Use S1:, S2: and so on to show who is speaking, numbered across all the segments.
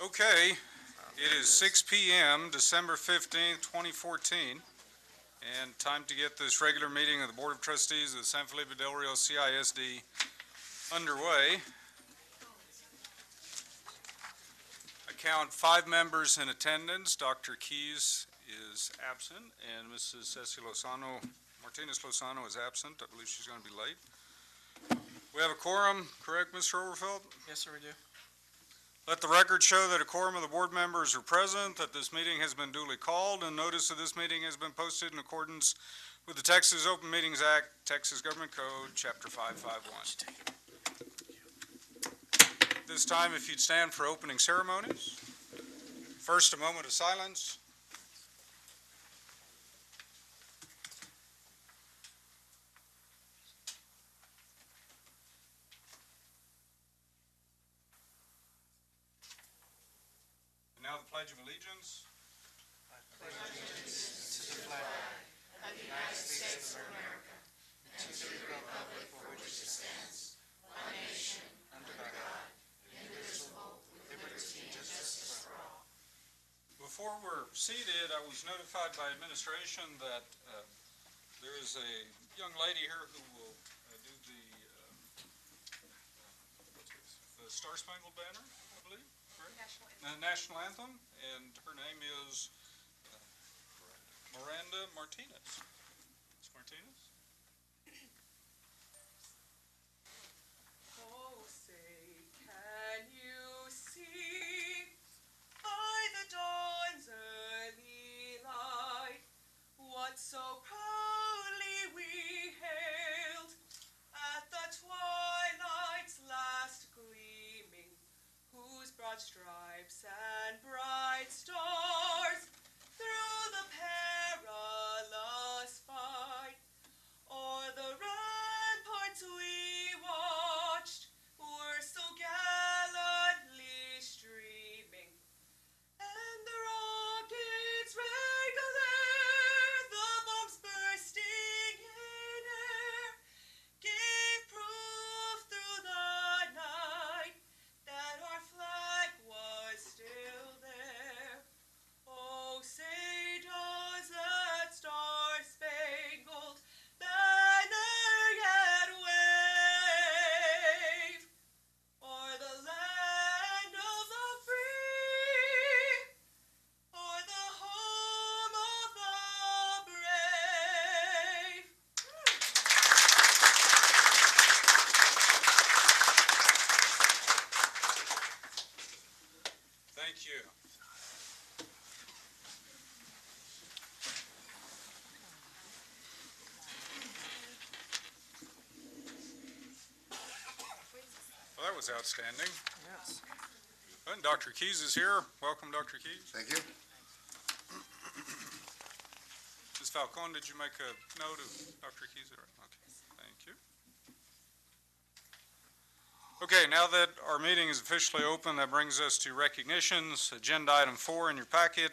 S1: Okay, it is 6 p.m., December 15th, 2014, and time to get this regular meeting of the Board of Trustees of the San Felipe Del Rio CISD underway. I count 5 members in attendance. Dr. Keys is absent, and Mrs. Ceci Martinez Lozano is absent. I believe she's going to be late. We have a quorum, correct, Mr. Overfeld?
S2: Yes, sir, we do.
S1: Let the record show that a quorum of the board members are present, that this meeting has been duly called, and notice of this meeting has been posted in accordance with the Texas Open Meetings Act, Texas Government Code, Chapter 551. This time, if you'd stand for opening ceremonies. First, a moment of silence. Now the Pledge of Allegiance.
S3: I pledge allegiance to the flag of the United States of America and to the republic for which it stands, one nation, under God, indivisible, with liberty and justice for all.
S1: Before we're seated, I was notified by administration that there is a young lady here who will do the Star Spangled Banner, I believe. National Anthem, and her name is Miranda Martinez. Ms. Martinez?
S4: Oh, say, can you see by the dawn's early light what so proudly we hailed at the twilight's last gleaming, whose broad stripes and bright stars through the perilous fight o'er the ramparts we watched were so gallantly streaming, and the rockets rang alert, the bombs bursting in air gave proof through the night that our flag was still there. Oh, say does that star-spangled banner yet wave o'er the land of the free, o'er the home of the brave?
S1: Thank you. Well, that was outstanding.
S2: Yes.
S1: And Dr. Keys is here. Welcome, Dr. Keys.
S5: Thank you.
S1: Ms. Falcone, did you make a note of Dr. Keys? Okay, thank you. Okay, now that our meeting is officially open, that brings us to recognitions. Agenda item 4 in your packet.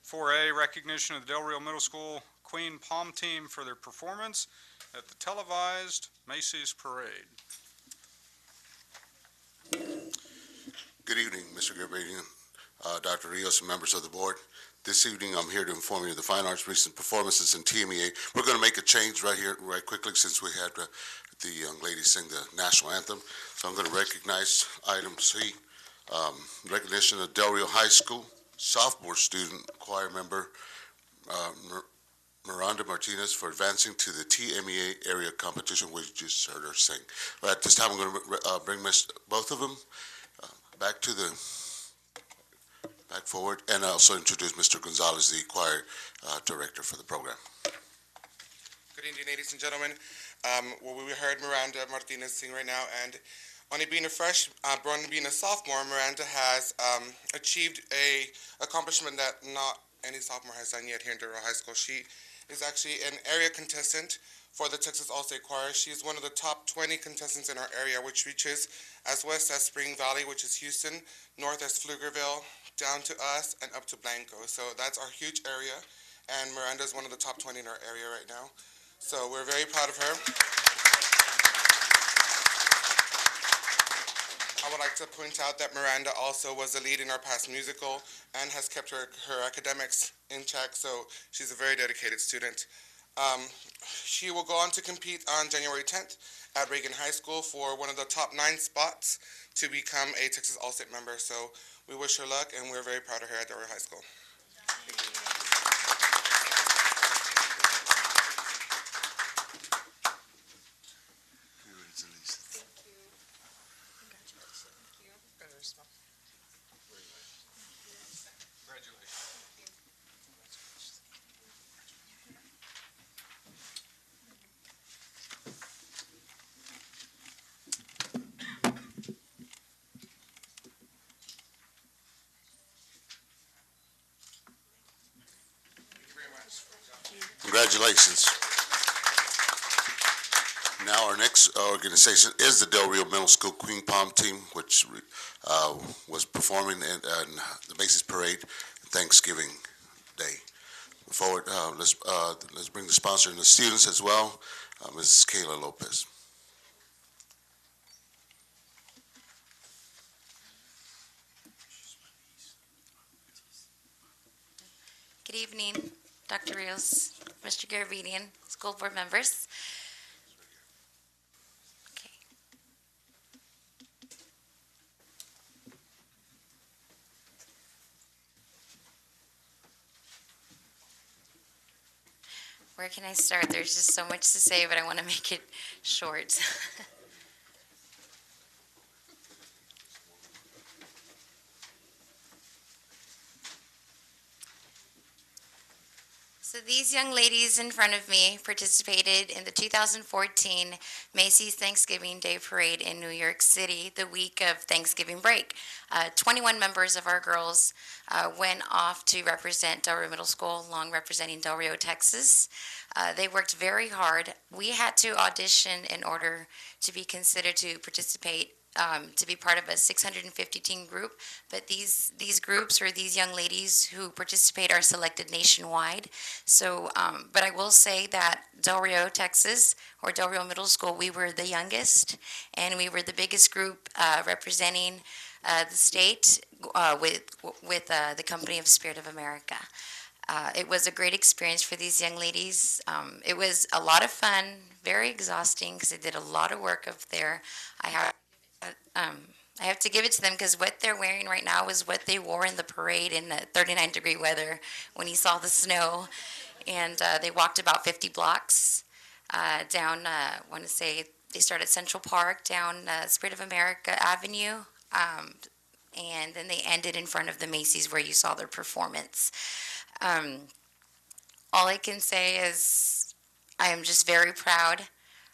S1: 4A, recognition of the Del Rio Middle School Queen Pom Team for their performance at the televised Macy's Parade.
S5: Good evening, Mr. Gabrielian, Dr. Rios, and members of the board. This evening, I'm here to inform you of the Fine Arts recent performances in TMEA. We're going to make a change right here, right quickly, since we had the young lady sing the national anthem. So I'm going to recognize item C, recognition of Del Rio High School sophomore student choir member Miranda Martinez for advancing to the TMEA area competition, which you just heard her sing. But at this time, I'm going to bring both of them back forward, and also introduce Mr. Gonzalez, the choir director for the program.
S6: Good evening, ladies and gentlemen. Well, we heard Miranda Martinez sing right now, and only being a being a sophomore, Miranda has achieved a accomplishment that not any sophomore has done yet here in Del Rio High School. She is actually an area contestant for the Texas All-State Choir. She is one of the top 20 contestants in our area, which reaches as west as Spring Valley, which is Houston, north as Pflugerville, down to us, and up to Blanco. So that's our huge area, and Miranda is one of the top 20 in our area right now. So we're very proud of her. I would like to point out that Miranda also was a lead in our past musical and has kept her academics in check, so she's a very dedicated student. She will go on to compete on January 10th at Reagan High School for one of the top 9 spots to become a Texas All-State member. So we wish her luck, and we're very proud of her at Del Rio High School.
S5: Congratulations. Now our next organization is the Del Rio Middle School Queen Palm Team, which was performing in the Macy's Parade Thanksgiving Day. Forward, let's bring the sponsor and the students as well, Mrs. Kayla Lopez.
S2: Good evening, Dr. Rios, Mr. Garavedian, school board members. Okay. Where can I start? There's just so much to say, but I want to make it short. So these young ladies in front of me participated in the 2014 Macy's Thanksgiving Day Parade in New York City the week of Thanksgiving break. 21 members of our girls went off to represent Del Rio Middle School, along representing Del Rio, Texas. They worked very hard. We had to audition in order to be considered to participate, to be part of a 650-team group, but these groups, or these young ladies who participate, are selected nationwide. So, but I will say that Del Rio, Texas, or Del Rio Middle School, we were the youngest, and we were the biggest group representing the state with the company of Spirit of America. It was a great experience for these young ladies. It was a lot of fun, very exhausting, because they did a lot of work up there. I have to give it to them, because what they're wearing right now is what they wore in the parade in the 39-degree weather when you saw the snow. And they walked about 50 blocks down, I want to say, they started Central Park, down Spirit of America Avenue, and then they ended in front of the Macy's where you saw their performance. All I can say is I am just very proud.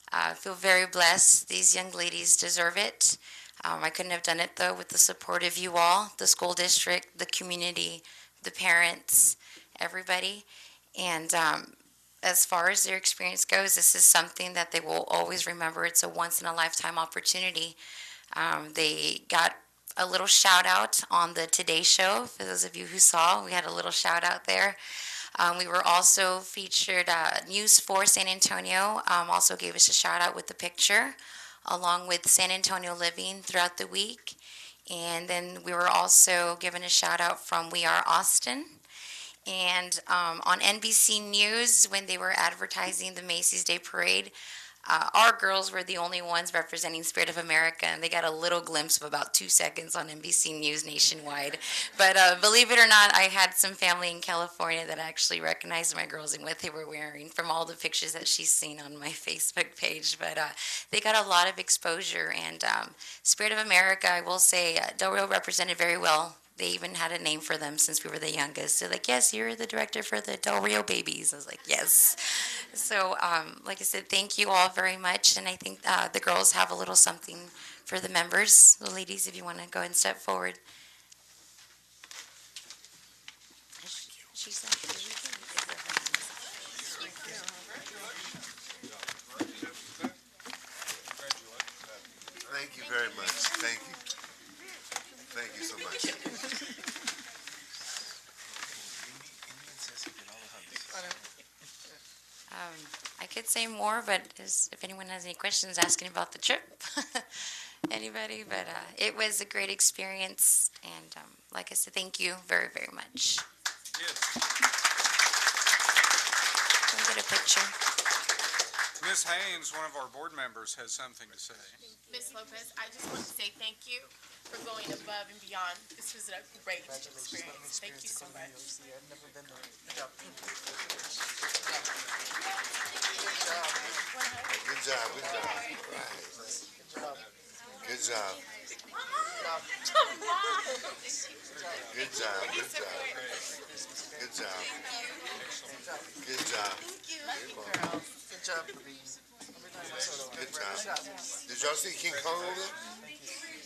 S2: I feel very blessed. These young ladies deserve it. I couldn't have done it, though, with the support of you all, the school district, the community, the parents, everybody. And as far as their experience goes, this is something that they will always remember. It's a once-in-a-lifetime opportunity. They got a little shout-out on the Today Show. For those of you who saw, we had a little shout-out there. We were also featured, News 4 San Antonio also gave us a shout out with the picture, along with San Antonio Living throughout the week. And then we were also given a shout out from We Are Austin. And on NBC News, when they were advertising the Macy's Day Parade, our girls were the only ones representing Spirit of America, and they got a little glimpse of about 2 seconds on NBC News nationwide. But believe it or not, I had some family in California that actually recognized my girls and what they were wearing from all the pictures that she's seen on my Facebook page. But they got a lot of exposure, and Spirit of America, I will say, Del Rio represented very well. They even had a name for them since we were the youngest. They're like, yes, you're the director for the Del Rio babies. I was like, yes. So, like I said, thank you all very much. And I think the girls have a little something for the members. The ladies, if you want to go and step forward.
S7: Thank you very much. Thank you. Thank you so much.
S2: I could say say more, but if anyone has any questions asking about the trip, anybody, but it was a great experience, and like I said, thank you very, very much.
S1: Yes.
S2: Can we get a picture?
S1: Ms. Haynes, one of our board members, has something to say.
S3: Ms. Lopez, I just want to say thank you for going above and beyond. This was a great experience. Thank you so much.
S7: Good job, good job. Good job. Good job, good job. Good job. Good job.
S8: Good job, Louise.
S7: Good job. Did y'all see King Kong over there?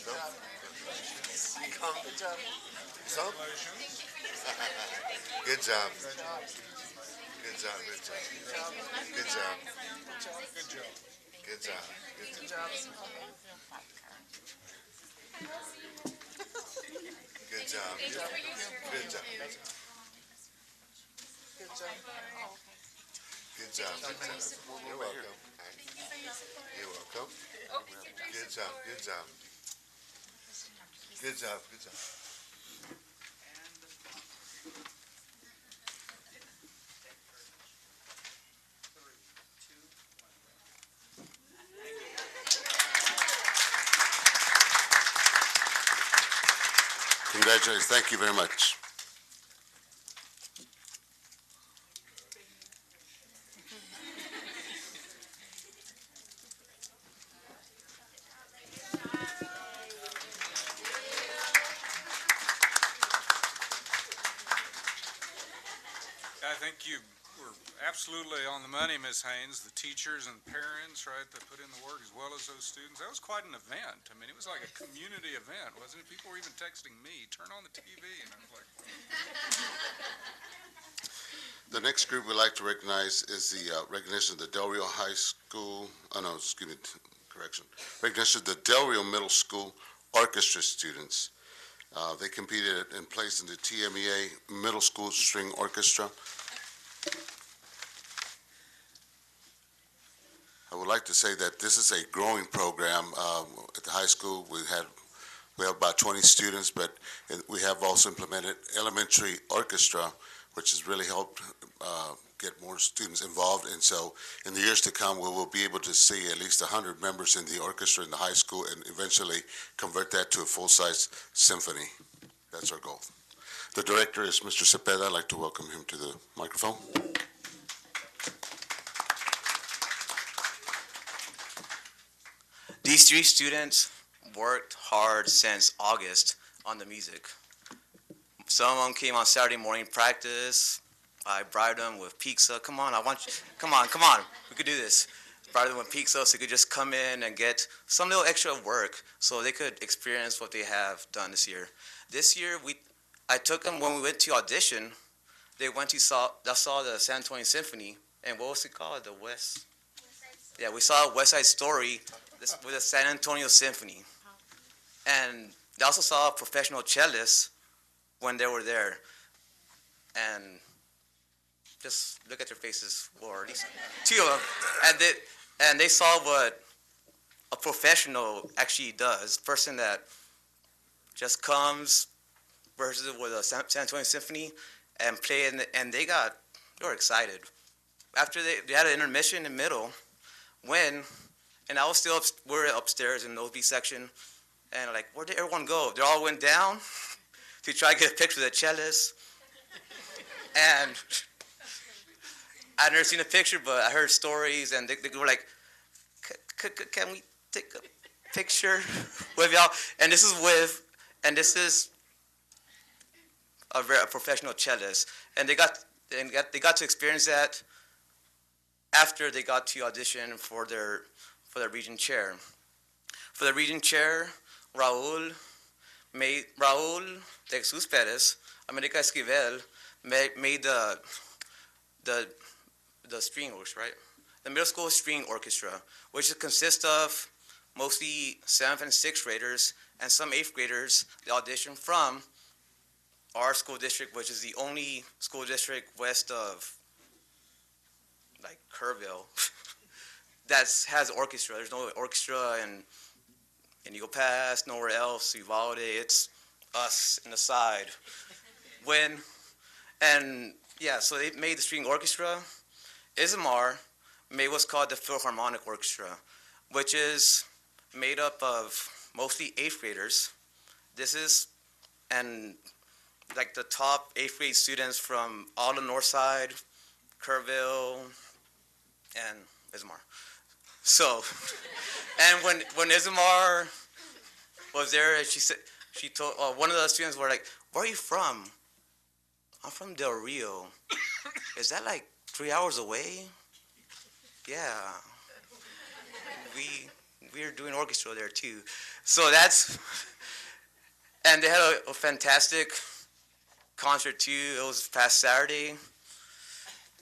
S7: No? King Kong?
S8: Good job.
S7: Some? Good job. Good job, good job. Good job. Good job.
S1: Good job.
S7: Good job.
S8: Good job.
S7: Good job. Good job.
S8: Good job.
S7: Good job. You're welcome. You're welcome. Good job. Good job. Good job. Good job.
S5: Congratulations. Thank you very much.
S1: I think you were absolutely on the money, Ms. Haynes. The teachers and parents, right, that put in the work as well as those students. That was quite an event. I mean, it was like a community event, wasn't it? People were even texting me, turn on the TV, and I was like,
S5: The next group we'd like to recognize is the recognition of the Del Rio High School, correction. Recognition of the Del Rio Middle School Orchestra students. They competed and placed in the TMEA Middle School String Orchestra. I would like to say that this is a growing program. At the high school, we have about 20 students, but we have also implemented elementary orchestra, which has really helped get more students involved. And so in the years to come, we will be able to see at least 100 members in the orchestra in the high school and eventually convert that to a full-size symphony. That's our goal. The director is Mr. Cepeda. I'd like to welcome him to the microphone.
S9: These three students worked hard since August on the music. Some of them came on Saturday morning practice. I bribed them with pizza. Come on, come on, we could do this. Bribed them with pizza so they could just come in and get some little extra work so they could experience what they have done this year. This year, I took them when we went to audition. They saw the San Antonio Symphony, and what was it called? The West? Yeah, we saw West Side Story with the San Antonio Symphony. And they also saw a professional cellist when they were there. And just look at their faces, or at least two of them. And they saw what a professional actually does. Person that just comes versus with a San Antonio Symphony and play, and they were excited. After they had an intermission in the middle, and I was still we're upstairs in the OB section, and like, where did everyone go? They all went down to try to get a picture of the cellist. And I'd never seen a picture, but I heard stories, and they were like, can we take a picture with y'all? And this is a professional cellist, and they got to experience that after they got to audition for their region chair. For the region chair, Raul de Jesus Perez, America Esquivel, made the string orchestra, right? The middle school string orchestra, which consists of mostly 7th and 6th graders and some 8th graders that audition from our school district, which is the only school district west of, like, Kerrville. has orchestra. There's no orchestra and you go past nowhere else. Uvalde, it's us in the side. So they made the string orchestra. Ismar made what's called the Philharmonic Orchestra, which is made up of mostly eighth graders. This is, and like the top eighth grade students from all the north side, Kerrville, and Ismar. So, and when Ismar was there, she told one of the students were like, "Where are you from?" "I'm from Del Rio." "Is that like 3 hours away?" "Yeah, we're doing orchestra there too." So and they had a fantastic concert too. It was past Saturday,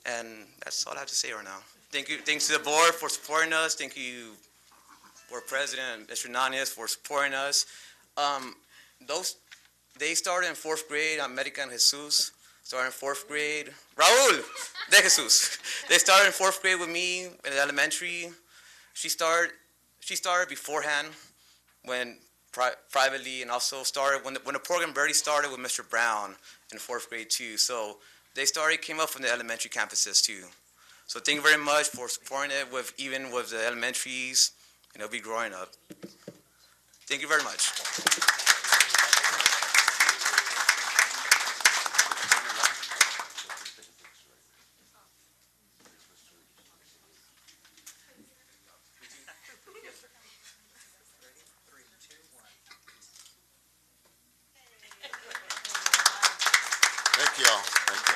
S9: and that's all I have to say right now. Thank you. Thanks to the board for supporting us. Thank you, Board President Mr. Hernandez, for supporting us. They started in 4th grade. America and Jesus started in 4th grade. Raul de Jesus. They started in 4th grade with me in elementary. She started beforehand when privately, and also started when the program barely started with Mr. Brown in 4th grade too. So they came up from the elementary campuses too. So thank you very much for supporting it even with the elementaries, and they'll be growing up. Thank you very much.
S5: Thank you all. Thank you.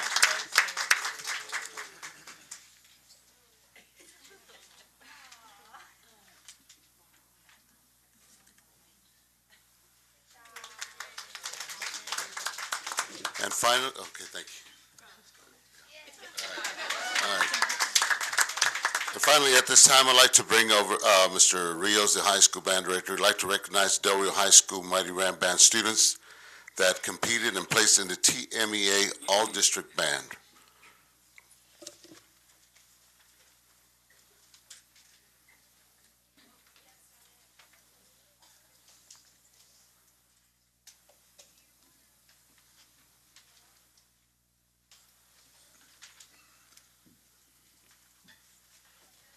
S5: And finally, okay, thank you. All right. And finally, at this time, I'd like to bring over Mr. Rios, the high school band director. I'd like to recognize Del Rio High School Mighty Ram Band students that competed and placed in the TMEA All-District Band.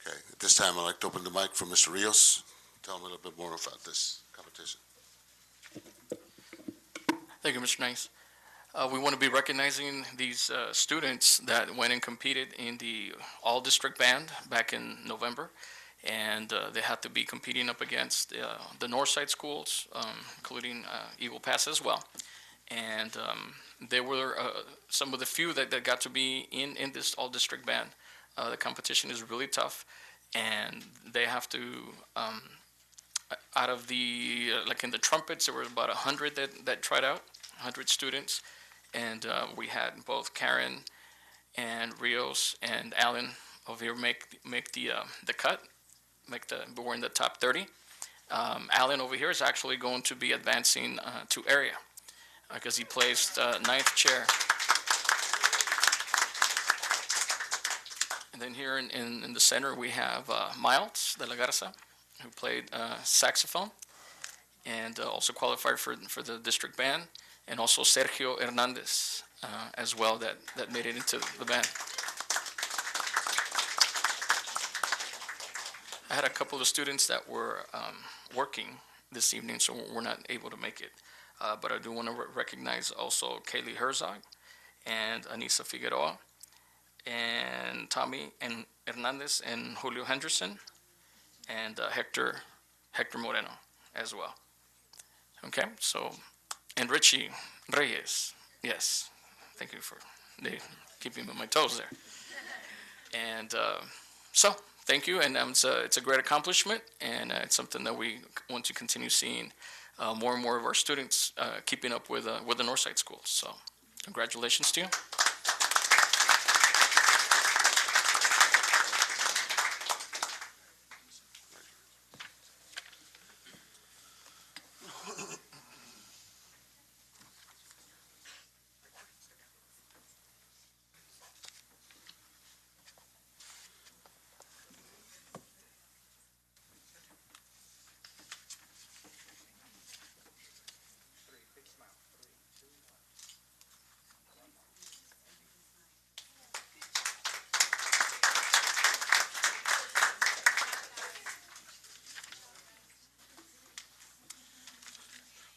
S5: Okay, at this time, I'd like to open the mic for Mr. Rios. Tell him a little bit more about this competition.
S10: Thank you, Mr. Nice. We want to be recognizing these students that went and competed in the all-district band back in November, and they had to be competing up against the north side schools, including Eagle Pass as well. And they were some of the few that got to be in this all-district band. The competition is really tough, and they have to, out of the, like in the trumpets, there were about 100 that tried out, 100 students, and we had both Karen and Rios and Alan over here make the cut, we're in the top 30. Alan over here is actually going to be advancing to area because he placed 9th chair. And then here in the center we have Miles de la Garza, who played saxophone and also qualified for the district band, and also Sergio Hernandez as well that made it into the band. I had a couple of students that were working this evening, so we're not able to make it. But I do want to recognize also Kaylee Herzog and Anissa Figueroa and Tommy and Hernandez and Julio Henderson and Hector Moreno as well. Okay, so, and Richie Reyes, yes, thank you for keeping me on my toes there. And so, thank you, and it's a great accomplishment, and it's something that we want to continue seeing more and more of our students keeping up with the Northside schools. So, congratulations to you.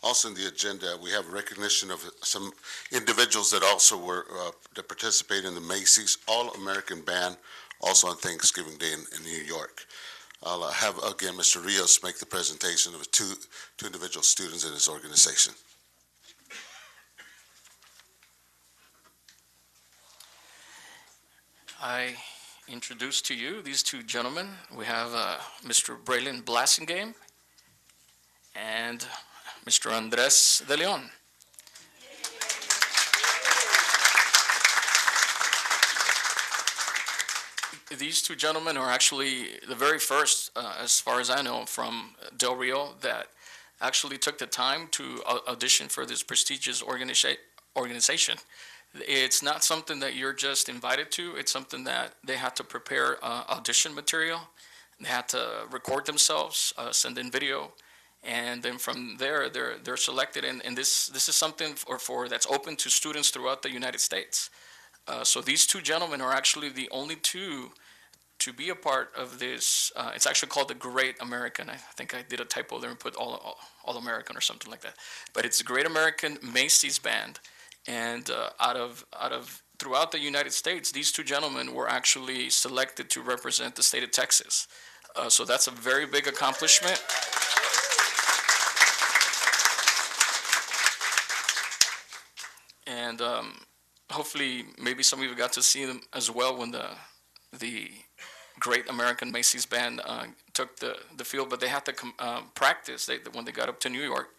S5: Also in the agenda, we have recognition of some individuals that also were, that participated in the Macy's All-American Band, also on Thanksgiving Day in New York. I'll have, again, Mr. Rios make the presentation of two individual students in his organization.
S10: I introduce to you these two gentlemen. We have Mr. Braylon Blassingame and Mr. Andres De Leon. These two gentlemen are actually the very first, as far as I know, from Del Rio that actually took the time to audition for this prestigious organization. It's not something that you're just invited to. It's something that they had to prepare audition material. They had to record themselves, send in video, and then from there they're selected. And this is something for that's open to students throughout the United States. So these two gentlemen are actually the only two to be a part of this. It's actually called the Great American. I think I did a typo there and put all American or something like that. But it's the Great American Macy's Band. And out of throughout the United States, these two gentlemen were actually selected to represent the state of Texas. So that's a very big accomplishment. And hopefully, maybe some of you got to see them as well when the Great American Macy's Band took the field. But they had to practice when they got up to New York.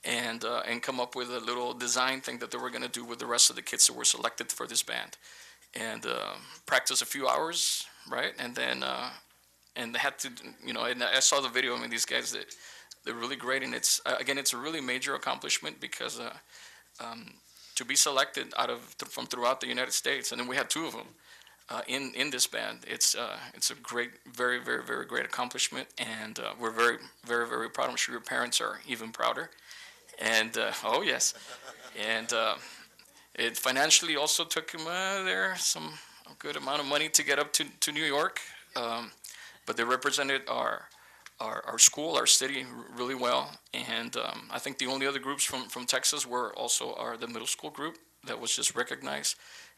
S10: And come up with a little design thing that they were going to do with the rest of the kids that were selected for this band, and practice a few hours, right? And then and they had to, and I saw the video. I mean, these guys, they're really great, and it's again, it's a really major accomplishment because to be selected from throughout the United States, and then we had two of them in this band. It's a great, very, very, very great accomplishment, and we're very, very, very proud. I'm sure your parents are even prouder. And oh yes, and it financially also took him there a good amount of money to get up to New York, but they represented our school, our city really well. And I think the only other groups from Texas were also the middle school group that was just recognized,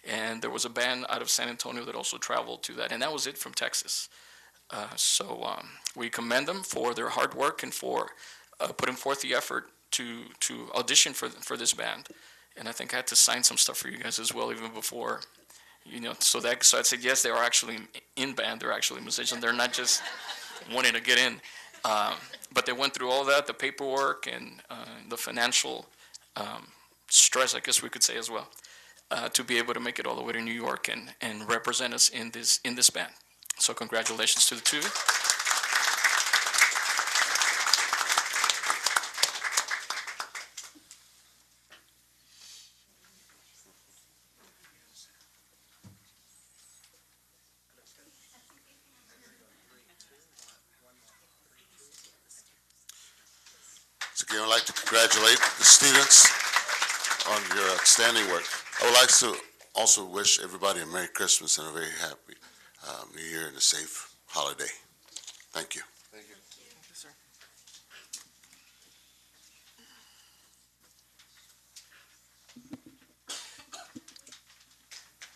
S10: and there was a band out of San Antonio that also traveled to that, and that was it from Texas. So we commend them for their hard work and for putting forth the effort to audition for this band. And I think I had to sign some stuff for you guys as well, even before, so I said, yes, they are actually in band. They're actually musicians. They're not just wanting to get in. But they went through all that, the paperwork and the financial stress, I guess we could say as well, to be able to make it all the way to New York and represent us in this band. So congratulations to the two.
S5: Again, I'd like to congratulate the students on your outstanding work. I would like to also wish everybody a Merry Christmas and a very happy New Year and a safe holiday. Thank you.
S7: Thank you.
S10: Thank you, sir.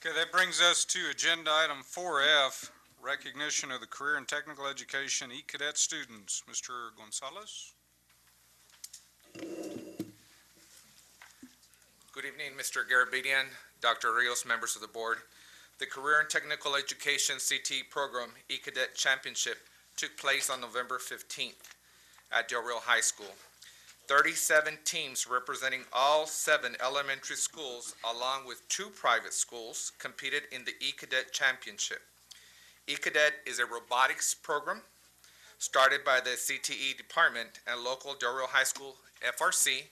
S1: Okay, that brings us to agenda item 4F, recognition of the career and technical education E-Cadet students. Mr. Gonzalez?
S11: Good evening, Mr. Garabedian, Dr. Rios, members of the board. The Career and Technical Education CT Program E-Cadet Championship took place on November 15th at Del Rio High School. 37 teams representing all 7 elementary schools along with 2 private schools competed in the E-Cadet Championship. E-Cadet is a robotics program started by the CTE department and local Del Rio High School FRC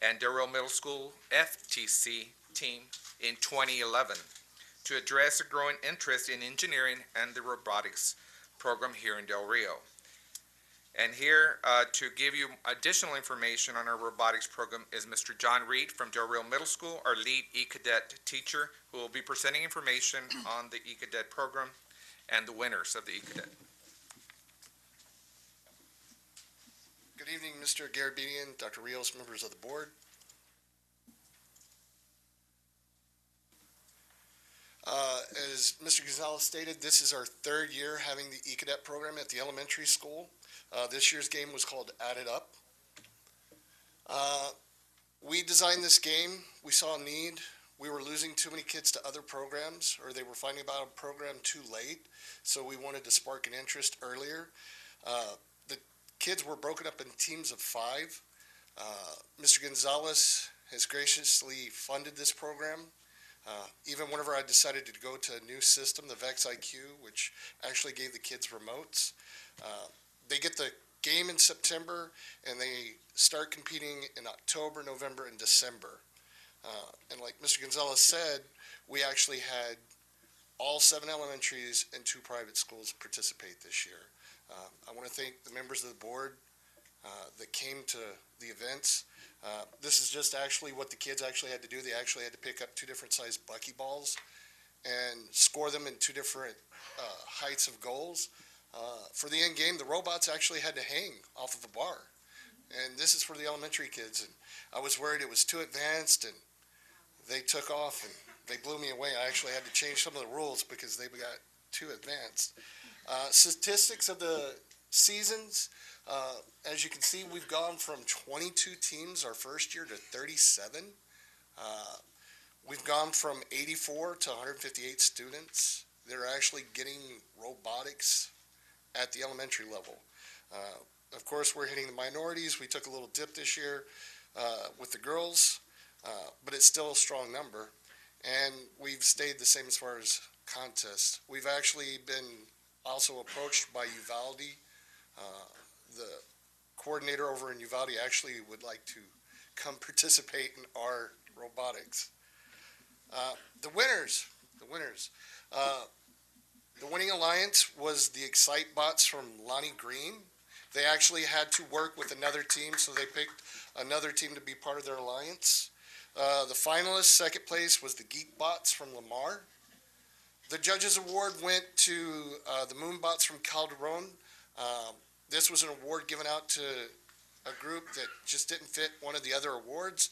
S11: and Del Rio Middle School FTC team in 2011 to address a growing interest in engineering and the robotics program here in Del Rio. And here to give you additional information on our robotics program is Mr. John Reed from Del Rio Middle School, our lead E-Cadet teacher, who will be presenting information on the E-Cadet program and the winners of the E-Cadet.
S7: Good evening,
S12: Mr. Garabedian, Dr. Rios, members of the board. As Mr. Gonzalez stated, this is our third year having the E-Cadet program at the elementary school. This year's game was called Add It Up. We designed this game. We saw a need. We were losing too many kids to other programs, or they were finding about a program too late, so we wanted to spark an interest earlier. The kids were broken up in teams of 5. Mr. Gonzalez has graciously funded this program. Even whenever I decided to go to a new system, the VEX IQ, which actually gave the kids remotes, they get the game in September, and they start competing in October, November, and December. And like Mr. Gonzalez said, we actually had all 7 elementaries and 2 private schools participate this year. I want to thank the members of the board that came to the events. This is just actually what the kids actually had to do. They actually had to pick up 2 different sized buckyballs and score them in 2 different heights of goals. For the end game, the robots actually had to hang off of a bar. And this is for the elementary kids. And I was worried it was too advanced, and they took off and they blew me away. I actually had to change some of the rules because they got too advanced. Statistics of the seasons, as you can see, we've gone from 22 teams our first year to 37. We've gone from 84 to 158 students. They're actually getting robotics at the elementary level. Of course, we're hitting the minorities. We took a little dip this year with the girls, but it's still a strong number. And we've stayed the same as far as contests. We've actually been also approached by Uvalde. The coordinator over in Uvalde actually would like to come participate in our robotics. The winners. The winning alliance was the Excite Bots from Lonnie Green. They actually had to work with another team, so they picked another team to be part of their alliance. The finalists, second place, was the Geek Bots from Lamar. The Judges Award went to the Moon Bots from Calderon. This was an award given out to a group that just didn't fit one of the other awards.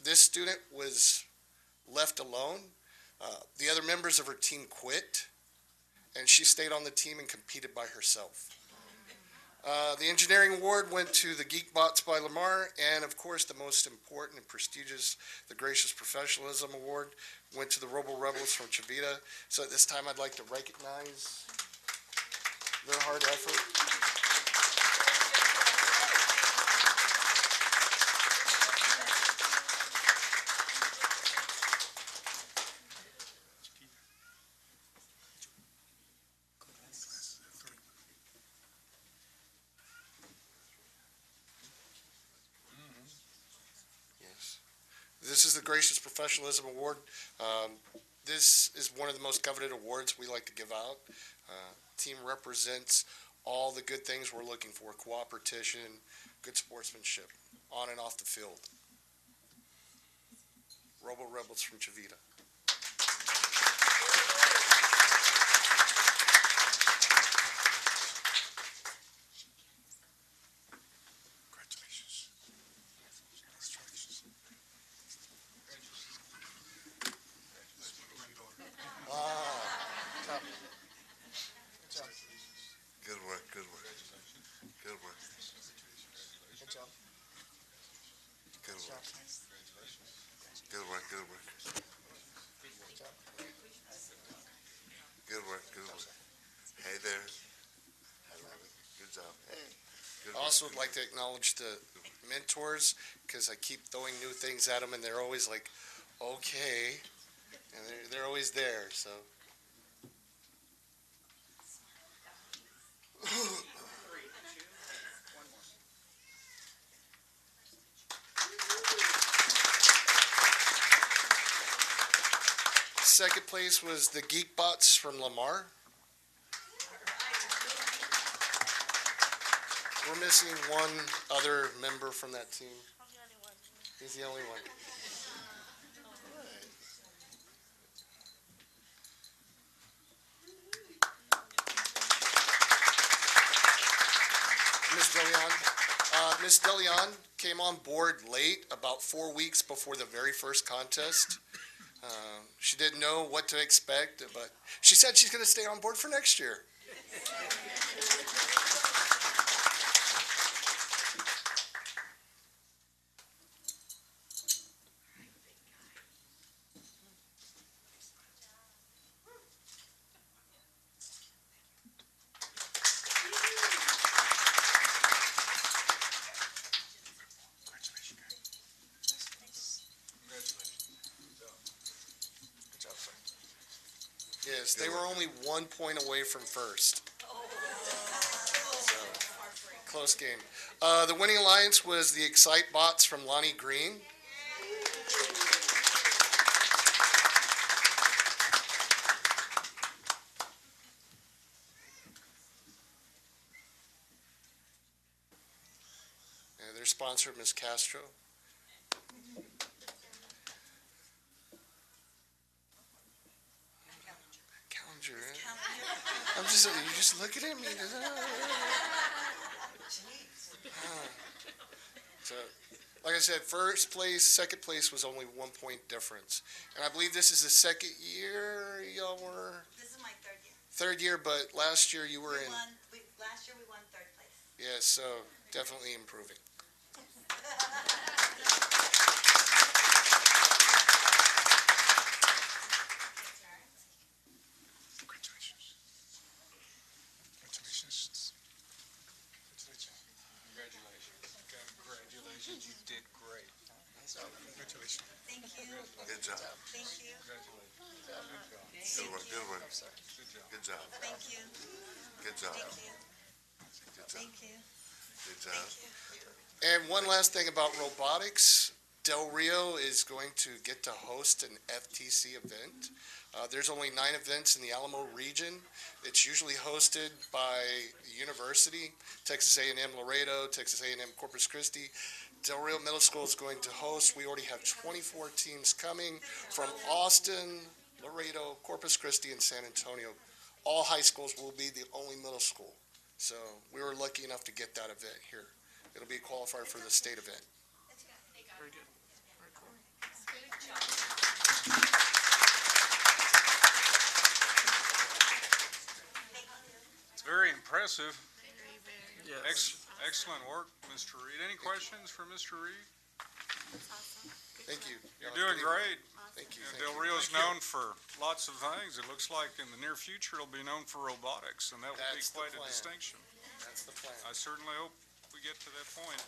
S12: This student was left alone. The other members of her team quit, and she stayed on the team and competed by herself. The engineering award went to the Geek Bots by Lamar, and of course the most important and prestigious, the Gracious Professionalism Award, went to the Robo Rebels from Chavita. So at this time I'd like to recognize their hard effort. This is the Gracious Professionalism Award. This is one of the most coveted awards we like to give out. Team represents all the good things we're looking for: cooperation, good sportsmanship, on and off the field. Robo Rebels from Chavita.
S7: Good work, good work. Good work.
S12: Good job.
S7: Good work. Good work, good work. Good work, good work. Hey there. I love it. Good job. Hey. Good
S12: I also would like to acknowledge the mentors, because I keep throwing new things at them, and they're always like, okay, and they're always there, so. Second place was the Geek Bots from Lamar. We're missing one other member from that team. He's the only one. Ms. Jillian, Ms. DeLeon came on board late, about 4 weeks before the very first contest. She didn't know what to expect, but she said she's going to stay on board for next year. Yes, they were only 1 point away from first. So, close game. The winning alliance was the Excite Bots from Lonnie Green. And their sponsor, Ms. Castro. I'm just, you're just looking at me. So, like I said, first place, second place was only 1 point difference. And I believe this is the second year y'all were,
S3: This is my third year.
S12: third year, but last year you were in.
S3: Last year we won third place.
S12: Yeah, so definitely improving.
S1: Congratulations, you did great. Congratulations.
S3: Thank you.
S7: Good job.
S3: Thank you.
S7: Good work, good work. Good job.
S3: Thank you.
S7: Good job.
S3: Thank you.
S7: Good job.
S3: Thank you.
S7: Good job.
S3: Thank you.
S12: And one last thing about robotics, Del Rio is going to get to host an FTC event. There's only 9 events in the Alamo region. It's usually hosted by the university, Texas A&M Laredo, Texas A&M Corpus Christi. Del Rio Middle School is going to host. We already have 24 teams coming from Austin, Laredo, Corpus Christi, and San Antonio. All high schools will be the only middle school. So we were lucky enough to get that event here. It'll be a qualifier for the state event.
S10: Very good. Very cool.
S1: It's very impressive.
S10: Yes.
S1: Excellent work, Mr. Reed. Any questions for Mr. Reed?
S12: Thank you.
S1: You're doing great.
S12: Thank you.
S1: You know, Del Rio's known for lots of things. It looks like in the near future it'll be known for robotics, and that will be
S12: That's the
S1: quite a
S12: plan.
S1: distinction.
S12: That's the plan.
S1: I certainly hope we get to that point.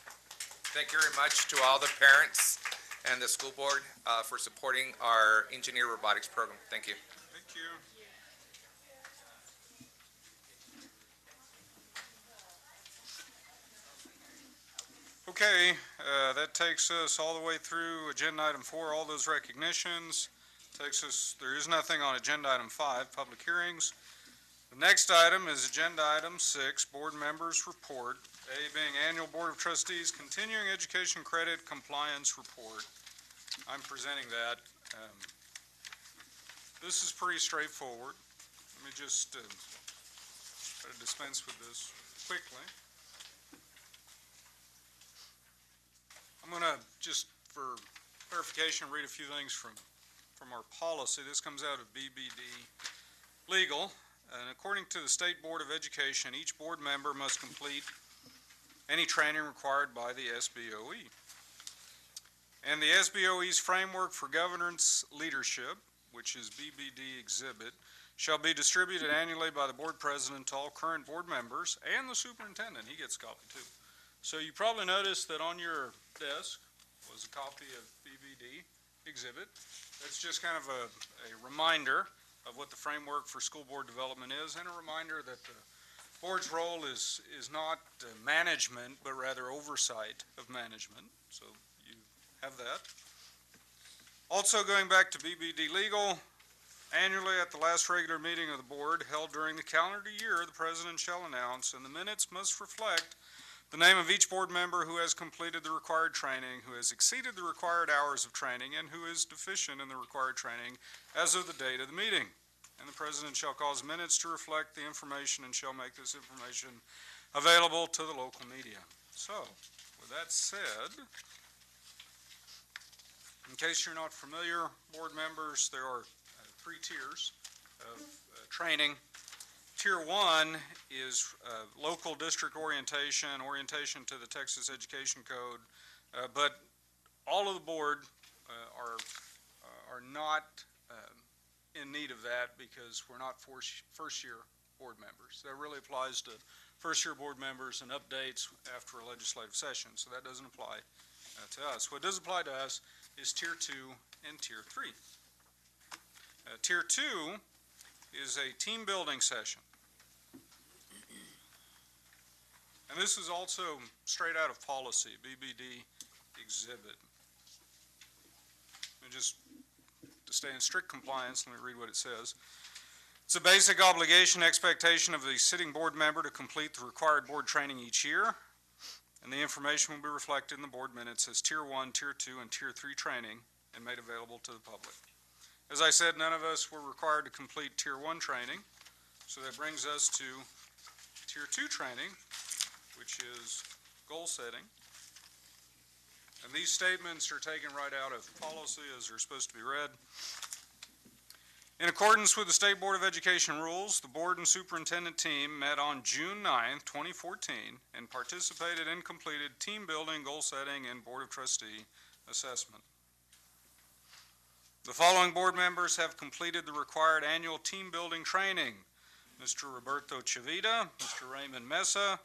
S11: Thank you very much to all the parents and the school board for supporting our engineer robotics program. Thank you.
S1: Thank you. Okay, that takes us all the way through agenda item 4, all those recognitions. Takes us, there is nothing on agenda item 5, public hearings. The next item is agenda item 6, board members' report. A being annual Board of Trustees Continuing Education Credit Compliance Report. I'm presenting that. This is pretty straightforward. Let me just try to dispense with this quickly. I'm going to, just for clarification, read a few things from our policy. This comes out of BBD Legal. And according to the State Board of Education, each board member must complete any training required by the SBOE. And the SBOE's Framework for Governance Leadership, which is BBD Exhibit, shall be distributed annually by the board president to all current board members and the superintendent. He gets a copy too. So you probably noticed that on your desk was a copy of BBD Exhibit. That's just kind of a reminder of what the framework for school board development is, and a reminder that the board's role is not management, but rather oversight of management. So you have that. Also, going back to BBD Legal, annually at the last regular meeting of the board held during the calendar year, the president shall announce, and the minutes must reflect the name of each board member who has completed the required training, who has exceeded the required hours of training, and who is deficient in the required training as of the date of the meeting. And the president shall cause minutes to reflect the information and shall make this information available to the local media. So, With that said, in case you're not familiar, board members, there are 3 tiers of training. Tier 1 is local district orientation, orientation to the Texas Education Code, but all of the board are not in need of that because we're not first-year board members. That really applies to first-year board members and updates after a legislative session, so that doesn't apply to us. What does apply to us is Tier 2 and Tier 3. Tier 2 is a team building session. And this is also straight out of policy, BBD exhibit. And just to stay in strict compliance, let me read what it says. It's a basic obligation, expectation of the sitting board member to complete the required board training each year, and the information will be reflected in the board minutes as Tier 1, Tier 2, and Tier 3 training and made available to the public. As I said, none of us were required to complete Tier 1 training, so that brings us to Tier 2 training, which is goal setting. And these statements are taken right out of policy as they're supposed to be read. In accordance with the State Board of Education rules, the board and superintendent team met on June 9, 2014, and participated and completed team building, goal setting, and Board of Trustee assessment. The following board members have completed the required annual team building training: Mr. Roberto Chavita, Mr. Raymond Mesa,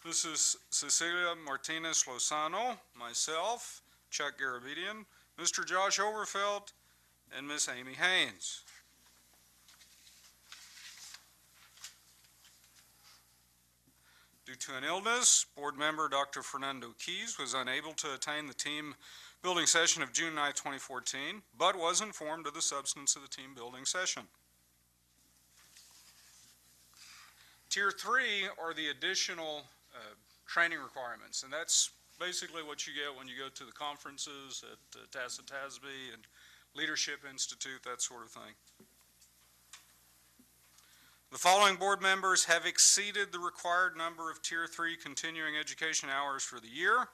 S1: Mrs. Cecilia Martinez Lozano, myself, Chuck Garabedian, Mr. Josh Overfelt, and Miss Amy Haynes. Due to an illness, board member Dr. Fernando Keys was unable to attend the team building session of June 9, 2014, but was informed of the substance of the team building session. Tier 3 are the additional training requirements, and that's basically what you get when you go to the conferences at TASB and Leadership Institute, that sort of thing. The following board members have exceeded the required number of Tier 3 continuing education hours for the year: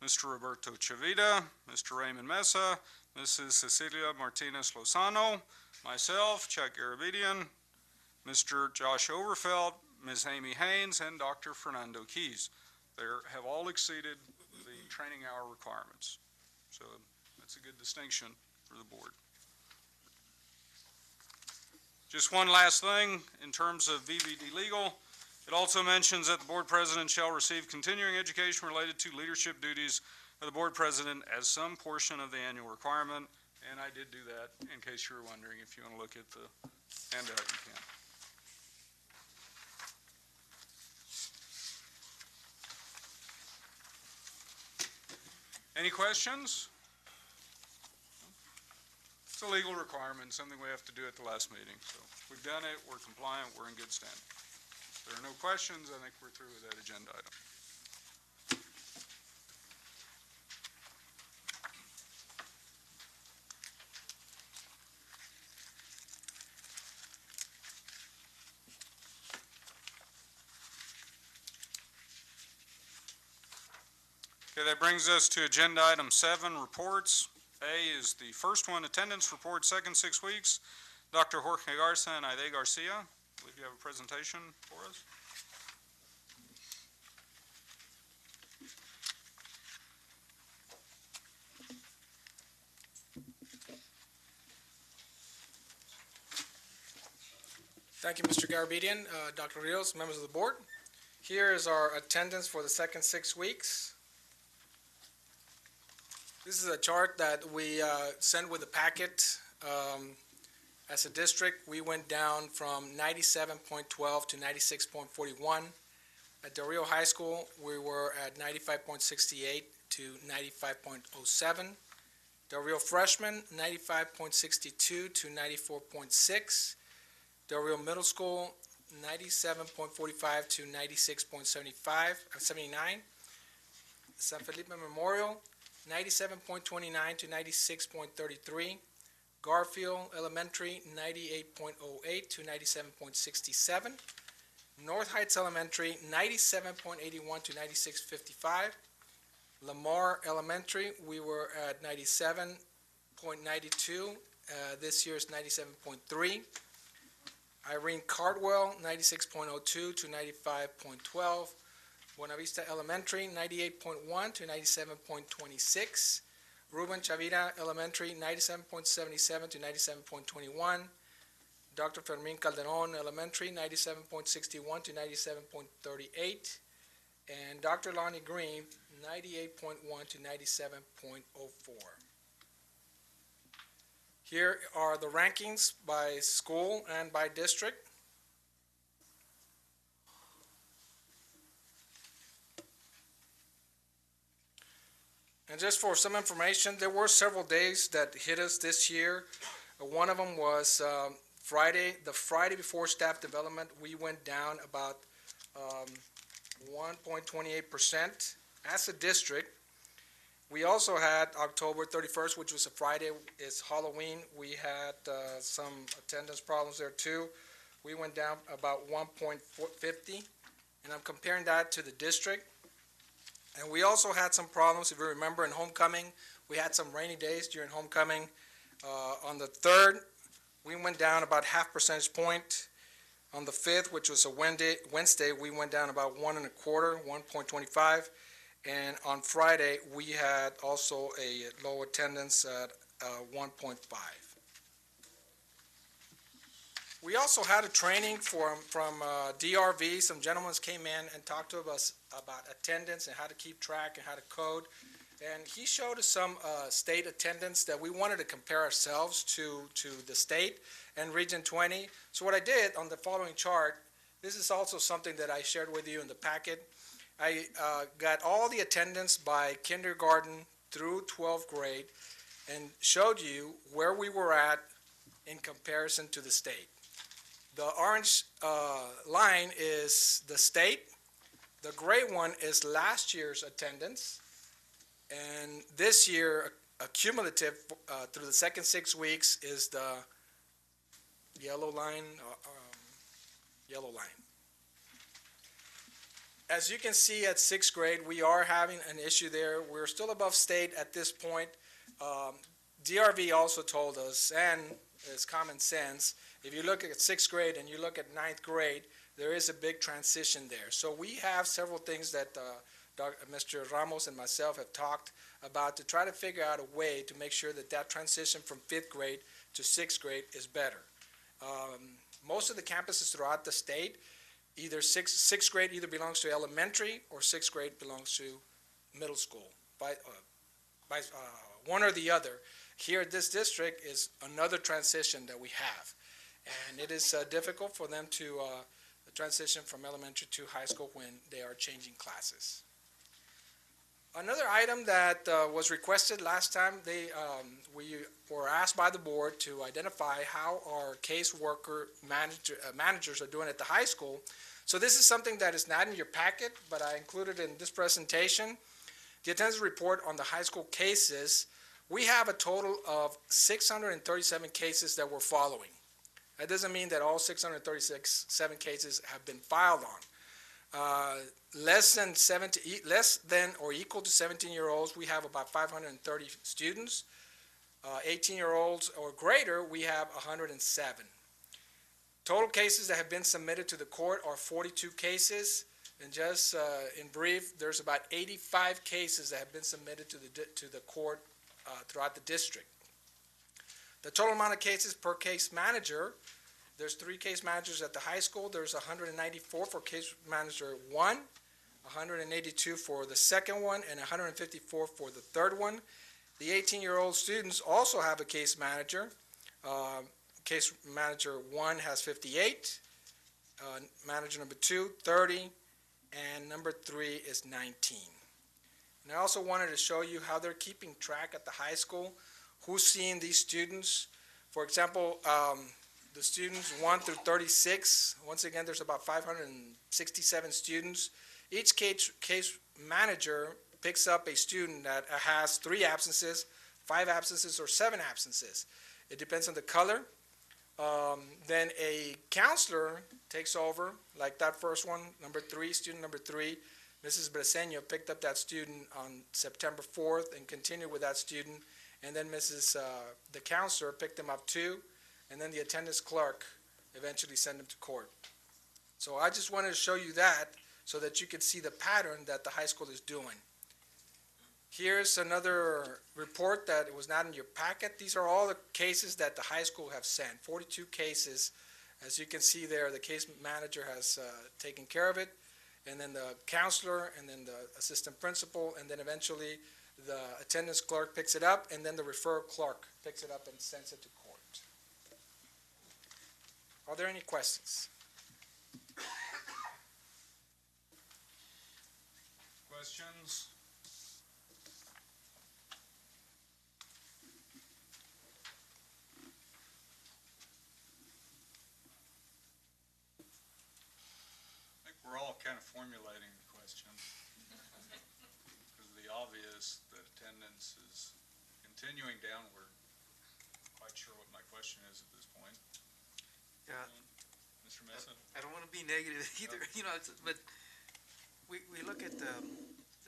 S1: Mr. Roberto Chavita, Mr. Raymond Mesa, Mrs. Cecilia Martinez Lozano, myself, Chuck Garabedian, Mr. Josh Overfelt, Ms. Amy Haynes, and Dr. Fernando Keys. They have all exceeded the training hour requirements. So that's a good distinction for the board. Just one last thing in terms of BBD legal. It also mentions that the board president shall receive continuing education related to leadership duties of the board president as some portion of the annual requirement. And I did do that, in case you were wondering. If you want to look at the handout, you can. Any questions? It's a legal requirement, something we have to do at the last meeting. So we've done it, we're compliant, we're in good standing. If there are no questions, I think we're through with that agenda item. Okay, that brings us to agenda item 7, reports. A is the first one, attendance report, second 6 weeks. Dr. Jorge Garza and Aide Garcia, I believe you have a presentation for us.
S13: Thank you, Mr. Garabedian, Dr. Rios, members of the board. Here is our attendance for the second 6 weeks. This is a chart that we sent with the packet. As a district, we went down from 97.12 to 96.41. At Del Rio High School, we were at 95.68 to 95.07. Del Rio Freshman, 95.62 to 94.6. Del Rio Middle School, 97.45 to 79. San Felipe Memorial, 97.29 to 96.33. Garfield Elementary, 98.08 to 97.67. North Heights Elementary, 97.81 to 96.55. Lamar Elementary, we were at 97.92. This year is 97.3. Irene Cardwell, 96.02 to 95.12. Buena Vista Elementary, 98.1 to 97.26. Ruben Chavira Elementary, 97.77 to 97.21. Dr. Fermin Calderon Elementary, 97.61 to 97.38. And Dr. Lonnie Green, 98.1 to 97.04. Here are the rankings by school and by district. And just for some information, there were several days that hit us this year. One of them was Friday, the Friday before staff development. We went down about 1.28% as a district. We also had October 31st, which was a Friday, is Halloween. We had some attendance problems there too. We went down about 1.50, and I'm comparing that to the district. And we also had some problems, if you remember, in homecoming. We had some rainy days during homecoming. On the 3rd, we went down about half percentage point. On the 5th, which was a Wednesday, we went down about 1.25, 1.25. And on Friday, we had also a low attendance at 1.5. We also had a training from DRV. Some gentlemen came in and talked to us about attendance and how to keep track and how to code. And he showed us some state attendance that we wanted to compare ourselves to the state and Region 20. So what I did on the following chart, this is also something that I shared with you in the packet. I got all the attendance by kindergarten through 12th grade and showed you where we were at in comparison to the state. The orange line is the state. The gray one is last year's attendance. And this year, cumulative through the second 6 weeks is the yellow line. As you can see at 6th grade, we are having an issue there. We're still above state at this point. DRV also told us, and it's common sense, if you look at 6th grade and you look at 9th grade, there is a big transition there. So we have several things that Mr. Ramos and myself have talked about to try to figure out a way to make sure that that transition from 5th grade to 6th grade is better. Most of the campuses throughout the state, either 6th grade either belongs to elementary or 6th grade belongs to middle school, by one or the other. Here at this district is another transition that we have. And it is difficult for them to transition from elementary to high school when they are changing classes. Another item that was requested last time, we were asked by the board to identify how our caseworker managers are doing at the high school. So this is something that is not in your packet, but I included in this presentation. The attendance report on the high school cases. We have a total of 637 cases that we're following. That doesn't mean that all 637 cases have been filed on. Less than or equal to 17-year-olds, we have about 530 students. 18-year-olds or greater, we have 107. Total cases that have been submitted to the court are 42 cases. And just in brief, there's about 85 cases that have been submitted to the court throughout the district. The total amount of cases per case manager, there's 3 case managers at the high school. There's 194 for case manager 1, 182 for the second one, and 154 for the third one. The 18-year-old students also have a case manager. Case manager 1 has 58, manager number 2, 30, and number 3 is 19. And I also wanted to show you how they're keeping track at the high school, who's seeing these students. For example, the students 1 through 36, once again, there's about 567 students. Each case manager picks up a student that has 3 absences, 5 absences, or 7 absences. It depends on the color. Then a counselor takes over, like that first one, number 3, student number 3. Mrs. Breseño picked up that student on September 4th and continued with that student. And then the counselor picked him up too, and then the attendance clerk eventually sent him to court. So I just wanted to show you that so that you could see the pattern that the high school is doing. Here's another report that was not in your packet. These are all the cases that the high school have sent, 42 cases. As you can see there, the case manager has taken care of it, and then the counselor, and then the assistant principal, and then eventually the attendance clerk picks it up, and then the referral clerk picks it up and sends it to court. Are there any questions?
S1: Questions? I think we're all kind of formulating the question. Because of the obvious that attendance is continuing downward. Quite sure what my question is at this point.
S3: Yeah.
S1: Mr. Mesa?
S3: I don't want to be negative either, you know, but we look at the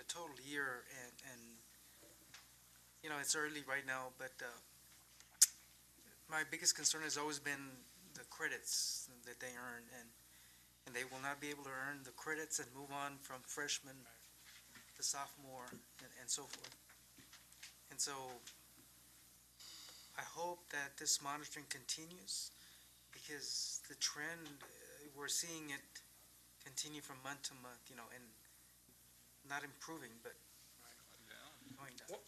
S3: total year and, you know, it's early right now, but my biggest concern has always been the credits that they earn, and they will not be able to earn the credits and move on from freshman to sophomore and so forth. And so I hope that this monitoring continues, because the trend, we're seeing it continue from month to month, you know, and not improving, but going down.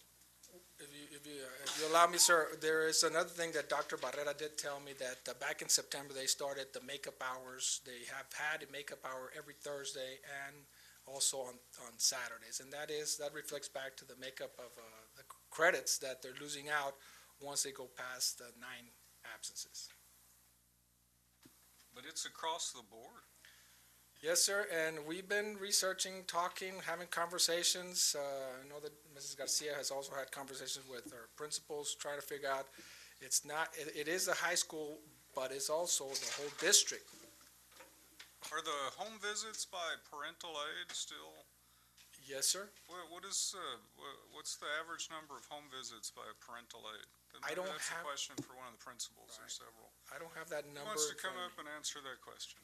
S13: If you allow me, sir, there is another thing that Dr. Barrera did tell me, that back in September, they started the makeup hours. They have had a makeup hour every Thursday and also on Saturdays. And that reflects back to the makeup of the credits that they're losing out once they go past the 9 absences.
S1: But it's across the board.
S13: Yes, sir, and we've been researching, talking, having conversations. I know that Mrs. Garcia has also had conversations with our principals, trying to figure out, it is a high school, but it's also the whole district.
S1: Are the home visits by parental aid still?
S13: Yes, sir.
S1: What's the average number of home visits by parental aid? That's a question for one of the principals. Right. There's several.
S13: I don't have that number.
S1: Who wants to come up and answer that question?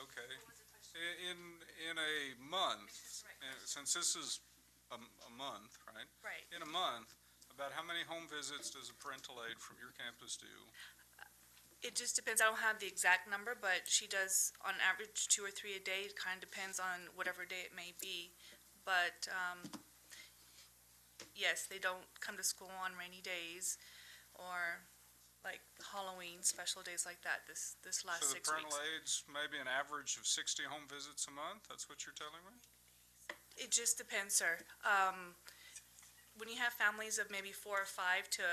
S1: Okay. In a month, since this is a month, right?
S14: Right.
S1: In a month, about how many home visits does a parental aid from your campus do?
S14: It just depends. I don't have the exact number, but she does on average 2 or 3 a day. It kind of depends on whatever day it may be. But yes, they don't come to school on rainy days or like Halloween, special days like that this last 6 weeks.
S1: So the parental aids maybe an average of 60 home visits a month? That's what you're telling me?
S14: It just depends, sir. When you have families of maybe 4 or 5 to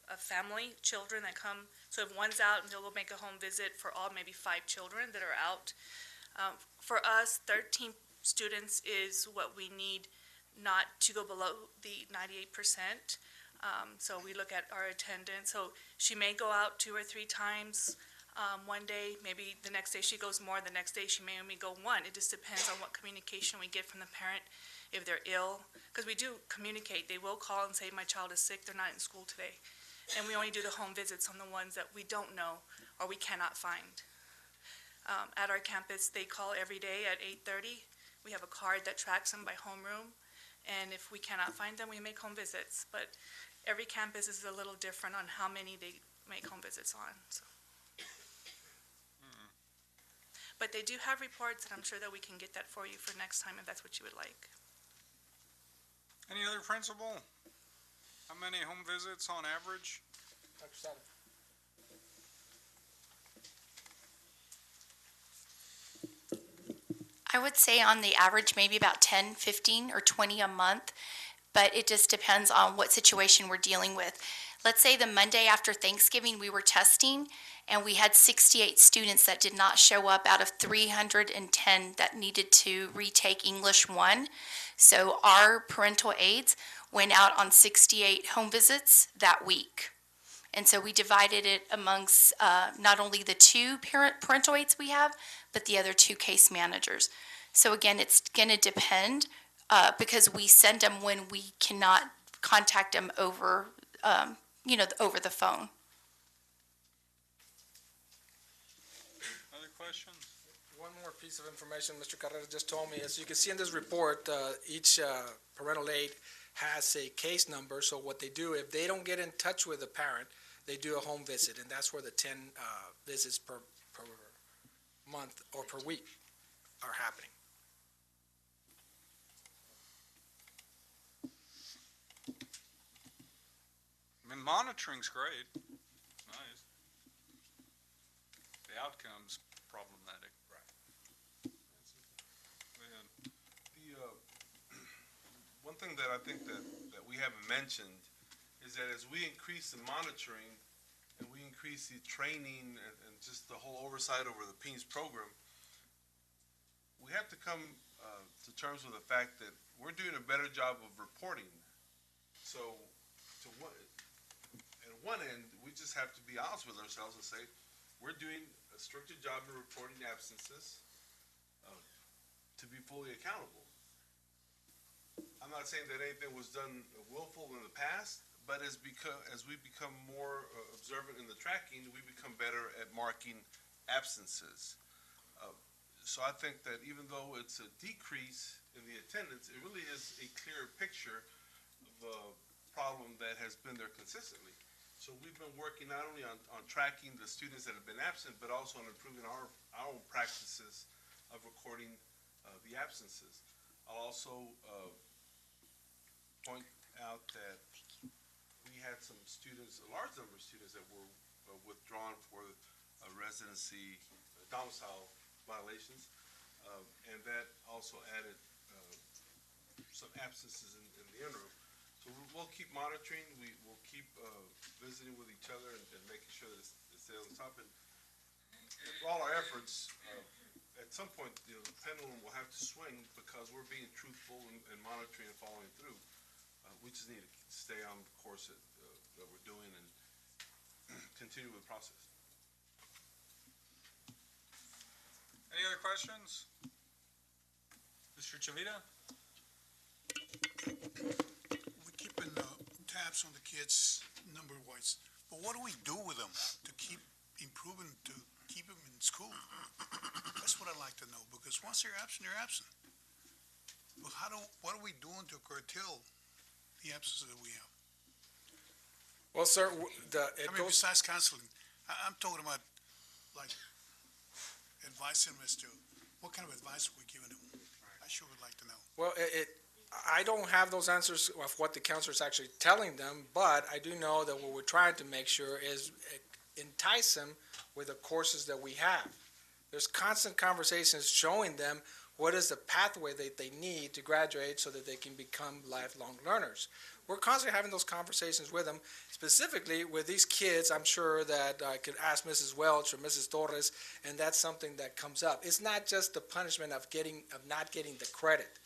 S14: a family, children that come, so if one's out, they'll go make a home visit for all maybe 5 children that are out. For us, 13 students is what we need not to go below the 98%. So we look at our attendance. So she may go out 2 or 3 times one day. Maybe the next day she goes more. The next day she may only go 1. It just depends on what communication we get from the parent, if they're ill. Because we do communicate. They will call and say, my child is sick. They're not in school today. And we only do the home visits on the ones that we don't know or we cannot find. At our campus, they call every day at 8:30. We have a card that tracks them by homeroom. And if we cannot find them, we make home visits. But every campus is a little different on how many they make home visits on. So. But they do have reports, and I'm sure that we can get that for you for next time if that's what you would like.
S1: Any other principal? How many home visits on average?
S13: Dr. Satter.
S2: I would say on the average, maybe about 10, 15, or 20 a month, but it just depends on what situation we're dealing with. Let's say the Monday after Thanksgiving, we were testing, and we had 68 students that did not show up out of 310 that needed to retake English 1. So our parental aides went out on 68 home visits that week.
S15: And so we divided it amongst not only the two parental aides we have, but the other two case managers. So again, it's going to depend because we send them when we cannot contact them over, over the phone.
S1: Other questions?
S13: One more piece of information Mr. Carrera just told me. As you can see in this report, each parental aide has a case number. So what they do, if they don't get in touch with the parent, they do a home visit, and that's where the 10 visits per month or per week are happening.
S1: I mean, monitoring's great. Nice. The outcome's problematic.
S13: Right.
S1: Go ahead.
S16: One thing that I think that we haven't mentioned is that as we increase the monitoring and we increase the training and just the whole oversight over the PEAMS program, we have to come to terms with the fact that we're doing a better job of reporting. So at one end, we just have to be honest with ourselves and say, we're doing a stricter job of reporting absences to be fully accountable. I'm not saying that anything was done willful in the past, but as we become more observant in the tracking, we become better at marking absences. So I think that even though it's a decrease in the attendance, it really is a clearer picture of a problem that has been there consistently. So we've been working not only on tracking the students that have been absent, but also on improving our own practices of recording the absences. I'll also point out that we had some students, a large number of students that were withdrawn for residency domicile violations, and that also added some absences in the interim. So we'll keep monitoring, we'll keep visiting with each other and making sure that it stays on top. And for all our efforts, at some point, the pendulum will have to swing because we're being truthful and monitoring and following through. We just need to stay on the course that we're doing and continue with the process.
S1: Any other questions? Mr. Chavita?
S17: We're keeping tabs on the kids number-wise, but what do we do with them to keep improving, to keep them in school? That's what I'd like to know, because once they're absent, they're absent. But what are we doing to curtail the absences that we have?
S13: Well, sir,
S17: besides counseling, I'm talking about, like, advising them as to what kind of advice are we giving them? I sure would like to know.
S13: Well, I don't have those answers of what the counselor is actually telling them, but I do know that what we're trying to make sure is entice them with the courses that we have. There's constant conversations showing them what is the pathway that they need to graduate so that they can become lifelong learners. We're constantly having those conversations with them, specifically with these kids. I'm sure that I could ask Mrs. Welch or Mrs. Torres, and that's something that comes up. It's not just the punishment of not getting the credit.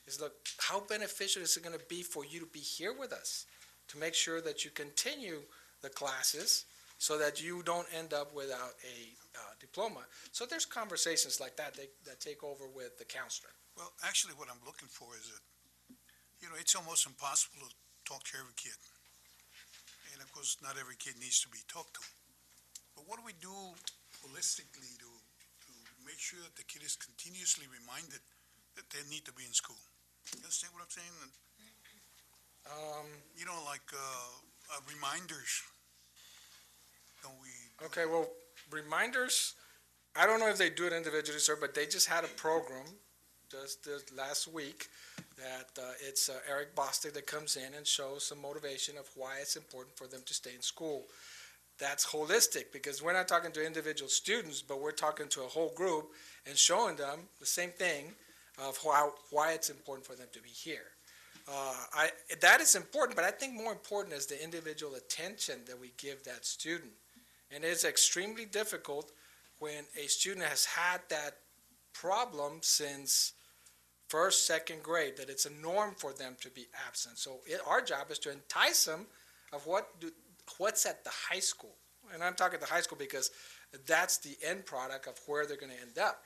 S13: It's, look, how beneficial is it going to be for you to be here with us to make sure that you continue the classes so that you don't end up without a diploma. So there's conversations like that that take over with the counselor.
S17: Well, actually, what I'm looking for is that, it's almost impossible to talk to every kid. And of course, not every kid needs to be talked to. But what do we do holistically to make sure that the kid is continuously reminded that they need to be in school? You understand what I'm saying? Like reminders. Don't we?
S13: Okay, well, reminders, I don't know if they do it individually, sir, but they just had a program just this last week that it's Eric Bostic that comes in and shows some motivation of why it's important for them to stay in school. That's holistic because we're not talking to individual students, but we're talking to a whole group and showing them the same thing of why it's important for them to be here. That is important, but I think more important is the individual attention that we give that student. And it's extremely difficult when a student has had that problem since first, second grade, that it's a norm for them to be absent. So our job is to entice them of what what's at the high school. And I'm talking the high school because that's the end product of where they're going to end up.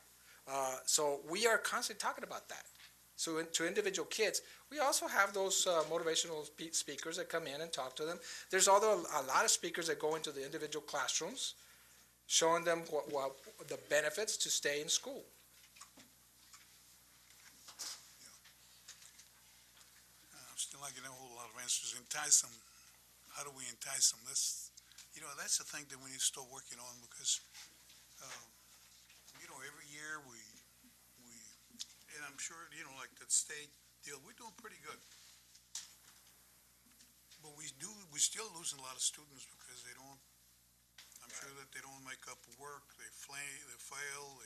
S13: So we are constantly talking about that. So to individual kids, we also have those motivational speakers that come in and talk to them. There's also a lot of speakers that go into the individual classrooms, showing them what the benefits to stay in school.
S17: I'm still not getting a whole lot of answers. Entice them. How do we entice them? That's the thing that we need to start working on because, every year and I'm sure, like that state deal, we're doing pretty good. But we're still losing a lot of students because I'm sure that they don't make up work, they fail,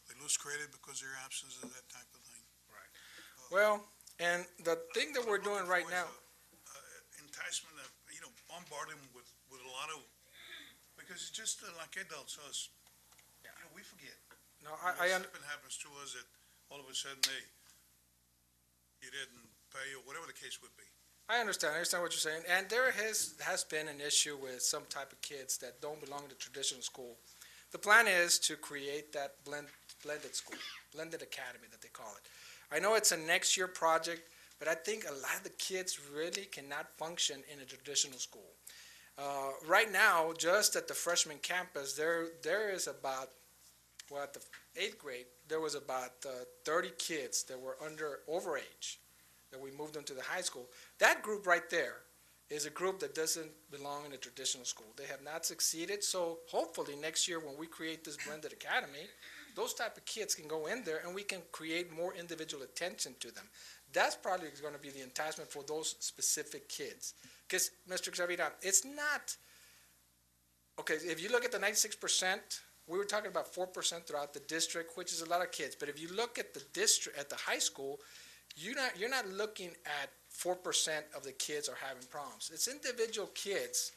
S17: they lose credit because of their absence and that type of thing.
S13: Right. Well, and the thing that we're doing right now.
S17: Enticement of, bombard them with a lot of, because it's just like adults, us. We forget.
S13: No,
S17: Something happens to us that all of a sudden, hey, you didn't pay or whatever the case would be.
S13: I understand what you're saying, and there has been an issue with some type of kids that don't belong to traditional school. The plan is to create that blended school, blended academy that they call it. I know it's a next year project, but I think a lot of the kids really cannot function in a traditional school. Right now, just at the freshman campus, there is about, at the 8th grade, there was about 30 kids that were overage, that we moved them to the high school. That group right there is a group that doesn't belong in a traditional school. They have not succeeded, so hopefully next year when we create this blended academy, those type of kids can go in there and we can create more individual attention to them. That's probably going to be the enticement for those specific kids. Because, Mr. Xavier, it's not, okay, if you look at the 96%, we were talking about 4% throughout the district, which is a lot of kids. But if you look at the district, at the high school, you're not looking at 4% of the kids are having problems. It's individual kids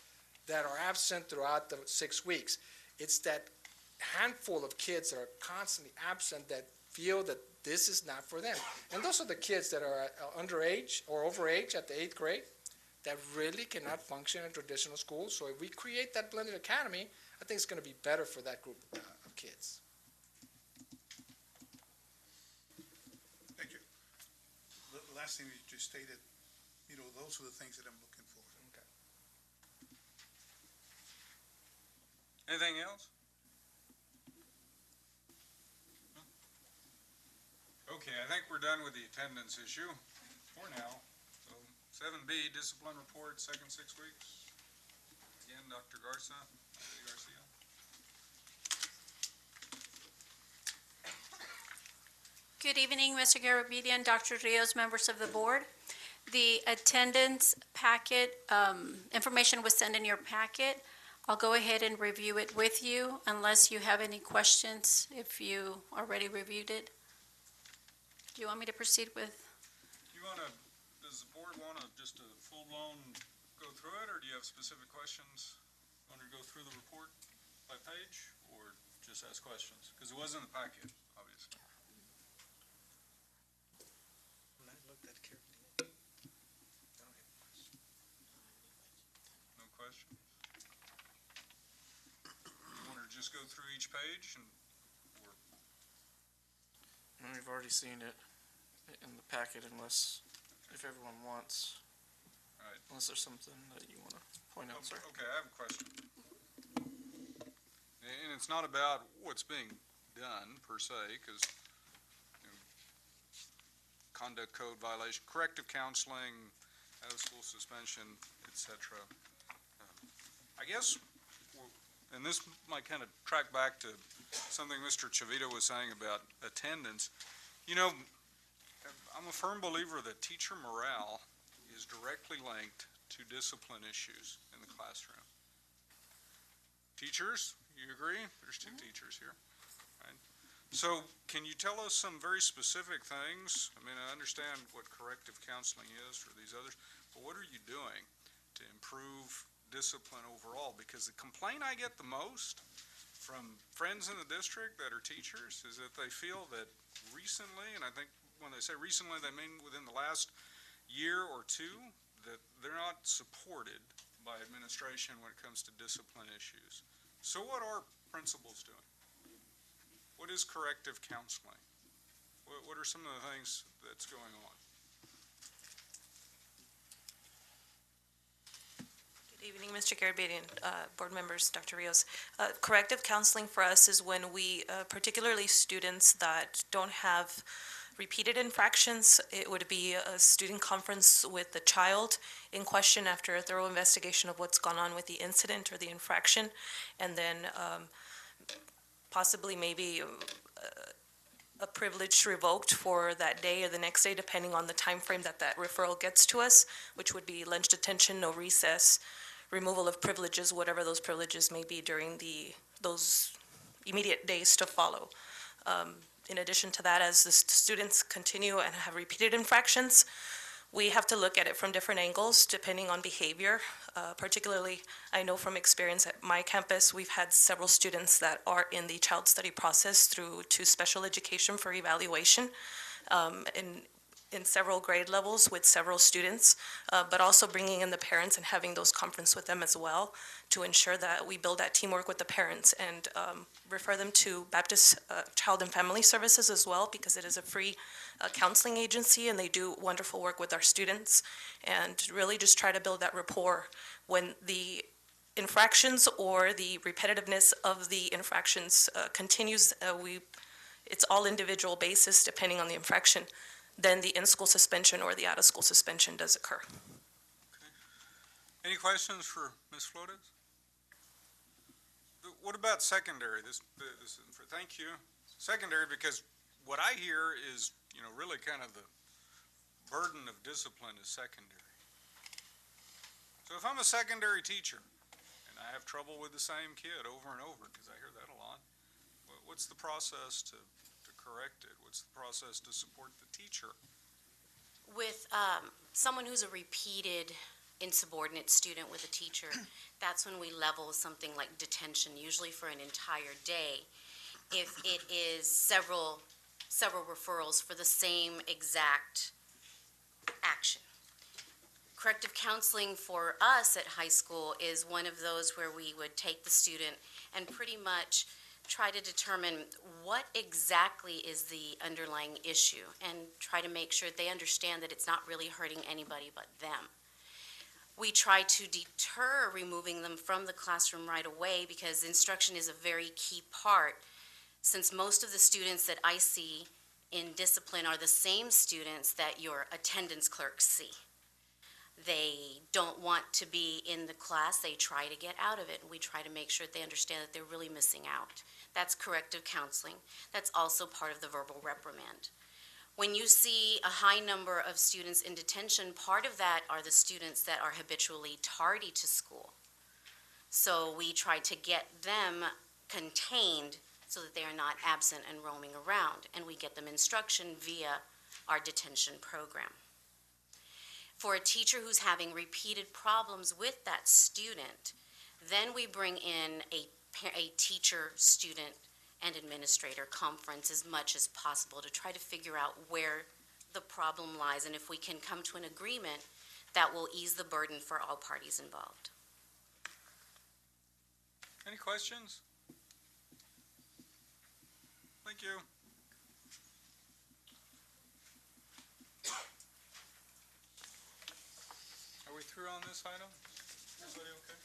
S13: that are absent throughout the 6 weeks. It's that handful of kids that are constantly absent that feel that this is not for them. And those are the kids that are underage or overage at the 8th grade that really cannot function in traditional schools. So if we create that blended academy, I think it's going to be better for that group of kids.
S17: Thank you. The last thing you just stated, those are the things that I'm looking for.
S13: Okay.
S1: Anything else? Okay, I think we're done with the attendance issue for now. So 7B, discipline report, second 6 weeks. Again, Dr. Garcia.
S18: Good evening, Mr. Garabedian, Dr. Rios, members of the board. The attendance packet, information was sent in your packet. I'll go ahead and review it with you unless you have any questions if you already reviewed it. Do you want me to proceed with?
S1: Does the board want just a full-blown go through it, or do you have specific questions? Want to go through the report by page, or just ask questions? Because it was in the packet, obviously. No questions? You want to just go through each page, or?
S10: We've already seen it in the packet if everyone wants.
S1: All right.
S10: Unless there's something that you want to point out, sir.
S1: Okay, I have a question. And it's not about what's being done per se, because conduct code violation, corrective counseling, out of school suspension, etc. I guess, and this might kind of track back to something Mr. Chavito was saying about attendance. I'm a firm believer that teacher morale is directly linked to discipline issues in the classroom. Teachers, you agree? There's 2 teachers here, right? So can you tell us some very specific things? I mean, I understand what corrective counseling is for these others, but what are you doing to improve discipline overall? Because the complaint I get the most from friends in the district that are teachers is that they feel that recently, and I think when they say recently, they mean within the last year or 2, that they're not supported by administration when it comes to discipline issues. So what are principals doing? What is corrective counseling? What are some of the things that's going on?
S19: Good evening, Mr. Garabedian, board members, Dr. Rios. Corrective counseling for us is when we, particularly students that don't have repeated infractions, it would be a student conference with the child in question after a thorough investigation of what's gone on with the incident or the infraction, and then possibly maybe a privilege revoked for that day or the next day, depending on the time frame that that referral gets to us, which would be lunch detention, no recess, removal of privileges, whatever those privileges may be during those immediate days to follow. In addition to that, as the students continue and have repeated infractions, we have to look at it from different angles depending on behavior. Particularly, I know from experience at my campus, we've had several students that are in the child study process through to special education for evaluation in several grade levels with several students, but also bringing in the parents and having those conferences with them as well to ensure that we build that teamwork with the parents and refer them to Baptist Child and Family Services as well, because it is a free counseling agency and they do wonderful work with our students, and really just try to build that rapport when the infractions or the repetitiveness of the infractions continues. It's all individual basis depending on the infraction. Then the in-school suspension or the out-of-school suspension does occur.
S1: Any questions for Ms. Flores? What about secondary? Thank you. Secondary, because what I hear is, really kind of the burden of discipline is secondary. So if I'm a secondary teacher and I have trouble with the same kid over and over, because I hear that a lot, what's the process to correct it? What's the process to support the teacher?
S20: With someone who's a repeated insubordinate student with a teacher, that's when we level something like detention, usually for an entire day. If it is several referrals for the same exact action. Corrective counseling for us at high school is one of those where we would take the student and pretty much try to determine what exactly is the underlying issue and try to make sure they understand that it's not really hurting anybody but them. We try to deter removing them from the classroom right away because instruction is a very key part, since most of the students that I see in discipline are the same students that your attendance clerks see. They don't want to be in the class, they try to get out of it, and we try to make sure that they understand that they're really missing out. That's corrective counseling. That's also part of the verbal reprimand. When you see a high number of students in detention, part of that are the students that are habitually tardy to school. So we try to get them contained so that they are not absent and roaming around, and we get them instruction via our detention program. For a teacher who's having repeated problems with that student, then we bring in a teacher, student, and administrator conference as much as possible to try to figure out where the problem lies, and if we can come to an agreement that will ease the burden for all parties involved.
S1: Any questions? Thank you. Are we through on this item? Everybody okay?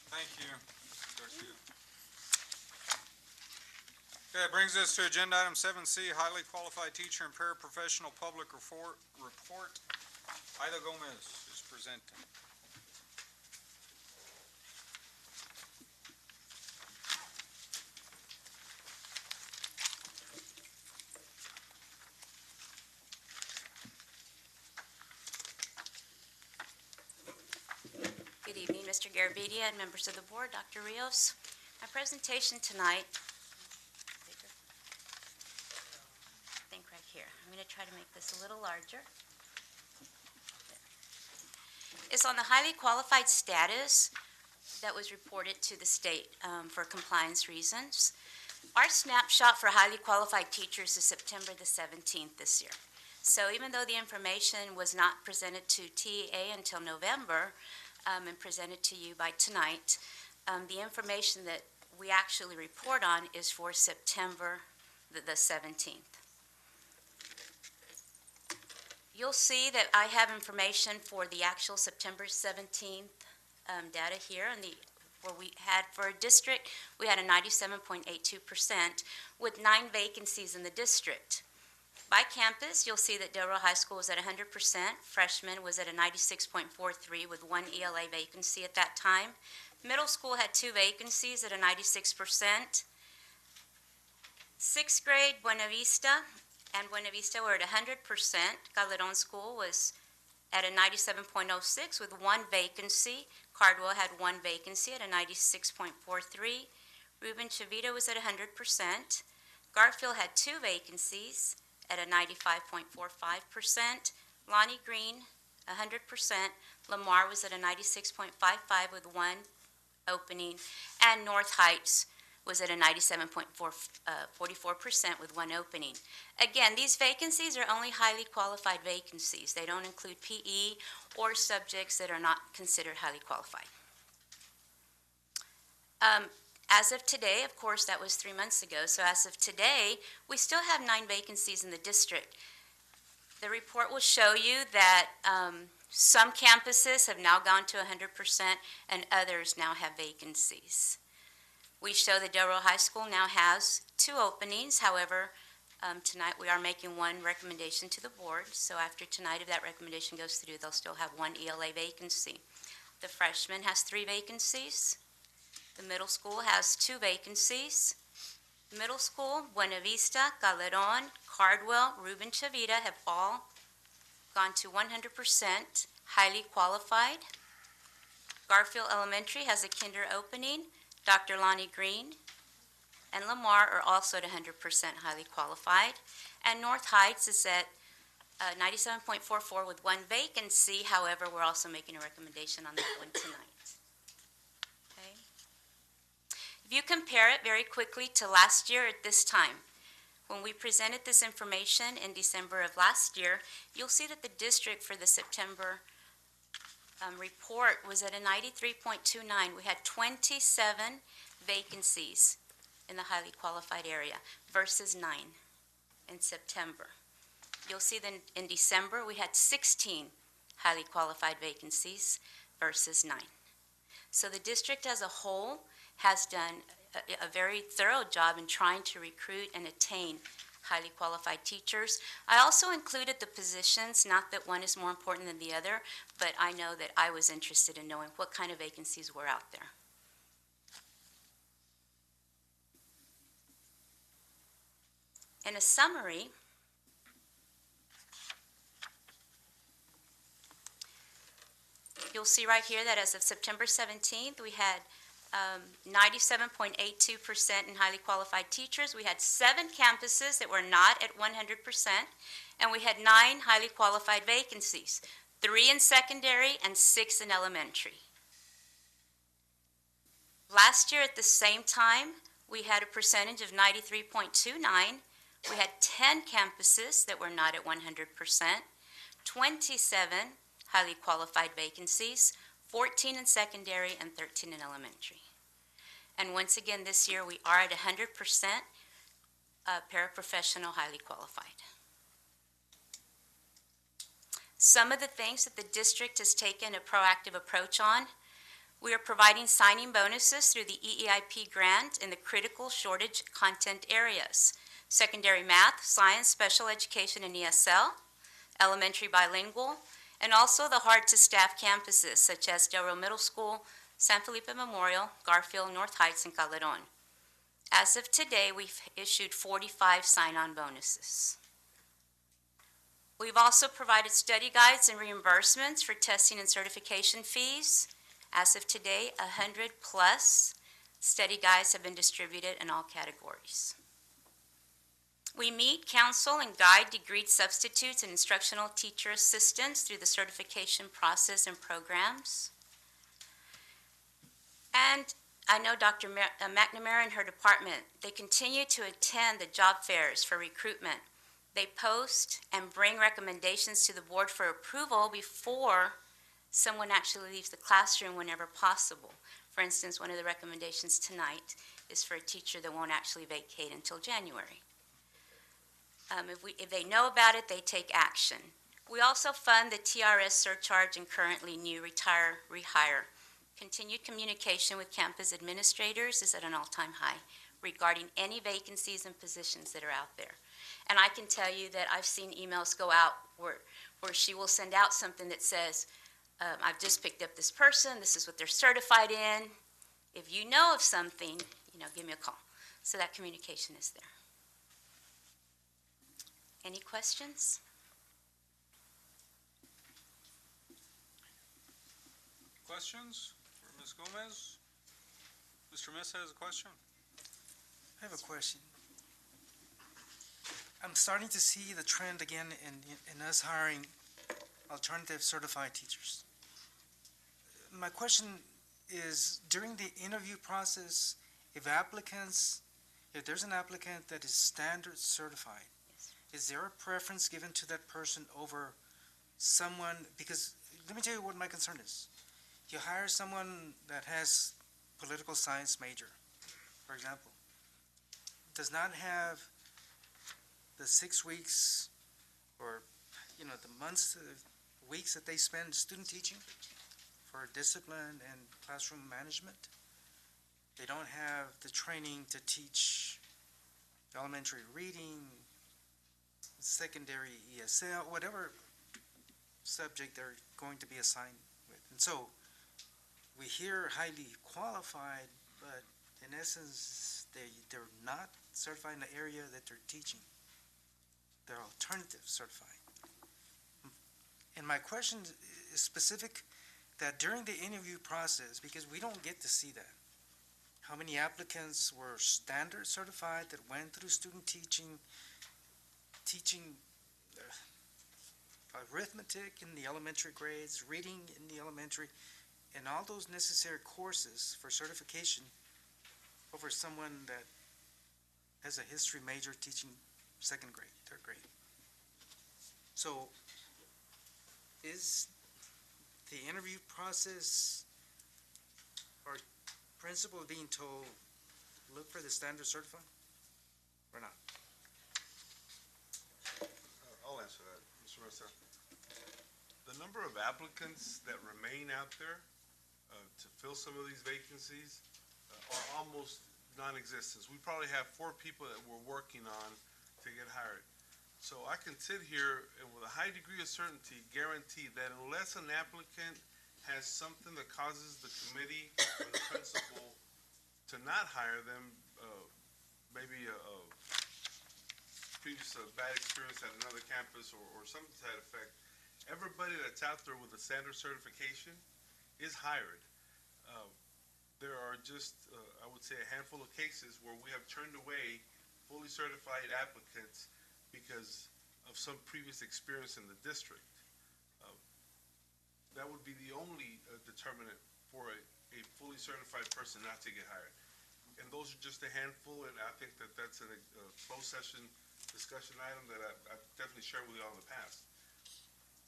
S1: Thank you, Mr. Garcia. Okay, that brings us to agenda item 7C, highly qualified teacher and paraprofessional public report. Ida Gomez is presenting.
S21: Good evening, Mr. Garabedian and members of the board, Dr. Rios. My presentation tonight, I think right here, I'm going to try to make this a little larger. It's on the highly qualified status that was reported to the state for compliance reasons. Our snapshot for highly qualified teachers is September the 17th this year. So even though the information was not presented to TEA until November, and presented to you by tonight. The information that we actually report on is for September the 17th. You'll see that I have information for the actual September 17th data here, and where we had for a district, we had a 97.82% with 9 vacancies in the district. By campus, you'll see that Del Rio High School was at 100%, freshman was at a 96.43 with 1 ELA vacancy at that time. Middle school had 2 vacancies at a 96%. 6th grade, Buena Vista were at 100%. Calderon School was at a 97.06 with 1 vacancy. Cardwell had 1 vacancy at a 96.43. Ruben Chavita was at 100%. Garfield had 2 vacancies at a 95.45%. Lonnie Green, 100%. Lamar was at a 96.55 with 1 opening. And North Heights was at a 97.44% with 1 opening. Again, these vacancies are only highly qualified vacancies. They don't include PE or subjects that are not considered highly qualified. As of today, of course, that was 3 months ago, so as of today, we still have 9 vacancies in the district. The report will show you that some campuses have now gone to 100% and others now have vacancies. We show that Del Rio High School now has 2 openings. However, tonight we are making 1 recommendation to the board. So after tonight, if that recommendation goes through, they'll still have 1 ELA vacancy. The freshman has 3 vacancies. The middle school has 2 vacancies. Middle school, Buena Vista, Calderon, Cardwell, Ruben Chavita have all gone to 100% highly qualified. Garfield Elementary has a kinder opening. Dr. Lonnie Green and Lamar are also at 100% highly qualified. And North Heights is at 97.44 with 1 vacancy. However, we're also making a recommendation on that one tonight. Okay. If you compare it very quickly to last year at this time, when we presented this information in December of last year, you'll see that the district for the September report was at a 93.29. We had 27 vacancies in the highly qualified area versus 9 in September. You'll see that in December we had 16 highly qualified vacancies versus 9. So the district as a whole has done a very thorough job in trying to recruit and attain highly qualified teachers. I also included the positions, not that one is more important than the other, but I know that I was interested in knowing what kind of vacancies were out there. In a summary, you'll see right here that as of September 17th, we had 97.82% in highly qualified teachers. We had 7 campuses that were not at 100%, and we had 9 highly qualified vacancies, 3 in secondary and 6 in elementary. Last year at the same time, we had a percentage of 93.29. We had 10 campuses that were not at 100%, 27 highly qualified vacancies, 14 in secondary and 13 in elementary. And once again, this year we are at 100% paraprofessional highly qualified. Some of the things that the district has taken a proactive approach on, we are providing signing bonuses through the EEIP grant in the critical shortage content areas: secondary math, science, special education, and ESL, elementary bilingual, and also the hard-to-staff campuses such as Del Rio Middle School, San Felipe Memorial, Garfield, North Heights, and Calderon. As of today, we've issued 45 sign-on bonuses. We've also provided study guides and reimbursements for testing and certification fees. As of today, 100+ study guides have been distributed in all categories. We meet, counsel, and guide degreed substitutes and instructional teacher assistants through the certification process and programs. And I know Dr. McNamara and her department, they continue to attend the job fairs for recruitment. They post and bring recommendations to the board for approval before someone actually leaves the classroom whenever possible. For instance, one of the recommendations tonight is for a teacher that won't actually vacate until January. If they know about it, they take action. We also fund the TRS surcharge and currently new retire, rehire. Continued communication with campus administrators is at an all-time high regarding any vacancies and positions that are out there. And I can tell you that I've seen emails go out where she will send out something that says, I've just picked up this person, this is what they're certified in. If you know of something, give me a call. So that communication is there. Any questions?
S1: Questions for Ms. Gomez? Mr. Miss has a question.
S4: I have a question. I'm starting to see the trend again in us hiring alternative certified teachers. My question is, during the interview process, if there's an applicant that is standard certified, is there a preference given to that person over someone? Because let me tell you what my concern is. You hire someone that has political science major, for example, does not have the 6 weeks or the months, weeks that they spend student teaching for discipline and classroom management. They don't have the training to teach elementary reading, secondary ESL, whatever subject they're going to be assigned with. And so we hear highly qualified, but in essence, they're not certified in the area that they're teaching. They're alternative certified. And my question is specific that during the interview process, because we don't get to see that, how many applicants were standard certified that went through student teaching arithmetic in the elementary grades, reading in the elementary, and all those necessary courses for certification over someone that has a history major teaching second grade, third grade. So is the interview process or principal being told, look for the standard certified or not?
S16: I'll answer that, Mr. Mesa. The number of applicants that remain out there to fill some of these vacancies are almost non-existent. We probably have 4 people that we're working on to get hired. So I can sit here and with a high degree of certainty guarantee that unless an applicant has something that causes the committee or the principal to not hire them, maybe a previous bad experience at another campus or something to that effect, everybody that's out there with a standard certification is hired. There are just, I would say, a handful of cases where we have turned away fully certified applicants because of some previous experience in the district. That would be the only determinant for a fully certified person not to get hired. And those are just a handful, and I think that that's a closed session discussion item that I've definitely shared with you all in the past.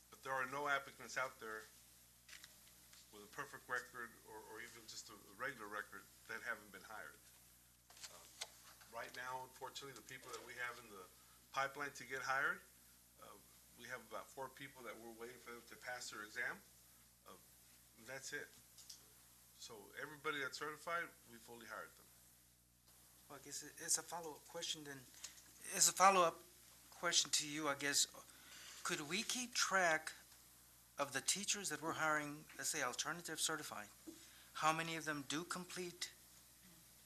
S16: But there are no applicants out there with a perfect record or even just a regular record that haven't been hired. Right now, unfortunately, the people that we have in the pipeline to get hired, we have about 4 people that we're waiting for them to pass their exam. And that's it. So everybody that's certified, we fully hired them.
S4: Well, I guess it's a follow-up question then. As a follow-up question to you, I guess, could we keep track of the teachers that we're hiring, let's say alternative certified? How many of them do complete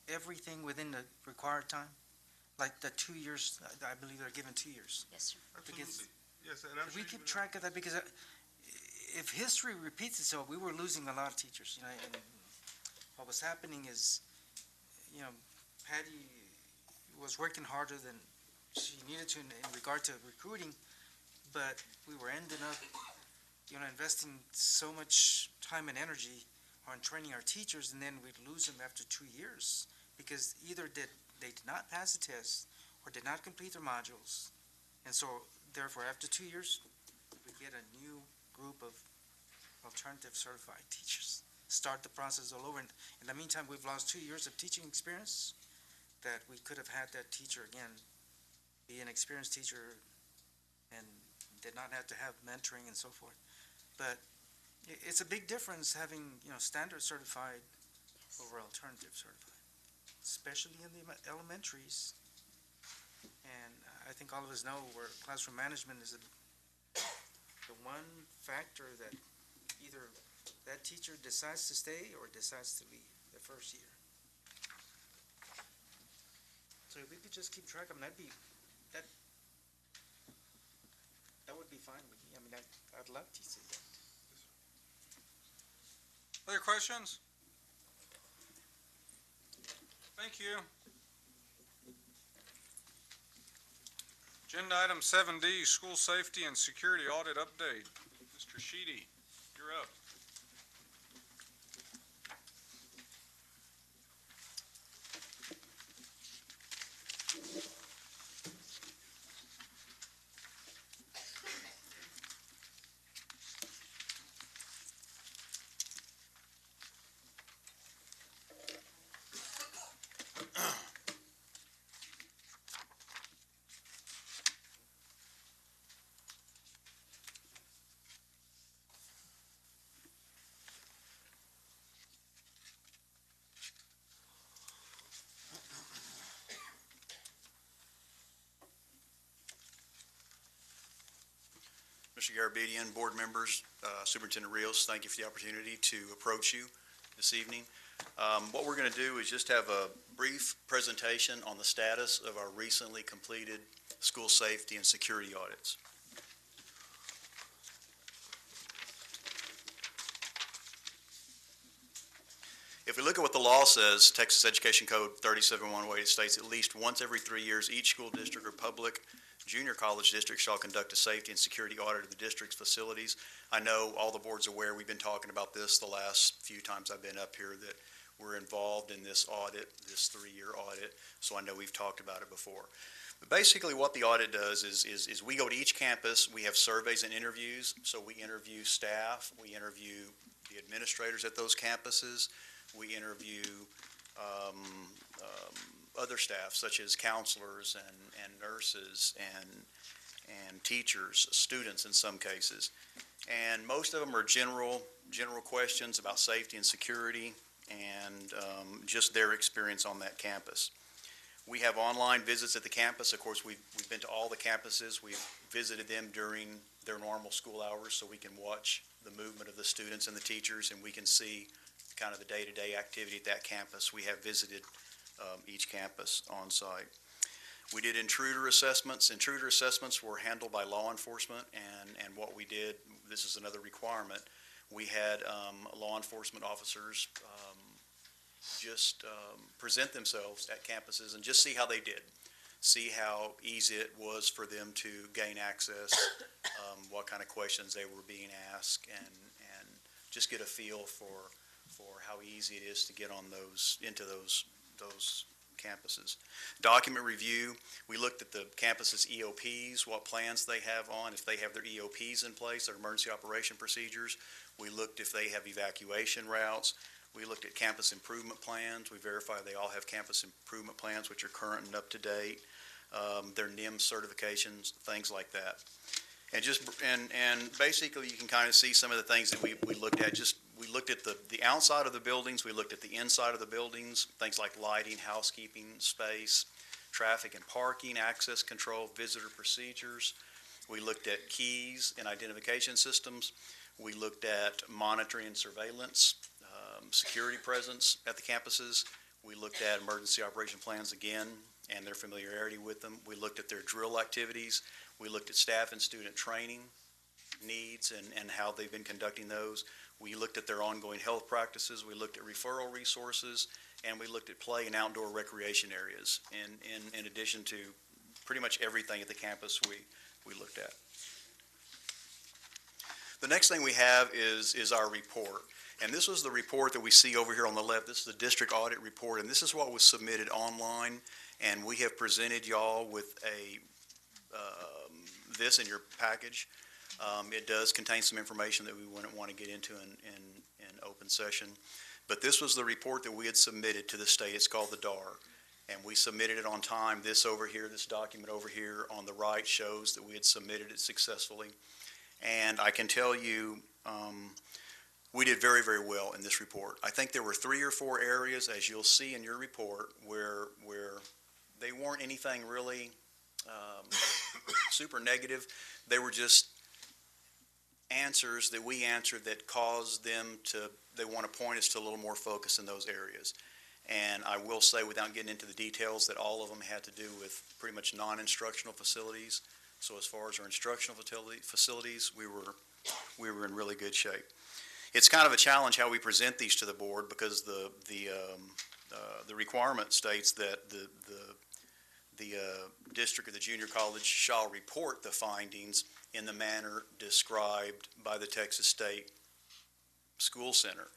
S4: everything within the required time? Like the 2 years, I believe they're given 2 years.
S21: Yes, sir.
S16: Absolutely. Yes, and I'm
S4: Could we keep track of that? Because if history repeats itself, we were losing a lot of teachers, and what was happening is, Patty was working harder than she needed to in regard to recruiting, but we were ending up, investing so much time and energy on training our teachers, and then we'd lose them after 2 years because either they did not pass the test or did not complete their modules. And so, therefore, after 2 years, we get a new group of alternative certified teachers. Start the process all over. In the meantime, we've lost 2 years of teaching experience that we could have had that teacher again be an experienced teacher and did not have to have mentoring and so forth. But it's a big difference having, standard certified over alternative certified, especially in the elementaries. And I think all of us know where classroom management is the one factor that either that teacher decides to stay or decides to leave the first year. So if we could just keep track of them, that would be fine with me. I mean, I'd love to see that.
S1: Other questions? Thank you. Agenda item 7D, school safety and security audit update. Mr. Sheedy, you're up.
S6: Mr. Garabedian, board members, Superintendent Rios, thank you for the opportunity to approach you this evening. What we're going to do is just have a brief presentation on the status of our recently completed school safety and security audits. If we look at what the law says, Texas Education Code 37108, it states at least once every 3 years, each school district or public junior college district shall conduct a safety and security audit of the district's facilities. I know all the board's aware, we've been talking about this the last few times I've been up here, that we're involved in this audit, this 3-year audit, so I know we've talked about it before. But basically what the audit does is we go to each campus, we have surveys and interviews, so we interview staff, we interview the administrators at those campuses, we interview other staff such as counselors and nurses and teachers, students in some cases. And most of them are general questions about safety and security and just their experience on that campus. We have online visits at the campus. Of course, we've been to all the campuses. We've visited them during their normal school hours so we can watch the movement of the students and the teachers, and we can see kind of the day-to-day activity at that campus. We have visited each campus on site. We did intruder assessments. Intruder assessments were handled by law enforcement, and what we did, this is another requirement, we had law enforcement officers just present themselves at campuses and just see how they did, see how easy it was for them to gain access, what kind of questions they were being asked, and just get a feel for how easy it is to get on into those campuses. Document review, we looked at the campus's EOPs, what plans they have on, if they have their EOPs in place, their emergency operation procedures. We looked if they have evacuation routes. We looked at campus improvement plans. We verified they all have campus improvement plans, which are current and up to date. Their NIM certifications, things like that. And basically you can kind of see some of the things that we looked at. We looked at the outside of the buildings, we looked at the inside of the buildings, things like lighting, housekeeping, space, traffic and parking, access control, visitor procedures. We looked at keys and identification systems. We looked at monitoring and surveillance, security presence at the campuses. We looked at emergency operation plans again and their familiarity with them. We looked at their drill activities. We looked at staff and student training needs and how they've been conducting those. We looked at their ongoing health practices. We looked at referral resources, and we looked at play and outdoor recreation areas. In addition to pretty much everything at the campus we looked at. The next thing we have is our report. And this was the report that we see over here on the left. This is the district audit report, and this is what was submitted online. And we have presented y'all with this in your package. It does contain some information that we wouldn't want to get into in open session. But this was the report that we had submitted to the state. It's called the DAR. And we submitted it on time. This over here, this document over here on the right shows that we had submitted it successfully. And I can tell you, we did very, very well in this report. I think there were 3 or 4 areas, as you'll see in your report, where they weren't anything really super negative. They were just answers that we answered that caused them to, they want to point us to a little more focus in those areas. And I will say, without getting into the details, that all of them had to do with pretty much non-instructional facilities. So as far as our instructional facilities, we were in really good shape. It's kind of a challenge how we present these to the board, because the requirement states that the district or the junior college shall report the findings in the manner described by the Texas State School Center.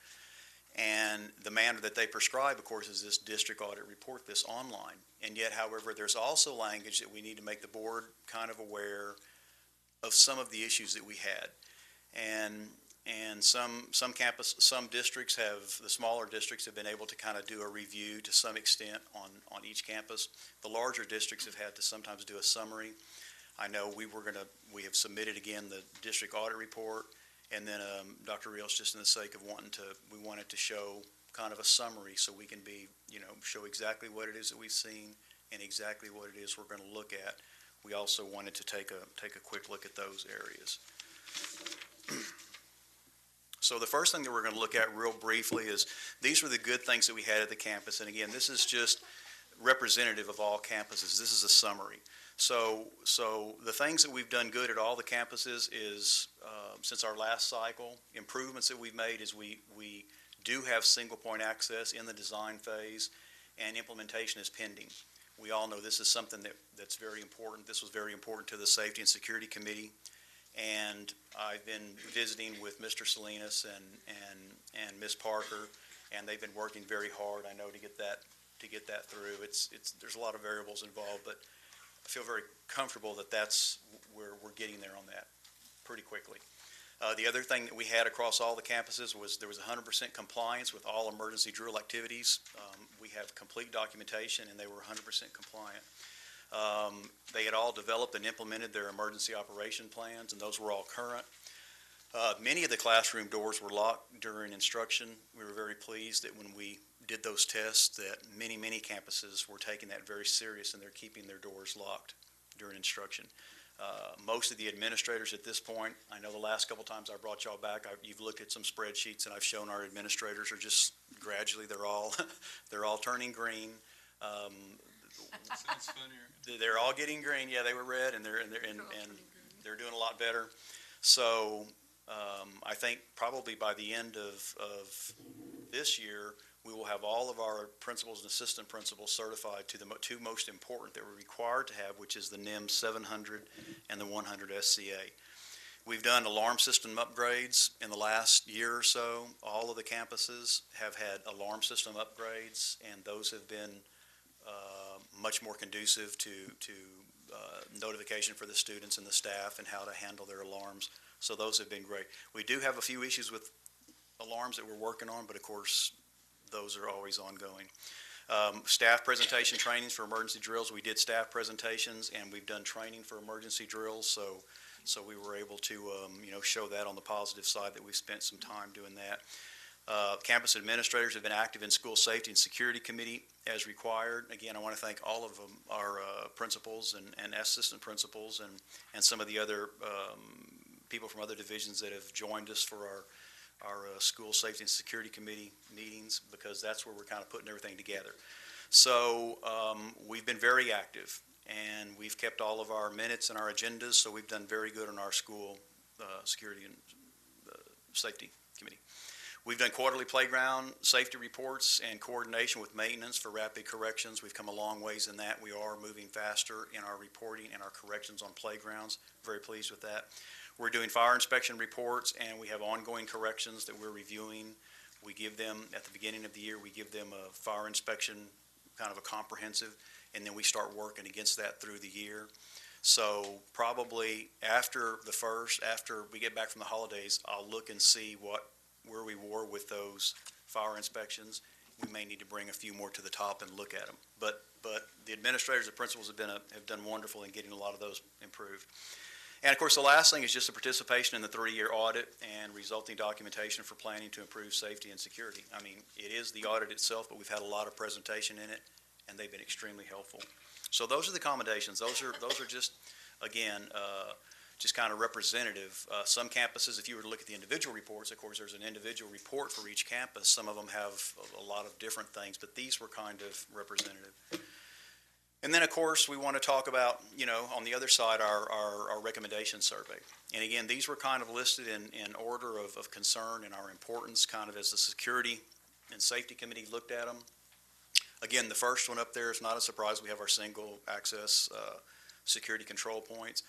S6: And the manner that they prescribe, of course, is this district audit report, this online. And yet, however, there's also language that we need to make the board kind of aware of some of the issues that we had. And some districts have, the smaller districts have been able to kind of do a review to some extent on each campus. The larger districts have had to sometimes do a summary. I know we have submitted again the district audit report, and then Dr. Rios, just in the sake of we wanted to show kind of a summary so we can be, show exactly what it is that we've seen and exactly what it is we're going to look at. We also wanted to take a quick look at those areas. So the first thing that we're going to look at real briefly is, these were the good things that we had at the campus. And again, this is just representative of all campuses. This is a summary. So the things that we've done good at all the campuses is, since our last cycle, improvements that we've made is we do have single point access in the design phase, and implementation is pending. We all know this is something that's very important. This was very important to the Safety and Security Committee. And I've been visiting with Mr. Salinas and Ms. Parker, and they've been working very hard, I know, to get that through. There's a lot of variables involved, but I feel very comfortable that that's where we're getting there on that pretty quickly. The other thing that we had across all the campuses was there was 100% compliance with all emergency drill activities. We have complete documentation, and they were 100% compliant. They had all developed and implemented their emergency operation plans, and those were all current. Many of the classroom doors were locked during instruction. We were very pleased that when we did those tests, that many campuses were taking that very serious, and they're keeping their doors locked during instruction. Most of the administrators at this point, I know the last couple times I brought y'all back, you've looked at some spreadsheets, and I've shown our administrators are just gradually, they're all turning green.
S1: Sounds funnier.
S6: They're all getting green. Yeah, they were red, and they're doing a lot better. So I think probably by the end of this year, we will have all of our principals and assistant principals certified to the two most important that we're required to have, which is the NIM 700 and the 100 SCA. We've done alarm system upgrades in the last year or so. All of the campuses have had alarm system upgrades, and those have been much more conducive to notification for the students and the staff and how to handle their alarms. So those have been great. We do have a few issues with alarms that we're working on, but of course, those are always ongoing. Staff presentation trainings for emergency drills. We did staff presentations, and we've done training for emergency drills. So we were able to show that on the positive side, that we've spent some time doing that. Campus administrators have been active in School Safety and Security Committee as required. Again, I want to thank all of them, our principals and assistant principals, and some of the other people from other divisions that have joined us for our School Safety and Security Committee meetings, because that's where we're kind of putting everything together. So we've been very active, and we've kept all of our minutes and our agendas, so we've done very good on our School Security and Safety Committee. We've done quarterly playground safety reports and coordination with maintenance for rapid corrections. We've come a long ways in that. We are moving faster in our reporting and our corrections on playgrounds. Very pleased with that. We're doing fire inspection reports, and we have ongoing corrections that we're reviewing. We give them, at the beginning of the year, we give them a fire inspection, kind of a comprehensive, and then we start working against that through the year. So probably after we get back from the holidays, I'll look and see where we were with those fire inspections. We may need to bring a few more to the top and look at them. But the administrators, the principals have done wonderful in getting a lot of those improved. And of course, the last thing is just the participation in the 3-year audit and resulting documentation for planning to improve safety and security. I mean, it is the audit itself, but we've had a lot of presentation in it, and they've been extremely helpful. So those are the accommodations. Those are just, again, just kind of representative. Some campuses, if you were to look at the individual reports, of course, there's an individual report for each campus. Some of them have a lot of different things, but these were kind of representative. And then, of course, we want to talk about, on the other side, our recommendation survey. And again, these were kind of listed in order of concern and our importance, kind of as the Security and Safety Committee looked at them. Again, the first one up there is not a surprise. We have our single access security control points.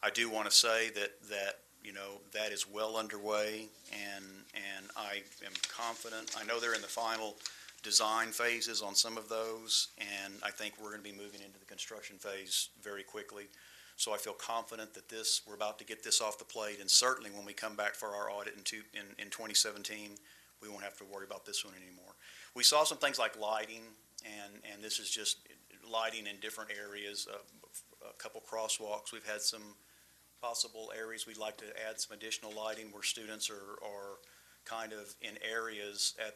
S6: I do want to say that is well underway, and I am confident. I know they're in the final design phases on some of those, and I think we're going to be moving into the construction phase very quickly. So I feel confident that we're about to get this off the plate, and certainly when we come back for our audit in 2017, we won't have to worry about this one anymore. We saw some things like lighting, and this is just lighting in different areas, a couple crosswalks. We've had some possible areas we'd like to add some additional lighting where students are kind of in areas at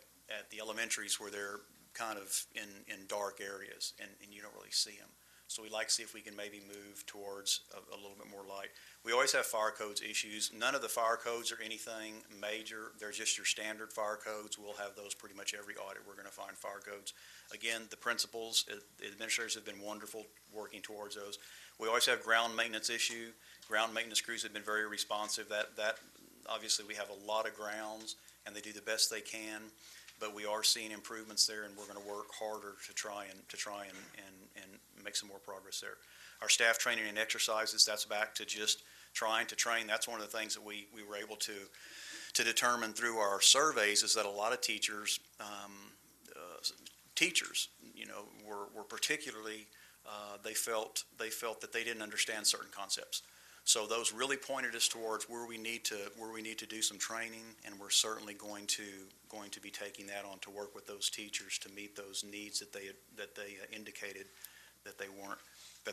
S6: the elementaries where they're kind of in dark areas and you don't really see them. So we'd like to see if we can maybe move towards a little bit more light. We always have fire codes issues. None of the fire codes are anything major. They're just your standard fire codes. We'll have those pretty much every audit. We're going to find fire codes. Again, the principals, the administrators have been wonderful working towards those. We always have ground maintenance issue. Ground maintenance crews have been very responsive. That obviously we have a lot of grounds and they do the best they can. But we are seeing improvements there, and we're going to work harder to try and make some more progress there. Our staff training and exercises, that's back to just trying to train. That's one of the things that we were able to determine through our surveys is that a lot of teachers were particularly they felt that they didn't understand certain concepts. So those really pointed us towards where we need to do some training, and we're certainly going to be taking that on to work with those teachers to meet those needs that they indicated that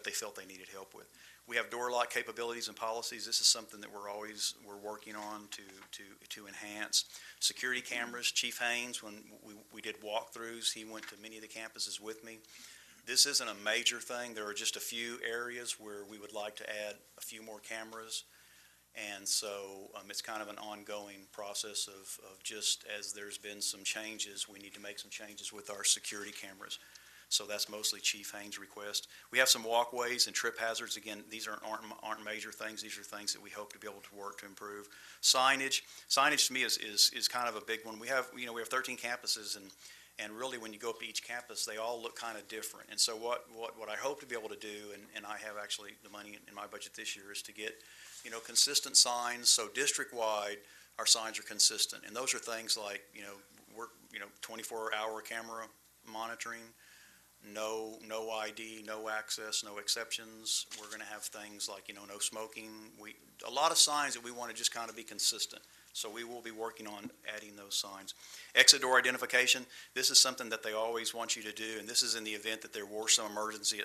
S6: they felt they needed help with. We have door lock capabilities and policies. This is something that we're working on to enhance. Security cameras. Chief Haynes, when we did walkthroughs, he went to many of the campuses with me. This isn't a major thing. There are just a few areas where we would like to add a few more cameras. And so it's kind of an ongoing process of just as there's been some changes, we need to make some changes with our security cameras. So that's mostly Chief Haynes' request. We have some walkways and trip hazards. Again, these aren't major things. These are things that we hope to be able to work to improve. Signage. Signage to me is kind of a big one. We have 13 campuses, and really, when you go up to each campus, they all look kind of different. And so what I hope to be able to do, and I have actually the money in my budget this year, is to get, consistent signs. So district-wide, our signs are consistent. And those are things like, 24-hour camera monitoring, no ID, no access, no exceptions. We're going to have things like, no smoking. A lot of signs that we want to just kind of be consistent. So we will be working on adding those signs. Exit door identification, this is something that they always want you to do, and this is in the event that there were some emergency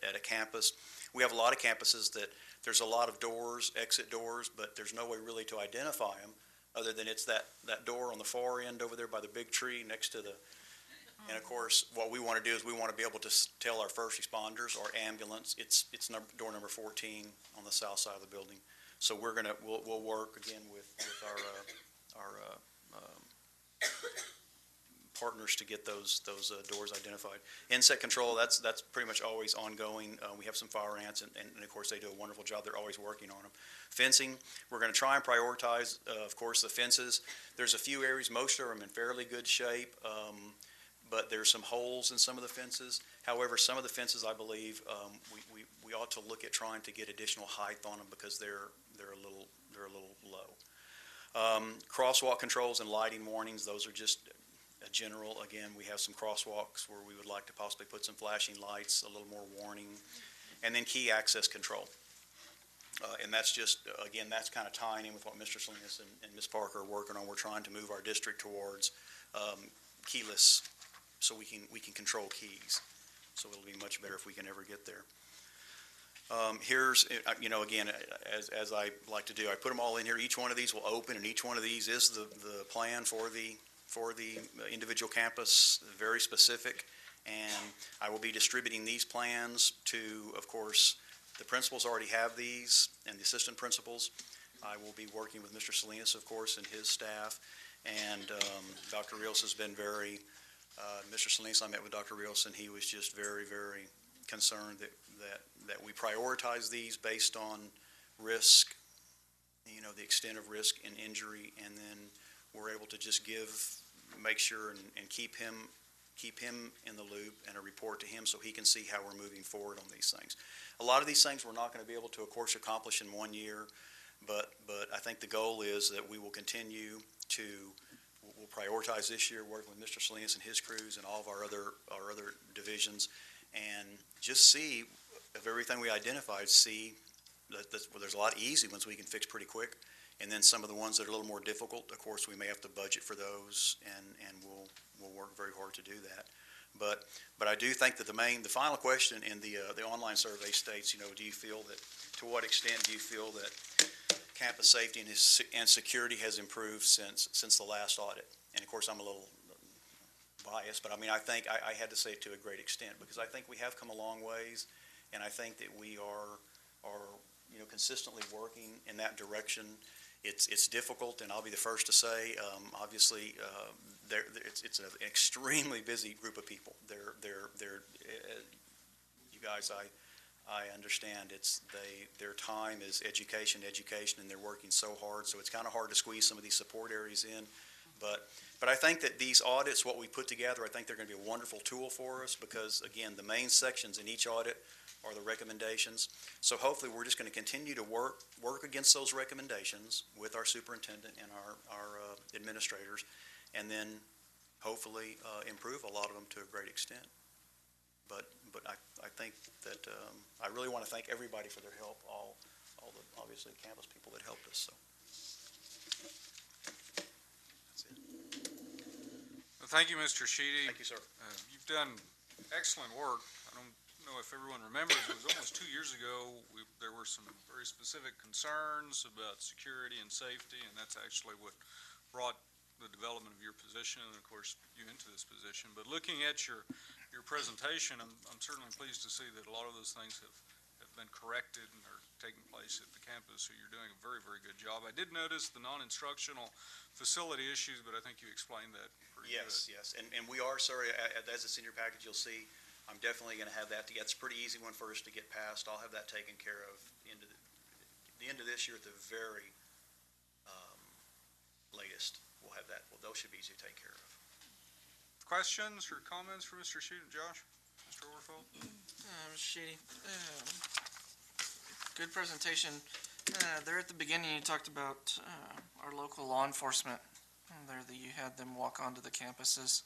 S6: at a campus. We have a lot of campuses that there's a lot of doors, exit doors, but there's no way really to identify them other than it's that door on the far end over there by the big tree next to the... And of course, what we want to do is we want to be able to tell our first responders or ambulance, it's door number 14 on the south side of the building. So we'll work again with our partners to get those doors identified. Inset control, that's pretty much always ongoing. We have some fire ants, and of course they do a wonderful job. They're always working on them. Fencing, we're going to try and prioritize, of course, the fences. There's a few areas, most of them in fairly good shape, but there's some holes in some of the fences. However, some of the fences, I believe, we ought to look at trying to get additional height on them because they're a little low. Crosswalk controls and lighting warnings, those are just a general. Again, we have some crosswalks where we would like to possibly put some flashing lights, a little more warning. And then key access control. And that's just, again, that's kind of tying in with what Mr. Salinas and Ms. Parker are working on. We're trying to move our district towards keyless, so we can control keys. So it'll be much better if we can ever get there. Here's, again, as I like to do, I put them all in here. Each one of these will open, and each one of these is the plan for the individual campus, very specific. And I will be distributing these plans to, of course, the principals already have these, and the assistant principals. I will be working with Mr. Salinas, of course, and his staff. And Dr. Rios has been very, Mr. Salinas, I met with Dr. Rios, and he was just very, very concerned that we prioritize these based on risk, the extent of risk and injury, and then we're able to just make sure and keep him in the loop and a report to him so he can see how we're moving forward on these things. A lot of these things we're not going to be able to, of course, accomplish in 1 year, but I think the goal is that we will continue to, we'll prioritize this year, working with Mr. Salinas and his crews and all of our other divisions, and just see of everything we identified, see that there's a lot of easy ones we can fix pretty quick, and then some of the ones that are a little more difficult, of course, we may have to budget for those, and we'll work very hard to do that. But I do think that the final question in the online survey states, do you feel that, to what extent do you feel that campus safety and security has improved since the last audit? And of course, I'm a little biased, but I think I had to say it to a great extent, because I think we have come a long ways, and I think that we are consistently working in that direction. It's difficult, and I'll be the first to say, obviously, it's an extremely busy group of people. You guys, I understand their time is education, and they're working so hard, so it's kind of hard to squeeze some of these support areas in. But I think that these audits, what we put together, I think they're going to be a wonderful tool for us, because, again, the main sections in each audit are the recommendations. So hopefully we're just going to continue to work against those recommendations with our superintendent and our administrators, and then hopefully improve a lot of them to a great extent. But I think that I really want to thank everybody for their help, all the, obviously, campus people that helped us. So. That's it.
S1: Well, thank you, Mr. Sheedy.
S6: Thank you, sir.
S1: You've done excellent work. I don't know if everyone remembers, it was almost 2 years ago, there were some very specific concerns about security and safety, and that's actually what brought the development of your position, and of course, you into this position. But looking at your presentation, I'm certainly pleased to see that a lot of those things have been corrected and are taking place at the campus, so you're doing a very, very good job. I did notice the non-instructional facility issues, but I think you explained that pretty good.
S6: Yes, and we are, sir, as a senior package, you'll see, I'm definitely going to have that. It's a pretty easy one for us to get past. I'll have that taken care of the end of this year at the very latest. We'll have that. Well, those should be easy to take care of.
S1: Questions or comments for Mr. Sheedy, Josh? Mr. Overfeld?
S3: Mr. Sheedy, good presentation. There at the beginning, you talked about our local law enforcement. There, that you had them walk onto the campuses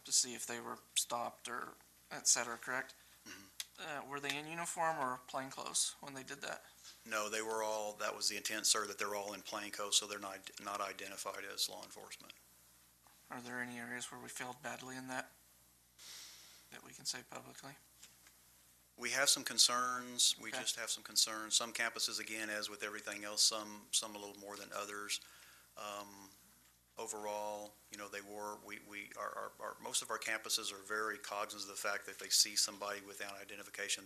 S3: to see if they were stopped or et cetera, correct? Mm-hmm. Were they in uniform or plain clothes when they did that?
S6: No, they were all, that was the intent, sir, that they're all in plain clothes, so they're not identified as law enforcement.
S3: Are there any areas where we failed badly in that we can say publicly?
S6: We have some concerns. We just have some concerns. Some campuses, again, as with everything else, some a little more than others. Overall, most of our campuses are very cognizant of the fact that if they see somebody without identification,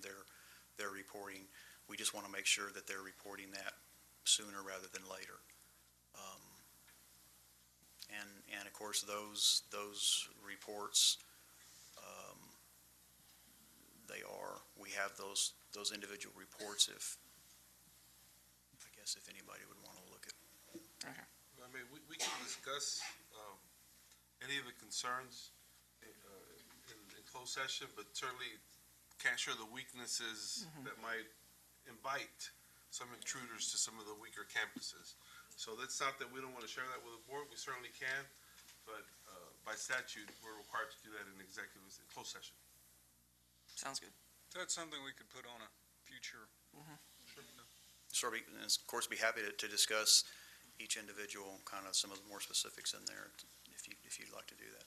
S6: they're reporting. We just want to make sure that they're reporting that sooner rather than later. And of course, those reports, we have those individual reports if anybody would want to look at.
S3: Okay.
S16: I mean, we can discuss any of the concerns in closed session, but certainly can't share the weaknesses that might invite some intruders to some of the weaker campuses. So that's not that we don't want to share that with the board. We certainly can, but by statute, we're required to do that in closed session.
S3: Sounds good.
S1: That's something we could put on a future.
S16: Sure.
S6: And of course, be happy to discuss each individual, kind of some of the more specifics in there, if you'd like to do that.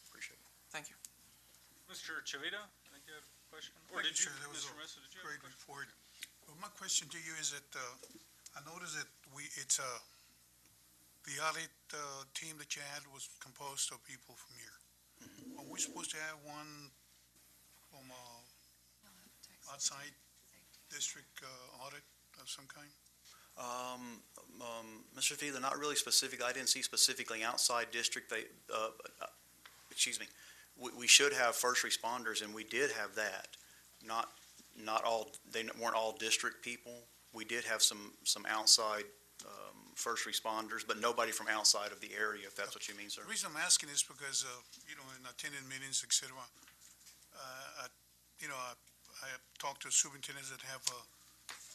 S6: Appreciate it.
S10: Thank you.
S1: Mr. Chavita, I think you had a question? Or
S17: Thank
S1: did you,
S17: you, sir. That was
S1: Mr.
S17: a
S1: Mesa, did you have a
S17: Great
S1: question?
S17: report. Well, my question to you is that, I noticed that it's the audit, team that you had was composed of people from here. Are we supposed to have one from, outside district, audit of some kind?
S6: Mr. Fiedler, not really specific. I didn't see specifically outside district. Excuse me. We should have first responders, and we did have that. Not all, they weren't all district people. We did have some outside first responders, but nobody from outside of the area, if that's what you mean, sir.
S17: The reason I'm asking is because, in attending meetings, et cetera, I have talked to superintendents that have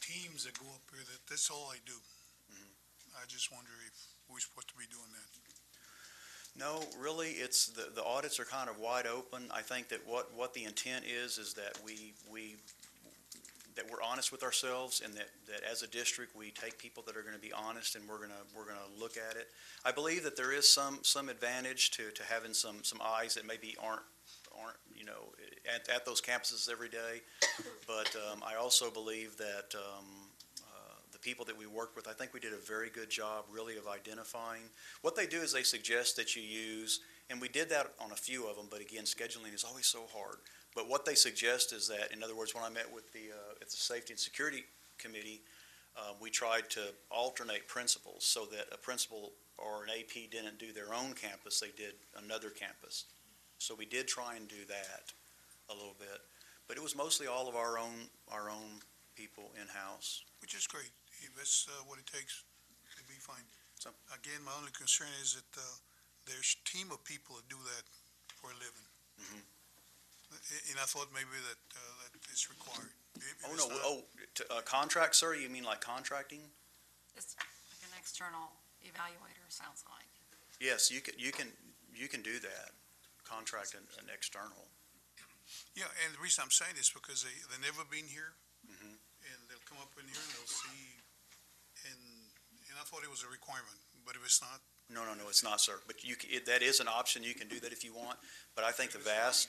S17: teams that go up here, that's all I do. I just wonder if we're supposed to be doing that.
S6: No, really, it's, the audits are kind of wide open. I think that what the intent is that that we're honest with ourselves, and that as a district, we take people that are going to be honest, and we're going to look at it. I believe that there is some advantage to having some eyes that maybe aren't at those campuses every day. But I also believe that the people that we work with, I think we did a very good job really of identifying. What they do is they suggest that you use, and we did that on a few of them, but again, scheduling is always so hard. But what they suggest is that, in other words, when I met with at the Safety and Security Committee, we tried to alternate principals so that a principal or an AP didn't do their own campus, they did another campus. So we did try and do that a little bit, but it was mostly all of our own people in-house.
S17: Which is great. If that's what it takes, it'll be fine.
S6: So,
S17: again, my only concern is that there's a team of people that do that for a living.
S6: Mm-hmm.
S17: And I thought maybe that it's required.
S6: Oh, no, contract, sir? You mean like contracting?
S3: It's like an external evaluator, sounds like.
S6: Yes, you can do that, contract an external.
S17: Yeah, and the reason I'm saying this because they've never been here,
S6: Mm-hmm.
S17: and they'll come up in here and they'll see, and I thought it was a requirement, but if it's not.
S6: No, it's not, sir. But that is an option. You can do that if you want. But I think the vast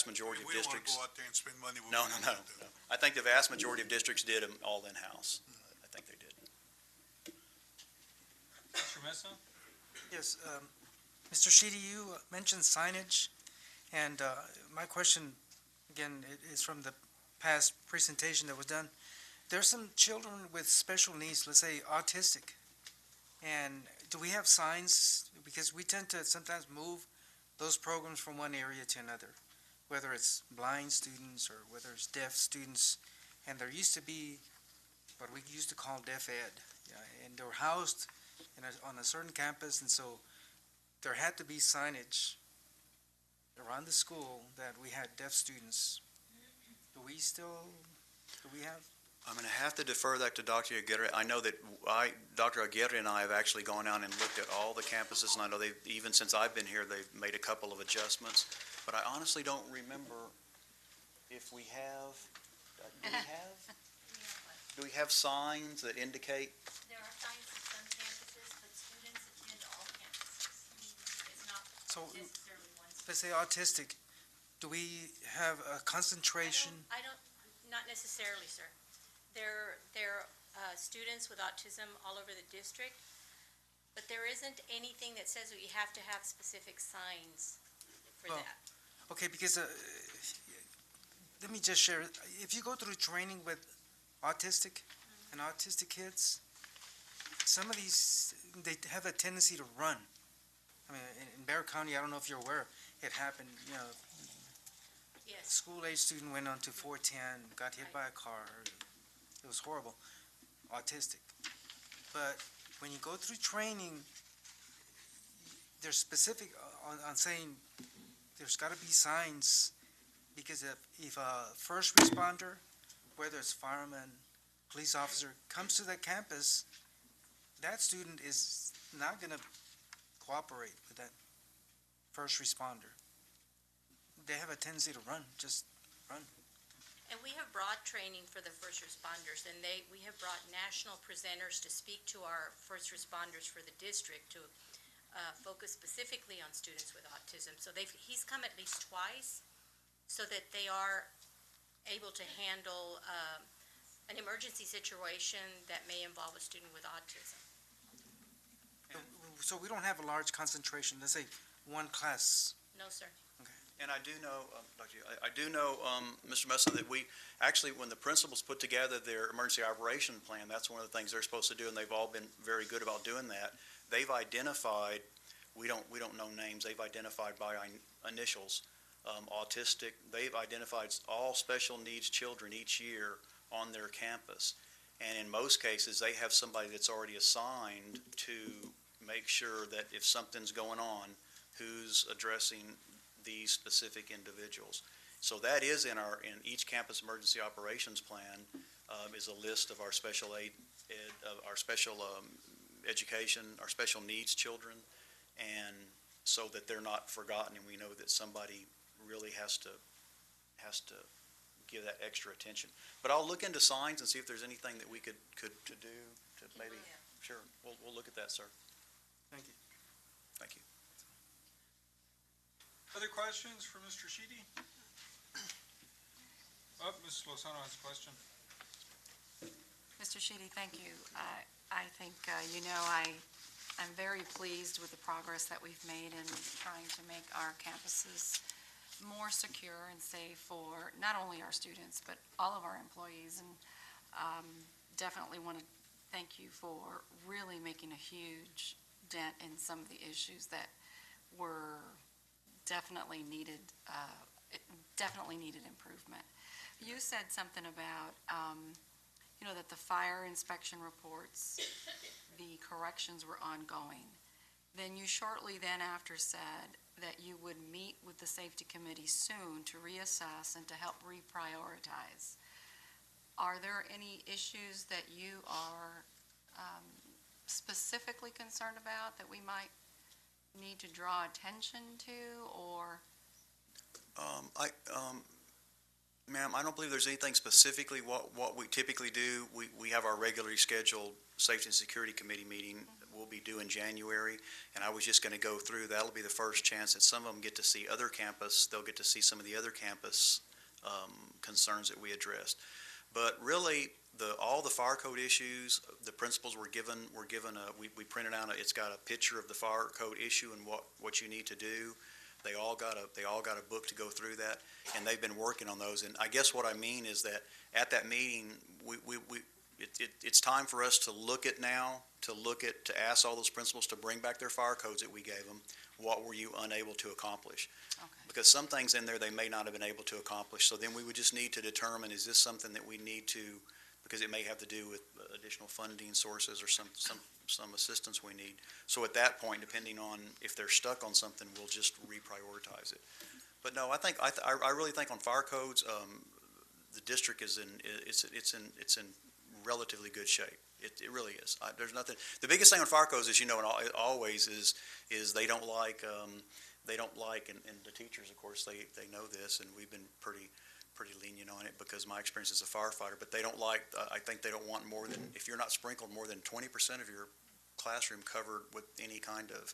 S6: majority of districts.
S17: We don't want to go out there and spend money.
S6: No. I think the vast majority of districts did them all in-house. I think they did.
S1: Mr. Mesa?
S4: Yes, Mr. Sheedy, you mentioned signage, and my question, again, is from the past presentation that was done. There's some children with special needs, let's say autistic, and do we have signs? Because we tend to sometimes move those programs from one area to another, whether it's blind students or whether it's deaf students, and there used to be what we used to call deaf ed, and they were housed on a certain campus, and so there had to be signage around the school that we had deaf students. Do we have?
S6: I'm going to have to defer that to Dr. Aguirre. I know that Dr. Aguirre and I have actually gone out and looked at all the campuses, and I know even since I've been here, they've made a couple of adjustments. But I honestly don't remember if we have. Do we have signs that indicate?
S18: There are signs at some campuses, but students attend all campuses. It's not
S4: So,
S18: necessarily one.
S4: let's say autistic, do we have a concentration?
S18: I don't, not necessarily, sir. There are students with autism all over the district, but there isn't anything that says that you have to have specific signs for
S4: Well,
S18: that.
S4: Okay, because let me just share, if you go through training with autistic and autistic kids, some of these, they have a tendency to run. I mean, in Bear County, I don't know if you're aware, it happened,
S18: Yes.
S4: school-age student went onto 410, got hit by a car. It was horrible, autistic. But when you go through training, they're specific on saying there's got to be signs, because if a first responder, whether it's fireman, police officer, comes to that campus, that student is not going to cooperate with that first responder. They have a tendency to run, just run.
S8: And we have brought training for the first responders, and we have brought national presenters to speak to our first responders for the district to focus specifically on students with autism. So he's come at least twice so that they are able to handle an emergency situation that may involve a student with autism.
S4: So we don't have a large concentration, let's say one class.
S8: No, sir.
S6: And I do know, Mr. Mesa, that we, actually, when the principals put together their emergency operation plan, that's one of the things they're supposed to do, and they've all been very good about doing that. They've identified, we don't know names, they've identified by initials, autistic, they've identified all special needs children each year on their campus. And in most cases, they have somebody that's already assigned to make sure that if something's going on, who's addressing these specific individuals. So that is in each campus emergency operations plan is a list of our special our special education, our special needs children, and so that they're not forgotten, and we know that somebody really has to give that extra attention. But I'll look into signs and see if there's anything that we could do to maybe. Sure, we'll look at that, sir.
S4: Thank you.
S6: Thank you.
S1: Other questions for Mr. Sheedy? Oh, Ms. Lozano has a question.
S22: Mr. Sheedy, thank you. I think, I'm very pleased with the progress that we've made in trying to make our campuses more secure and safe for not only our students, but all of our employees. And definitely want to thank you for really making a huge dent in some of the issues that were definitely needed improvement. You said something about, that the fire inspection reports, the corrections were ongoing. Then you shortly then after said that you would meet with the safety committee soon to reassess and to help reprioritize. Are there any issues that you are specifically concerned about that we might need to draw attention to, or?
S6: Ma'am, I don't believe there's anything specifically. What we typically do, we have our regularly scheduled Safety and Security Committee meeting. We'll be due in January, and I was just going to go through. That'll be the first chance that some of them get to see other campus. They'll get to see some of the other campus concerns that we addressed. But really, all the fire code issues, the principals were given we printed out it's got a picture of the fire code issue and what you need to do. They all got a book to go through that, and they've been working on those. And I guess what I mean is that at that meeting, it's time for us to look at to ask all those principals to bring back their fire codes that we gave them. What were you unable to accomplish?
S22: Okay.
S6: Because some things in there they may not have been able to accomplish. So then we would just need to determine, is this something that we need to, because it may have to do with additional funding sources or some assistance we need. So at that point, depending on if they're stuck on something, we'll just reprioritize it. But no, I really think on fire codes, the district is it's in relatively good shape. It really is. There's nothing. The biggest thing on fire codes, as you know, and always is they don't like, and the teachers, of course, they know this, and we've been pretty lenient on it because my experience as a firefighter. But they don't like. I think they don't want more than, if you're not sprinkled, more than 20% of your classroom covered with any kind of.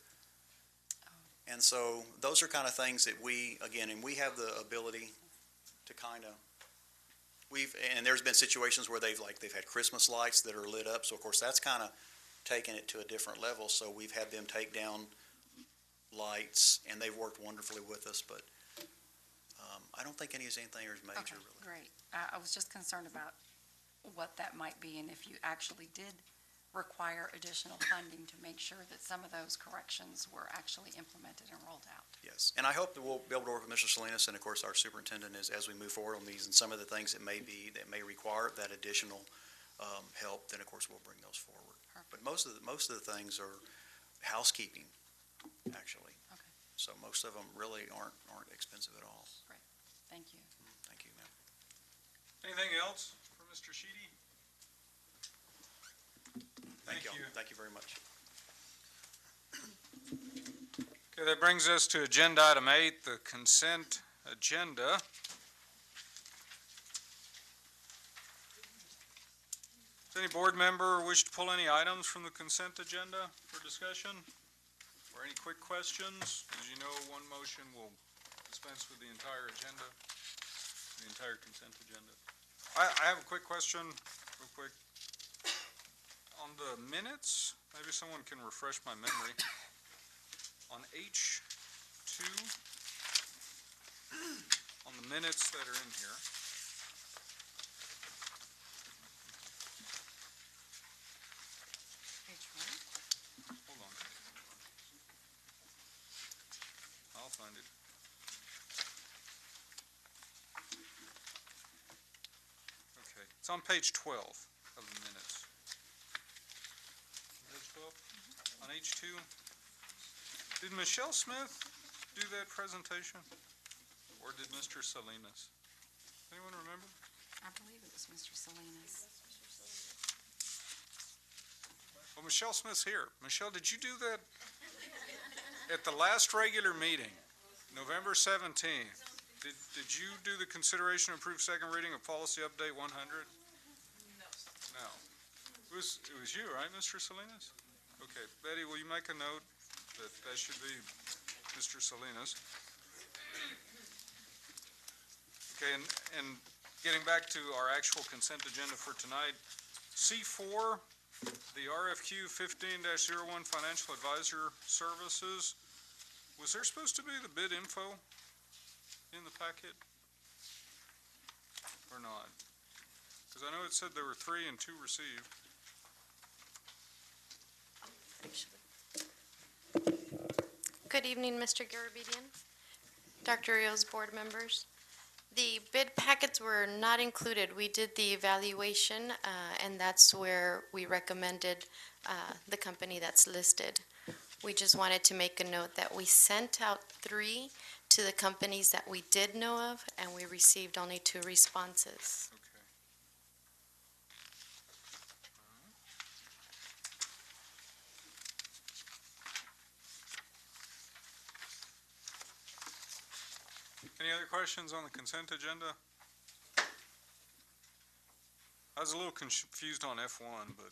S6: And so those are kind of things that we have the ability to kind of. And there's been situations where they've had Christmas lights that are lit up, so of course that's kind of taken it to a different level. So we've had them take down lights, and they've worked wonderfully with us. But I don't think anything is major.
S22: Okay,
S6: really.
S22: great. I was just concerned about what that might be, and if you actually did require additional funding to make sure that some of those corrections were actually implemented and rolled out.
S6: Yes, and I hope that we'll be able to work with Mr. Salinas and, of course, our superintendent as we move forward on these, and some of the things that may require that additional help. Then, of course, we'll bring those forward.
S22: Perfect.
S6: But most of the things are housekeeping, actually.
S22: Okay.
S6: So most of them really aren't expensive at all.
S22: Great. Thank you.
S6: Thank you, ma'am.
S1: Anything else for Mr. Sheedy?
S6: Thank you. Thank you very much.
S1: Okay, that brings us to agenda item 8, the consent agenda. Does any board member wish to pull any items from the consent agenda for discussion? Or any quick questions? As you know, one motion will dispense with the entire agenda, the entire consent agenda. I have a quick question, real quick. On the minutes, maybe someone can refresh my memory. On H2, on the minutes that are in here, hold on. I'll find it. Okay, it's on page 12 of the minutes. Page 12? On H2, did Michelle Smith do that presentation? Or did Mr. Salinas? Anyone remember?
S22: I believe it was Mr. Salinas.
S1: Well, Michelle Smith's here. Michelle, did you do that at the last regular meeting, November 17th? Did you do the consideration of approved second reading of policy update 100? No. It was you, right, Mr. Salinas? Okay, Betty, will you make a note that should be Mr. Salinas? Okay, and getting back to our actual consent agenda for tonight, C4, the RFQ 15-01 Financial Advisor Services, was there supposed to be the bid info in the packet? Or not? Because I know it said there were 3 and 2 received.
S5: Good evening, Mr. Garabedian, Dr. Rios, board members. The bid packets were not included. We did the evaluation, and that's where we recommended the company that's listed. We just wanted to make a note that we sent out 3 to the companies that we did know of, and we received only 2 responses.
S1: Any other questions on the consent agenda? I was a little confused on F1, but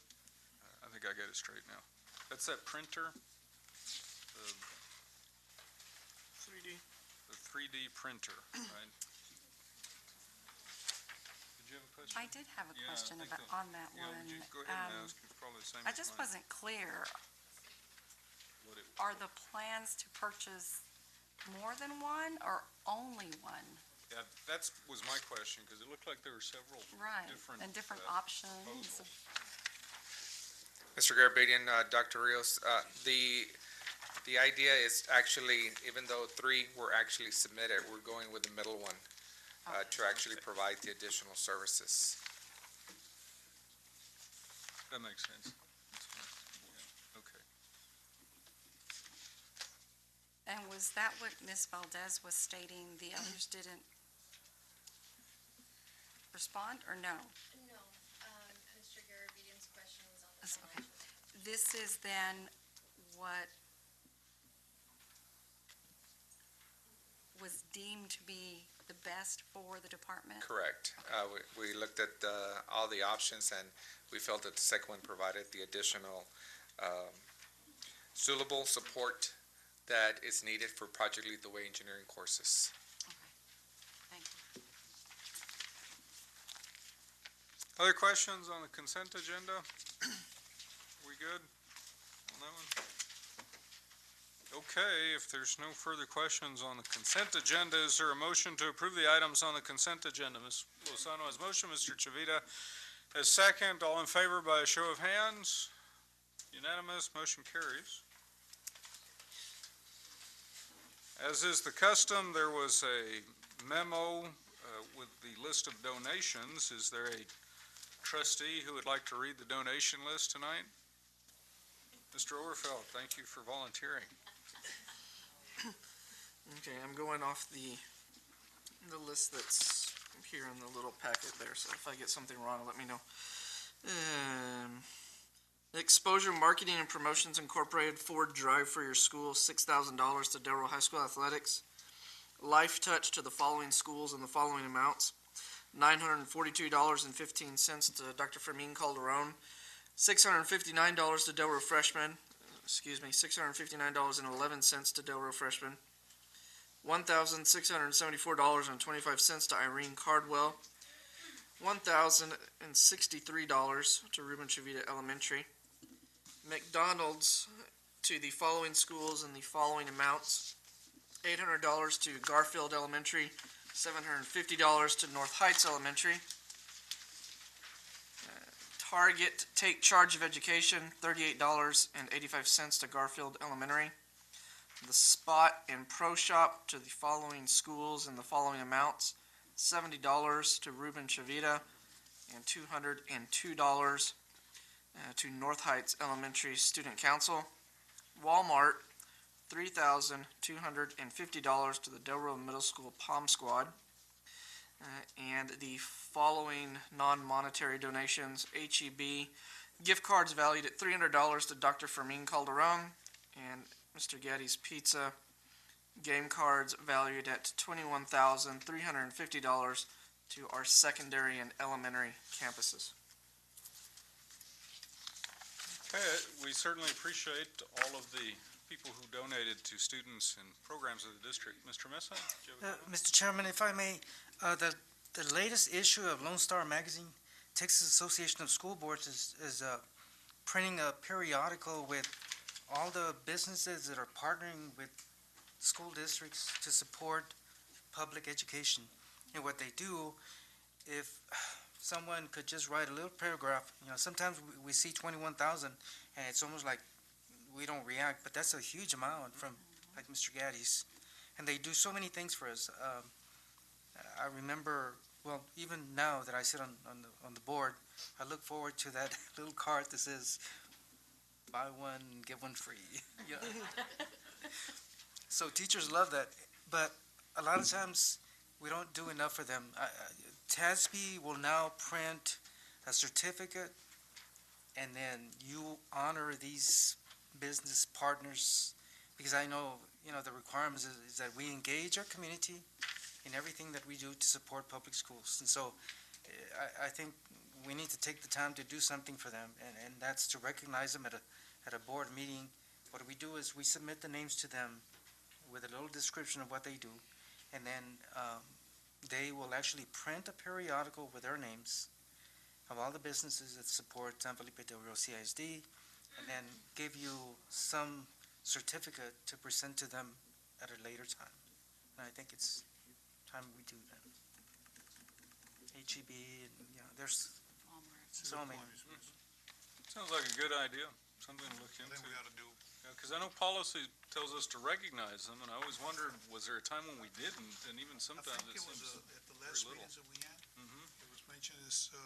S1: I think I got it straight now. That's that printer? The
S10: 3D.
S1: The 3D printer, right? Did you have a question?
S22: I did have a question
S1: I think
S22: on that
S1: yeah,
S22: one.
S1: would you go ahead and ask? It's probably the same
S22: I
S1: as
S22: just
S1: mine.
S22: wasn't clear.
S1: What it-
S22: Are the plans to purchase more than one or only one?
S1: Yeah, was my question, because it looked like there were several
S22: Right,
S1: different.
S22: and different options.
S1: proposals.
S11: Mr. Garabedian, Dr. Rios, the idea is actually, even though 3 were actually submitted, we're going with the middle one to actually provide the additional services.
S1: That makes sense. That's fine. Yeah, okay.
S22: And was that what Ms. Valdez was stating, the others didn't respond, or no?
S5: No, Mr. Garabedian's question was on the
S22: Okay. This is then what was deemed to be the best for the department?
S11: Correct. We looked at all the options, and we felt that the second one provided the additional suitable support that is needed for Project Lead the Way engineering courses.
S22: Thank you.
S1: Other questions on the consent agenda? We good on that one? Okay, if there's no further questions on the consent agenda, is there a motion to approve the items on the consent agenda? Ms. Lozano has motion, Mr. Chavita has second. All in favor by a show of hands? Unanimous, motion carries. As is the custom, there was a memo with the list of donations. Is there a trustee who would like to read the donation list tonight? Mr. Overfeld, thank you for volunteering.
S10: Okay, I'm going off the list that's here in the little packet there, so if I get something wrong, let me know. Exposure Marketing and Promotions Incorporated, Ford Drive for your school, $6,000 to Delray High School Athletics. Life Touch to the following schools in the following amounts:
S7: $942.15 to Dr. Fermin Calderon, $659 to Del Rio Freshman, $659.11 to Del Rio Freshman, $1,674.25 to Irene Cardwell, $1,063 to Ruben Chavita Elementary. McDonald's to the following schools in the following amounts: $800 to Garfield Elementary, $750 to North Heights Elementary. Target Take Charge of Education, $38.85 to Garfield Elementary. The Spot and Pro Shop to the following schools in the following amounts: $70 to Ruben Chavita and $202 to North Heights Elementary Student Council. Walmart, $3,250 to the Del Rio Middle School Palm Squad. And the following non-monetary donations: HEB, gift cards valued at $300 to Dr. Fermin Calderon and Mr. Gaddy's Pizza, game cards valued at $21,350 to our secondary and elementary campuses.
S1: Okay, we certainly appreciate all of the people who donated to students and programs of the district. Mr. Mesa? Do you have a comment?
S4: Mr. Chairman, if I may, the latest issue of Lone Star Magazine, Texas Association of School Boards, is printing a periodical with all the businesses that are partnering with school districts to support public education. And what they do, if someone could just write a little paragraph, sometimes we see 21,000 and it's almost like we don't react, but that's a huge amount from like Mr. Gaddy's. And they do so many things for us. I remember, well, even now that I sit on the board, I look forward to that little card that says, buy one, get one free. So teachers love that, but a lot of times we don't do enough for them. TASB will now print a certificate, and then you honor these business partners, because I know, the requirements is that we engage our community in everything that we do to support public schools. And so I think we need to take the time to do something for them, and that's to recognize them at a board meeting. What we do is we submit the names to them with a little description of what they do, and then they will actually print a periodical with their names of all the businesses that support San Felipe Del Rio CISD, and then give you some certificate to present to them at a later time. And I think it's time we do that. HEB, and there's so many.
S1: Sounds like a good idea, something to look into.
S17: I think we ought to do.
S1: Because I know policy tells us to recognize them, and I always wondered, was there a time when we didn't? And even sometimes
S17: I think
S1: it
S17: it was
S1: seems
S17: at the last
S1: very little.
S17: meetings that we had. It was mentioned as, to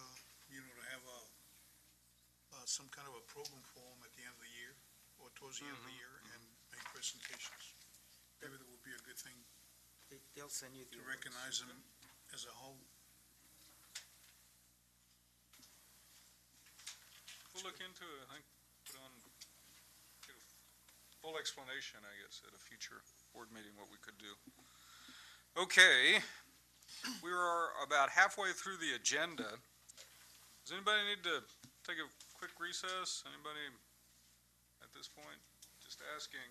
S17: have some kind of a program for them at the end of the year, or towards the end of the year, and make presentations. Maybe that would be a good thing
S4: They'll send you
S17: to recognize them as a whole.
S1: We'll look into it, I think, put on, get a full explanation, I guess, at a future board meeting, what we could do. Okay, we are about halfway through the agenda. Does anybody need to take a quick recess? Anybody at this point? Just asking.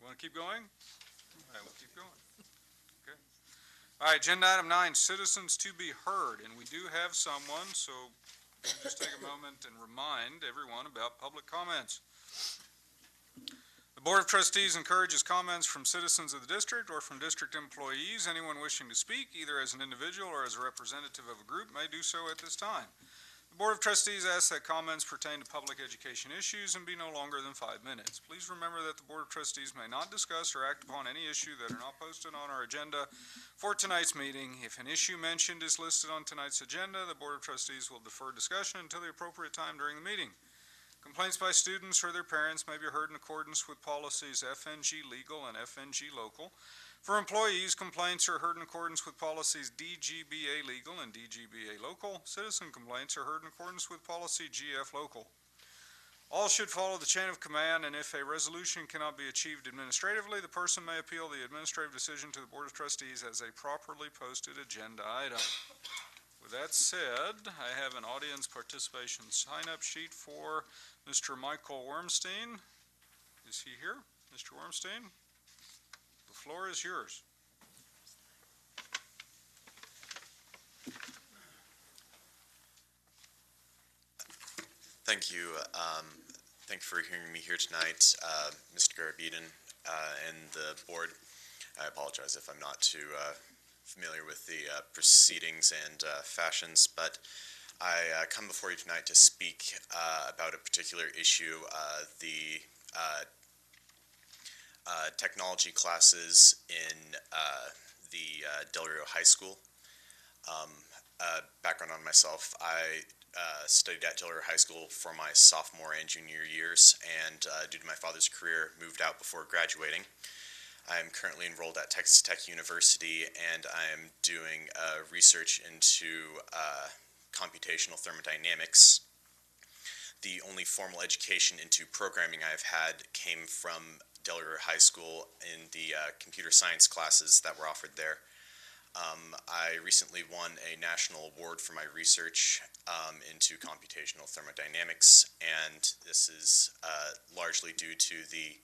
S1: We want to keep going? All right, we'll keep going. Okay. All right, agenda item 9, citizens to be heard, and we do have someone, so just take a moment and remind everyone about public comments. The Board of Trustees encourages comments from citizens of the district or from district employees. Anyone wishing to speak, either as an individual or as a representative of a group, may do so at this time. The Board of Trustees asks that comments pertain to public education issues and be no longer than 5 minutes. Please remember that the Board of Trustees may not discuss or act upon any issue that are not posted on our agenda for tonight's meeting. If an issue mentioned is listed on tonight's agenda, the Board of Trustees will defer discussion until the appropriate time during the meeting. Complaints by students or their parents may be heard in accordance with policies FNG Legal and FNG Local. For employees, complaints are heard in accordance with policies DGBA Legal and DGBA Local. Citizen complaints are heard in accordance with policy GF Local. All should follow the chain of command, and if a resolution cannot be achieved administratively, the person may appeal the administrative decision to the Board of Trustees as a properly posted agenda item. With that said, I have an audience participation sign-up sheet for Mr. Michael Wormstein. Is he here? Mr. Wormstein? The floor is yours.
S9: Thank you. Thank you for hearing me here tonight, Mr. Garabedian and the board. I apologize if I'm not too familiar with the proceedings and fashions, but I come before you tonight to speak about a particular issue, the technology classes in the Del Rio High School. Background on myself, I studied at Del Rio High School for my sophomore and junior years, and due to my father's career, moved out before graduating. I am currently enrolled at Texas Tech University, and I am doing research into computational thermodynamics. The only formal education into programming I've had came from Del Rio High School in the computer science classes that were offered there. I recently won a national award for my research into computational thermodynamics, and this is largely due to the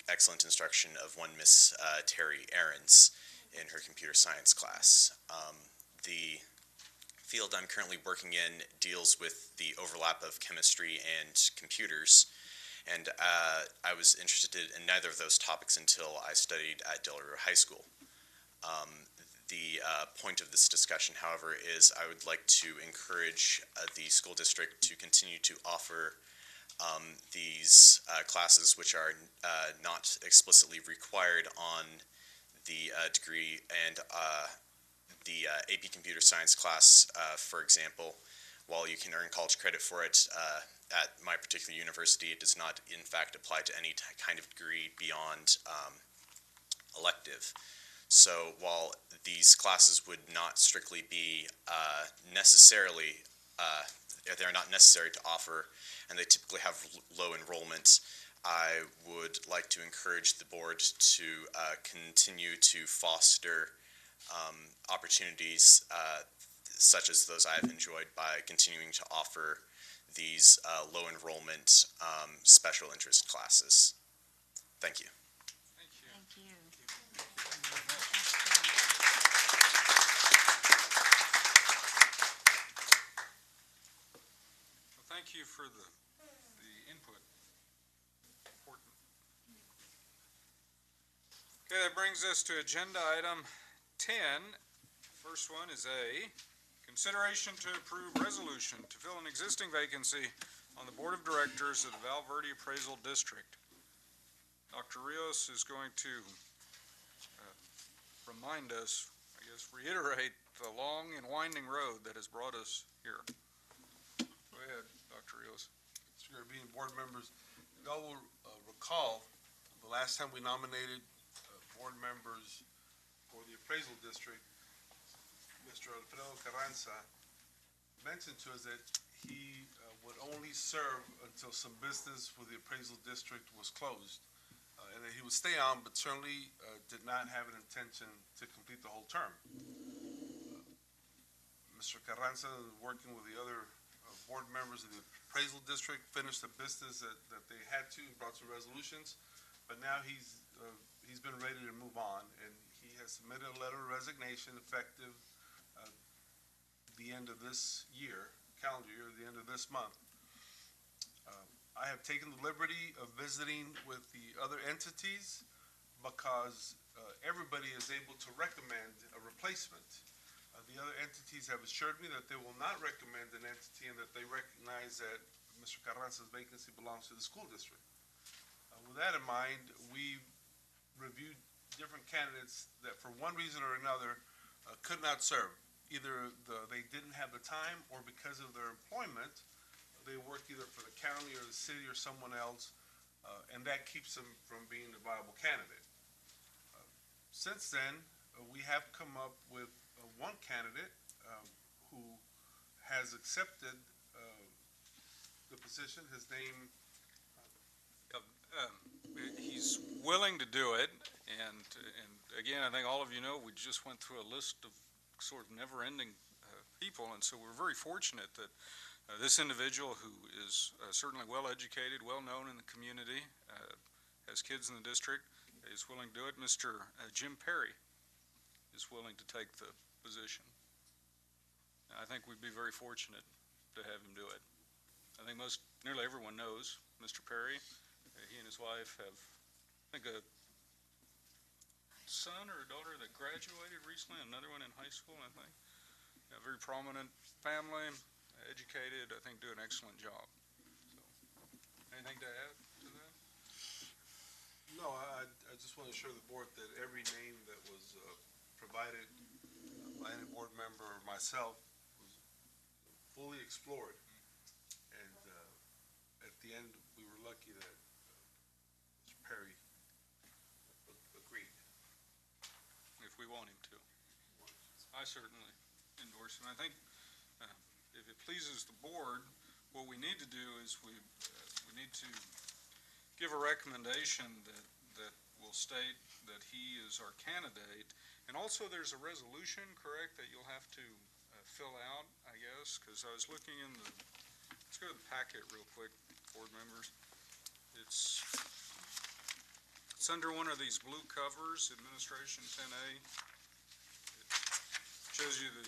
S9: excellent instruction of one Miss Terry Ahrens in her computer science class. The field I'm currently working in deals with the overlap of chemistry and computers, and I was interested in neither of those topics until I studied at Del Rio High School. The point of this discussion, however, is I would like to encourage the school district to continue to offer these classes, which are not explicitly required on the degree, and the AP Computer Science class, for example, while you can earn college credit for it, at my particular university, it does not, in fact, apply to any kind of degree beyond elective. So while these classes would not strictly be necessarily, they're not necessary to offer, and they typically have low enrollment, I would like to encourage the board to continue to foster opportunities such as those I've enjoyed by continuing to offer these low enrollment special interest classes. Thank you.
S22: Thank you.
S1: Well, thank you for the input. Important. Okay, that brings us to agenda item 10. First one is A, consideration to approve resolution to fill an existing vacancy on the Board of Directors of the Val Verde Appraisal District. Dr. Rios is going to remind us, I guess, reiterate the long and winding road that has brought us here. Go ahead, Dr. Rios.
S16: Mr. Garabedian, board members, you all will recall the last time we nominated board members for the appraisal district, Mr. Alfredo Carranza mentioned to us that he would only serve until some business with the appraisal district was closed, and that he would stay on, but certainly did not have an intention to complete the whole term. Mr. Carranza, working with the other board members of the appraisal district, finished the business that they had to and brought some resolutions, but now he's been ready to move on, and he has submitted a letter of resignation effective the end of this year, calendar year, the end of this month. I have taken the liberty of visiting with the other entities because everybody is able to recommend a replacement. The other entities have assured me that they will not recommend an entity and that they recognize that Mr. Carranza's vacancy belongs to the school district. With that in mind, we reviewed different candidates that for one reason or another could not serve. Either they didn't have the time, or because of their employment, they worked either for the county or the city or someone else, and that keeps them from being a viable candidate. Since then, we have come up with one candidate who has accepted the the position, his name?
S1: He's willing to do it, and again, I think all of you know, we just went through a list of sort of never-ending people, and so we're very fortunate that this individual, who is certainly well-educated, well-known in the community, has kids in the district, is willing to do it. Mr. Jim Perry is willing to take the position. I think we'd be very fortunate to have him do it. I think nearly everyone knows Mr. Perry. He and his wife have, I think, a son or a daughter that graduated recently, another one in high school, I think. A very prominent family, educated, I think do an excellent job. So, anything to add to that?
S16: No, I just want to assure the board that every name that was provided by any board member or myself was fully explored. And at the end, we were lucky that Mr. Perry agreed.
S1: If we want him to. I certainly endorse him. I think if it pleases the board, what we need to do is we need to give a recommendation that will state that he is our candidate. And also there's a resolution, correct, that you'll have to fill out, I guess, because I was looking in the, let's go to the packet real quick, board members. It's under one of these blue covers, Administration 10A. It shows you the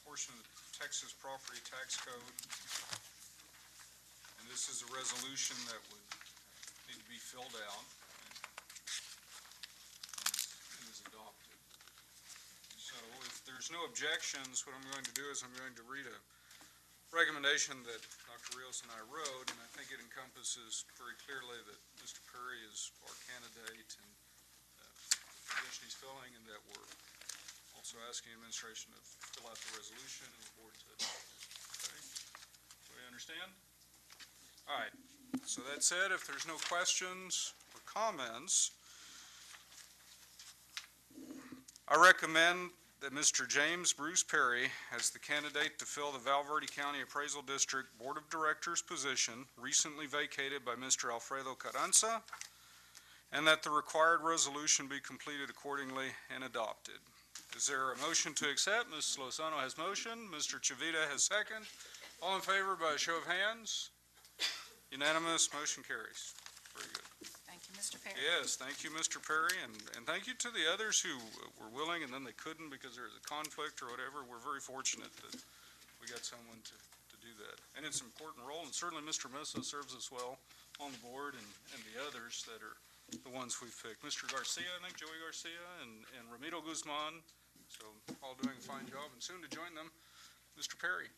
S1: portion of the Texas Property Tax Code. And this is a resolution that would need to be filled out and is adopted. So if there's no objections, what I'm going to do is I'm going to read a recommendation that Dr. Rios and I wrote, and I think it encompasses very clearly that Mr. Perry is our candidate and the position he's filling, and that we're also asking the administration to fill out the resolution and the board to adopt it. Okay? Do we understand? All right. So that said, if there's no questions or comments, I recommend that Mr. James Bruce Perry, as the candidate to fill the Val Verde County Appraisal District Board of Directors position recently vacated by Mr. Alfredo Carranza, and that the required resolution be completed accordingly and adopted. Is there a motion to accept? Ms. Lozano has motion. Mr. Chavita has second. All in favor by a show of hands? Unanimous, motion carries. Very good.
S22: Thank you, Mr. Perry.
S1: Yes, thank you, Mr. Perry, and thank you to the others who were willing and then they couldn't because there was a conflict or whatever. We're very fortunate that we got someone to do that. And it's an important role, and certainly Mr. Mesa serves us well on the board, and the others that are the ones we've picked. Mr. Garcia, I think, Joey Garcia, and Ramiro Guzman, so all doing a fine job, and soon to join them, Mr. Perry.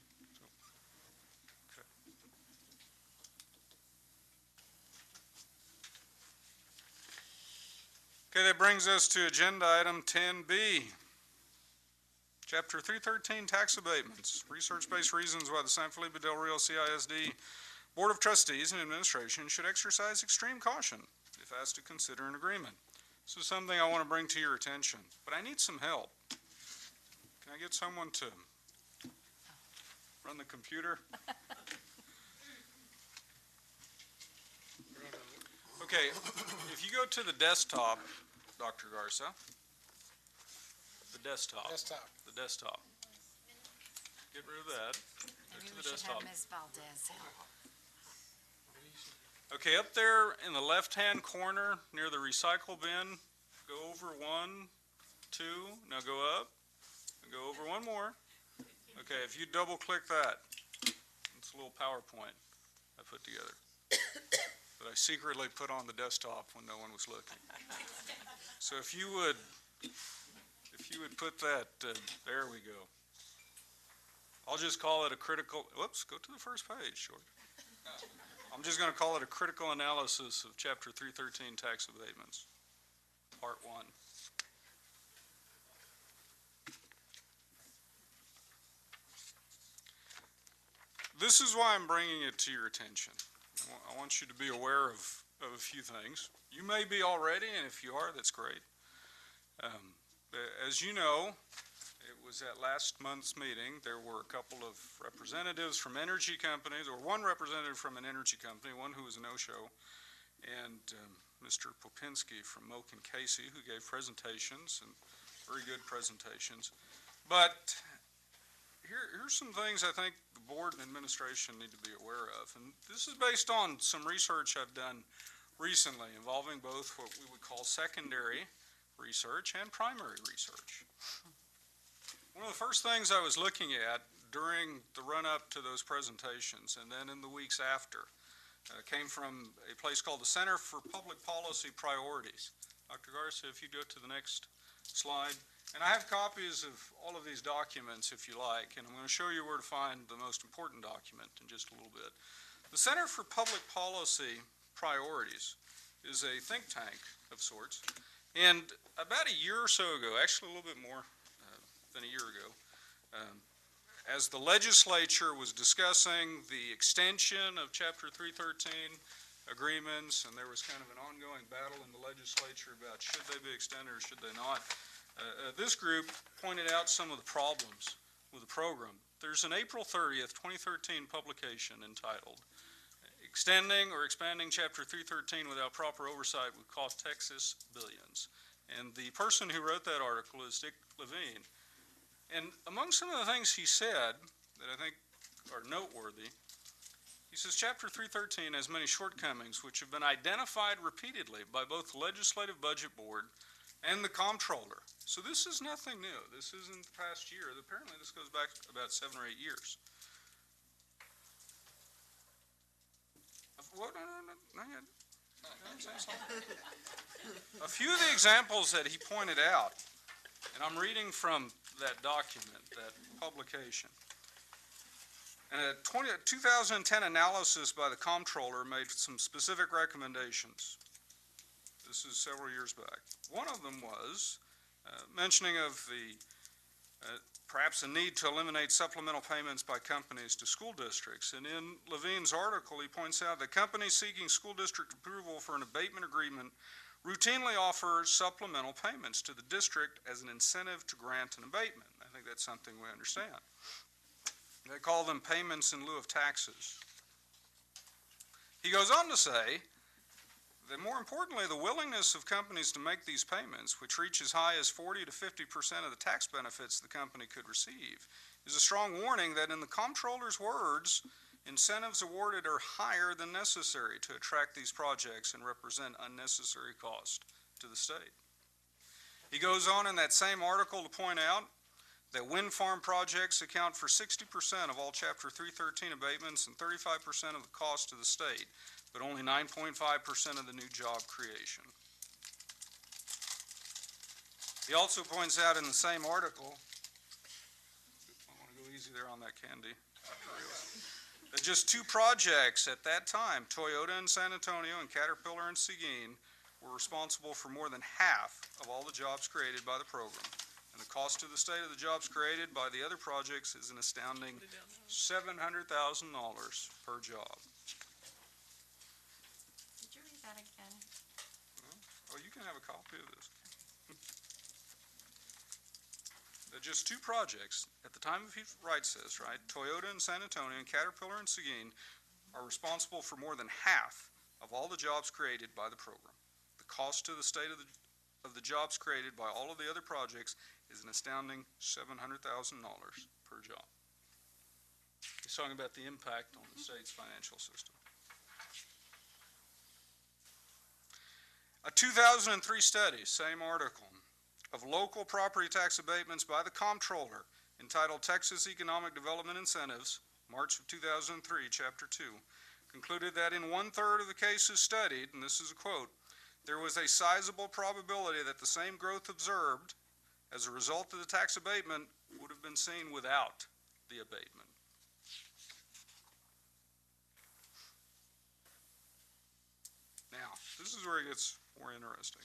S1: Okay, that brings us to agenda item 10B. Chapter 313, tax abatements. Research-based reasons why the San Felipe Del Rio CISD Board of Trustees and Administration should exercise extreme caution if asked to consider an agreement. This is something I want to bring to your attention, but I need some help. Can I get someone to run the computer? Okay, if you go to the desktop, Dr. Garza, the desktop. The desktop. Get rid of that. Go
S22: Maybe
S1: to
S22: we
S1: the
S22: should
S1: desktop.
S22: have Ms. Valdez help.
S1: Okay, up there in the left-hand corner near the recycle bin, go over 1, 2, now go up, and go over one more. Okay, if you double-click that, it's a little PowerPoint I put together that I secretly put on the desktop when no one was looking. So if you would put that, there we go. I'll just call it a critical, whoops, go to the first page, short. I'm just going to call it a critical analysis of Chapter 313 tax abatements, Part 1. This is why I'm bringing it to your attention. I want you to be aware of a few things. You may be already, and if you are, that's great. As you know, It was at last month's meeting. There were a couple of representatives from energy companies, or one representative from an energy company, one who was a no-show, and Mr. Popinski from Moak and Casey, who gave presentations, and very good presentations. But here's some things I think the board and administration need to be aware of. And this is based on some research I've done recently involving both what we would call secondary research and primary research. One of the first things I was looking at during the run-up to those presentations and then in the weeks after came from a place called the Center for Public Policy Priorities. Dr. Garcia, if you go to the next slide. And I have copies of all of these documents if you like, and I'm going to show you where to find the most important document in just a little bit. The Center for Public Policy Priorities is a think tank of sorts, and about a year or so ago, actually a little bit more than a year ago, as the legislature was discussing the extension of Chapter 313 agreements, and there was kind of an ongoing battle in the legislature about should they be extended or should they not, this group pointed out some of the problems with the program. There's an April 30th, 2013 publication entitled Extending or Expanding Chapter 313 Without Proper Oversight Would Cost Texas Billions. And the person who wrote that article is Dick Levine. And among some of the things he said that I think are noteworthy, he says Chapter 313 has many shortcomings which have been identified repeatedly by both the Legislative Budget Board and the Comptroller. So this is nothing new. This isn't the past year. Apparently this goes back about 7 or 8 years. What? No, not yet. A few of the examples that he pointed out, and I'm reading from that document, that publication. And a 2010 analysis by the Comptroller made some specific recommendations. This is several years back. One of them was mentioning of the perhaps a need to eliminate supplemental payments by companies to school districts. And in Levine's article, he points out that companies seeking school district approval for an abatement agreement routinely offer supplemental payments to the district as an incentive to grant an abatement. I think that's something we understand. They call them payments in lieu of taxes. He goes on to say that more importantly, the willingness of companies to make these payments, which reach as high as 40 to 50% of the tax benefits the company could receive, is a strong warning that in the Comptroller's words, incentives awarded are higher than necessary to attract these projects and represent unnecessary cost to the state. He goes on in that same article to point out that wind farm projects account for 60% of all Chapter 313 abatements and 35% of the cost to the state, but only 9.5% of the new job creation. He also points out in the same article, I want to go easy there on that candy, that just 2 projects at that time, Toyota in San Antonio and Caterpillar in Seguin, were responsible for more than half of all the jobs created by the program. And the cost to the state of the jobs created by the other projects is an astounding $700,000 per job.
S15: Did you read that again?
S1: Oh, you can have a copy of this. Just 2 projects, at the time he writes this, right, Toyota in San Antonio and Caterpillar in Seguin are responsible for more than half of all the jobs created by the program. The cost to the state of the jobs created by all of the other projects is an astounding $700,000 per job. He's talking about the impact on the state's financial system. A 2003 study, same article, of local property tax abatements by the Comptroller entitled Texas Economic Development Incentives, March of 2003, Chapter 2, concluded that in 1/3 of the cases studied, and this is a quote, there was a sizable probability that the same growth observed as a result of the tax abatement would have been seen without the abatement. Now, this is where it gets more interesting.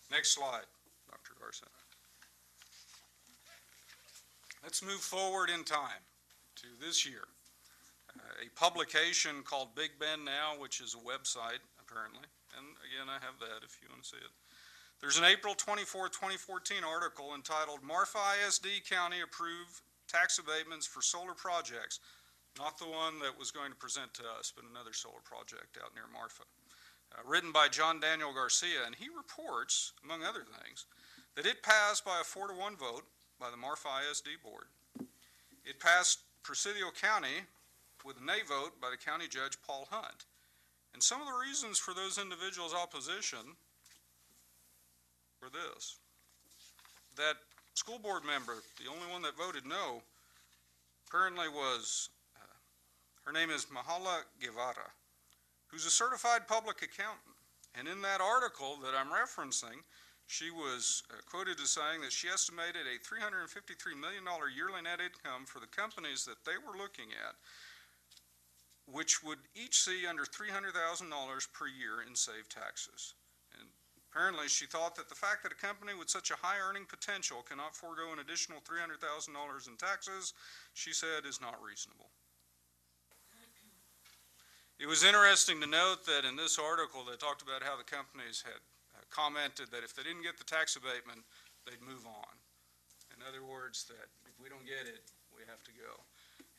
S1: Next slide, Dr. Garcia. Let's move forward in time to this year. A publication called Big Bend Now, which is a website, apparently, and again, I have that if you want to see it, There's an April 24, 2014 article entitled Marfa ISD County Approved Tax Abatements for Solar Projects. Not the one that was going to present to us, but another solar project out near Marfa. Written by John Daniel Garcia, and he reports, among other things, that it passed by a 4-to-1 vote by the Marfa ISD Board. It passed Presidio County with a nay vote by the County Judge Paul Hunt. And some of the reasons for those individuals' opposition were this: that school board member, the only one that voted no, apparently was, her name is Mahala Guevara, who's a certified public accountant. And in that article that I'm referencing, she was quoted as saying that she estimated a $353 million yearly net income for the companies that they were looking at, which would each see under $300,000 per year in saved taxes. And apparently she thought that the fact that a company with such a high earning potential cannot forego an additional $300,000 in taxes, she said, is not reasonable. It was interesting to note that in this article they talked about how the companies had commented that if they didn't get the tax abatement, they'd move on. In other words, that if we don't get it, we have to go.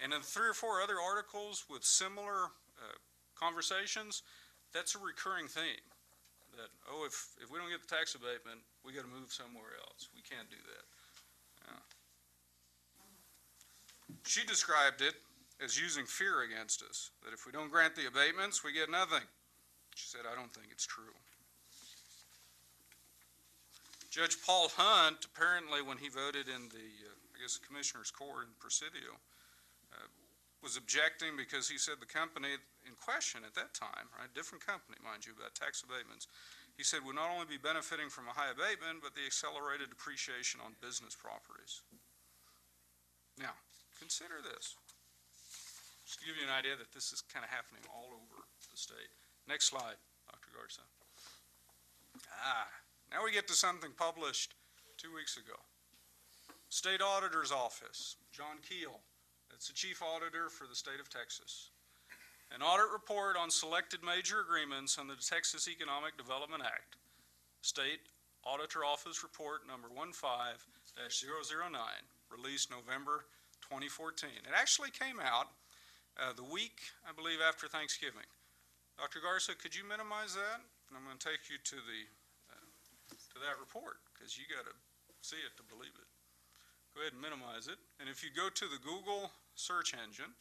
S1: And in 3 or 4 other articles with similar conversations, that's a recurring theme. That, oh, if we don't get the tax abatement, we got to move somewhere else. We can't do that. Yeah. She described it as using fear against us, that if we don't grant the abatements, we get nothing. She said, I don't think it's true. Judge Paul Hunt, apparently when he voted in the, I guess, Commissioner's Court in Presidio, was objecting because he said the company in question at that time, right, different company, mind you, about tax abatements, he said would not only be benefiting from a high abatement, but the accelerated depreciation on business properties. Now, consider this. Just to give you an idea that this is kind of happening all over the state. Next slide, Dr. Garza. Now we get to something published 2 weeks ago. State Auditor's Office, John Keel, that's the Chief Auditor for the state of Texas. An audit report on selected major agreements under the Texas Economic Development Act. State Auditor Office Report number 15-009, released November 2014. It actually came out the week, I believe, after Thanksgiving. Dr. Garza, could you minimize that? And I'm going to take you to that report, because you got to see it to believe it. Go ahead and minimize it. And if you go to the Google search engine,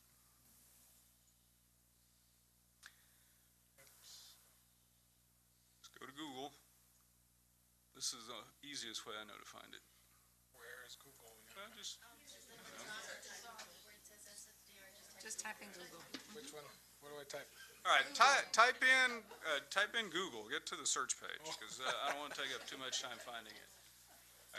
S1: let's go to Google. This is the easiest way I know to find it.
S13: Where is Google?
S22: Just type in Google.
S13: Which one? What do I type?
S1: All right, type in Google. Get to the search page, because I don't want to take up too much time finding it.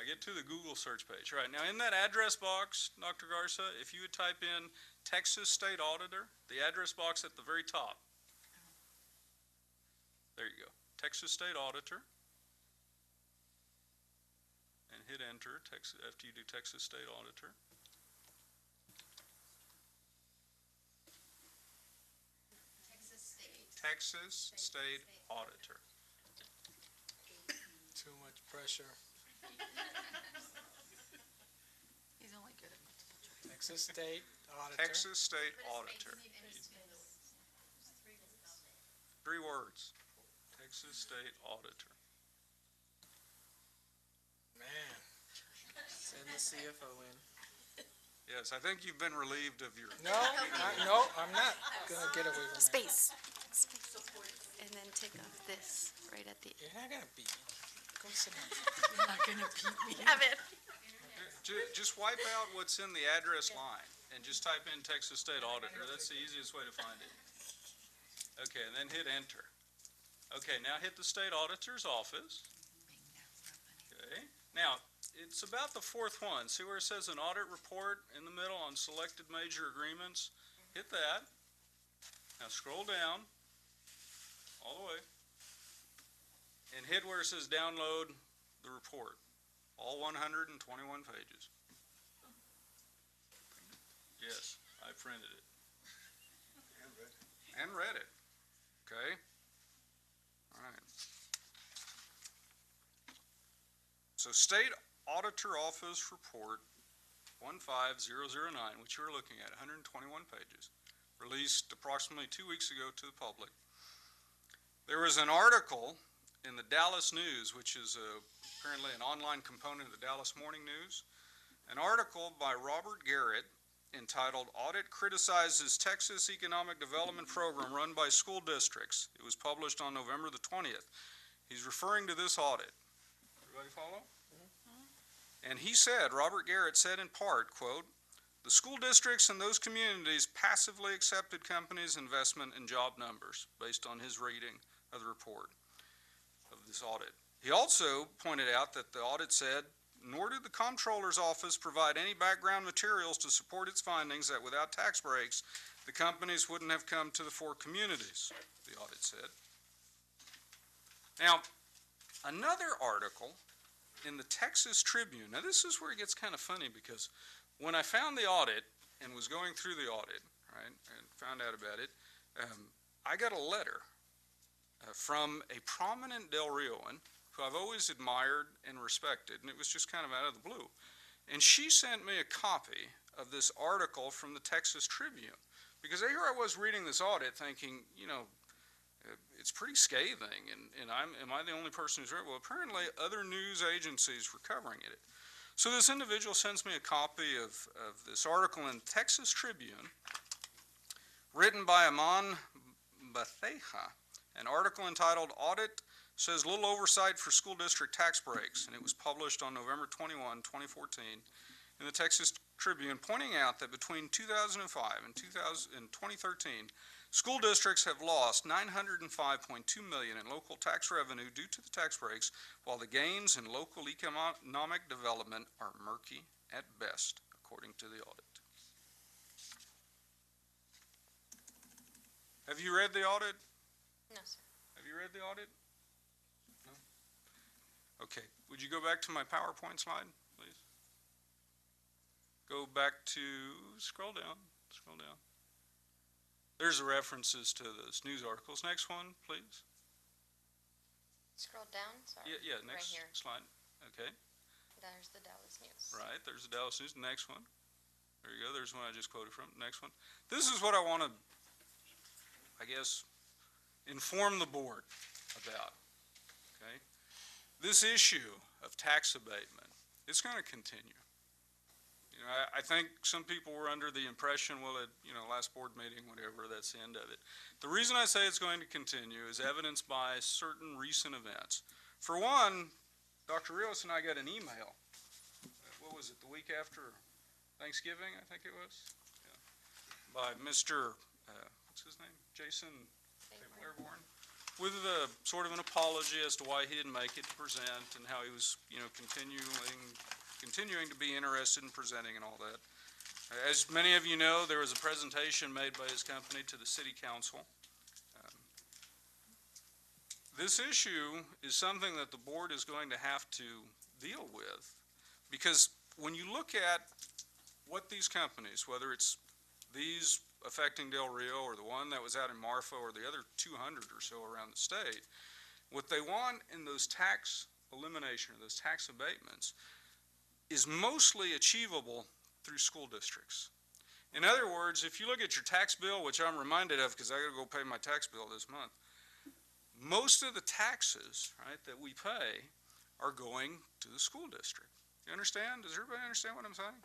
S1: Get to the Google search page. All right, now in that address box, Dr. Garza, if you would type in Texas State Auditor, the address box at the very top. There you go. Texas State Auditor. And hit enter after you do Texas State Auditor. Texas State Auditor.
S13: Too much pressure.
S22: He's only good at multiple choice.
S13: Texas State Auditor.
S1: Texas State Auditor. 3 words. Texas State Auditor.
S13: Man.
S7: Send the CFO in.
S1: Yes, I think you've been relieved of your...
S13: No, I'm not gonna get away from that.
S5: Space. And then take off this right at the.
S13: You're not gonna beat me. Go sit down.
S22: You're not gonna beat me.
S5: Have it.
S1: Just wipe out what's in the address line and just type in Texas State Auditor. That's the easiest way to find it. Okay, and then hit enter. Okay, now hit the State Auditor's Office. Okay, now it's about the 4th one. See where it says an audit report in the middle on selected major agreements? Hit that. Now scroll down all the way and hit where it says download the report. All 121 pages. Yes, I printed it. And read it. Okay? All right. So State Auditor Office Report 15009, which you're looking at, 121 pages, released approximately 2 weeks ago to the public. There was an article in the Dallas News, which is apparently an online component of the Dallas Morning News, an article by Robert Garrett entitled "Audit Criticizes Texas Economic Development Program Run by School Districts." It was published on November the 20th. He's referring to this audit. Everybody follow? And he said, Robert Garrett said in part, quote, "The school districts in those communities passively accepted companies' investment in job numbers," based on his reading of the report of this audit. He also pointed out that the audit said, "Nor did the comptroller's office provide any background materials to support its findings that without tax breaks, the companies wouldn't have come to the 4 communities," the audit said. Now, another article in the Texas Tribune, now this is where it gets kind of funny, because when I found the audit and was going through the audit, right, and found out about it, I got a letter from a prominent Del Rioan who I've always admired and respected, and it was just kind of out of the blue. And she sent me a copy of this article from the Texas Tribune, because here I was reading this audit thinking, you know, it's pretty scathing, and am I the only person who's read it? Well, apparently other news agencies were covering it. So this individual sends me a copy of this article in Texas Tribune, written by Aman Batheja, an article entitled "Audit Says Little Oversight for School District Tax Breaks," and it was published on November 21, 2014, in the Texas Tribune, pointing out that between 2005 and 2013, school districts have lost $905.2 million in local tax revenue due to the tax breaks, while the gains in local economic development are murky at best, according to the audit. Have you read the audit?
S5: No, sir.
S1: Have you read the audit? No? Okay. Would you go back to my PowerPoint slide, please? Go back to, scroll down. There's the references to those news articles. Next one, please.
S5: Scroll down, sorry.
S1: Yeah, next
S5: Right here.
S1: slide. Okay.
S5: There's the Dallas News.
S1: Right, there's the Dallas News. Next one. There you go. There's one I just quoted from. Next one. This is what I want to, I guess, inform the board about. Okay. This issue of tax abatement, it's going to continue. You know, I think some people were under the impression, well, at, you know, last board meeting, whatever, that's the end of it. The reason I say it's going to continue is evidenced by certain recent events. For one, Dr. Rios and I got an email. What was it, the week after Thanksgiving, I think it was? Yeah. By Mr., what's his name? Jason Claiborne, with sort of an apology as to why he didn't make it to present and how he was, you know, continuing to be interested in presenting and all that. As many of you know, there was a presentation made by his company to the City Council. This issue is something that the board is going to have to deal with, because when you look at what these companies, whether it's these affecting Del Rio or the one that was out in Marfa or the other 200 or so around the state, what they want in those tax elimination or those tax abatements is mostly achievable through school districts. In other words, if you look at your tax bill, which I'm reminded of because I got to go pay my tax bill this month, most of the taxes, right, that we pay are going to the school district. You understand? Does everybody understand what I'm saying?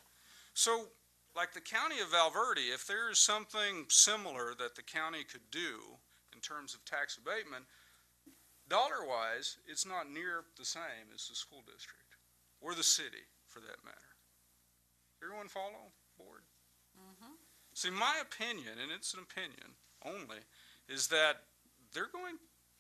S1: So, like the county of Val Verde, if there is something similar that the county could do in terms of tax abatement, dollar-wise, it's not near the same as the school district or the city, for that matter. Everyone follow, board?
S22: Mm-hmm.
S1: See, my opinion, and it's an opinion only, is that they're going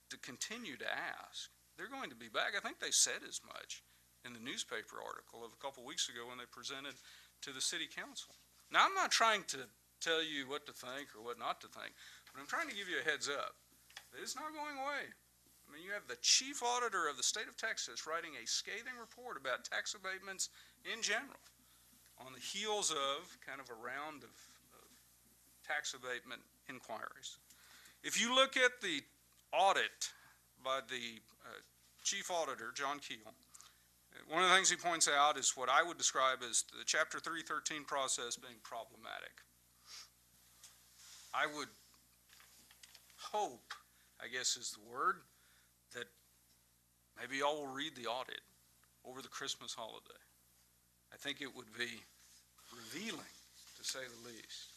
S1: to continue to ask. They're going to be back. I think they said as much in the newspaper article of a couple weeks ago when they presented to the city council. Now, I'm not trying to tell you what to think or what not to think, but I'm trying to give you a heads up. It's not going away. I mean, you have the chief auditor of the state of Texas writing a scathing report about tax abatements in general on the heels of kind of a round of tax abatement inquiries. If you look at the audit by the chief auditor, John Keel, One of the things he points out is what I would describe as the Chapter 313 process being problematic. I would hope, I guess is the word, that maybe y'all will read the audit over the Christmas holiday. I think it would be revealing, to say the least.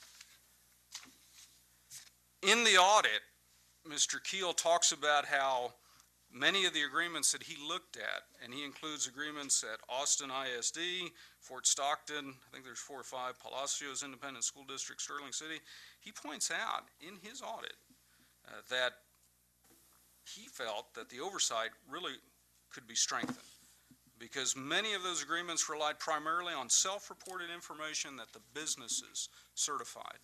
S1: In the audit, Mr. Keel talks about how many of the agreements that he looked at, and he includes agreements at Austin ISD, Fort Stockton, I think there's 4 or 5, Palacios Independent School District, Sterling City. He points out in his audit that he felt that the oversight really could be strengthened, because many of those agreements relied primarily on self-reported information that the businesses certified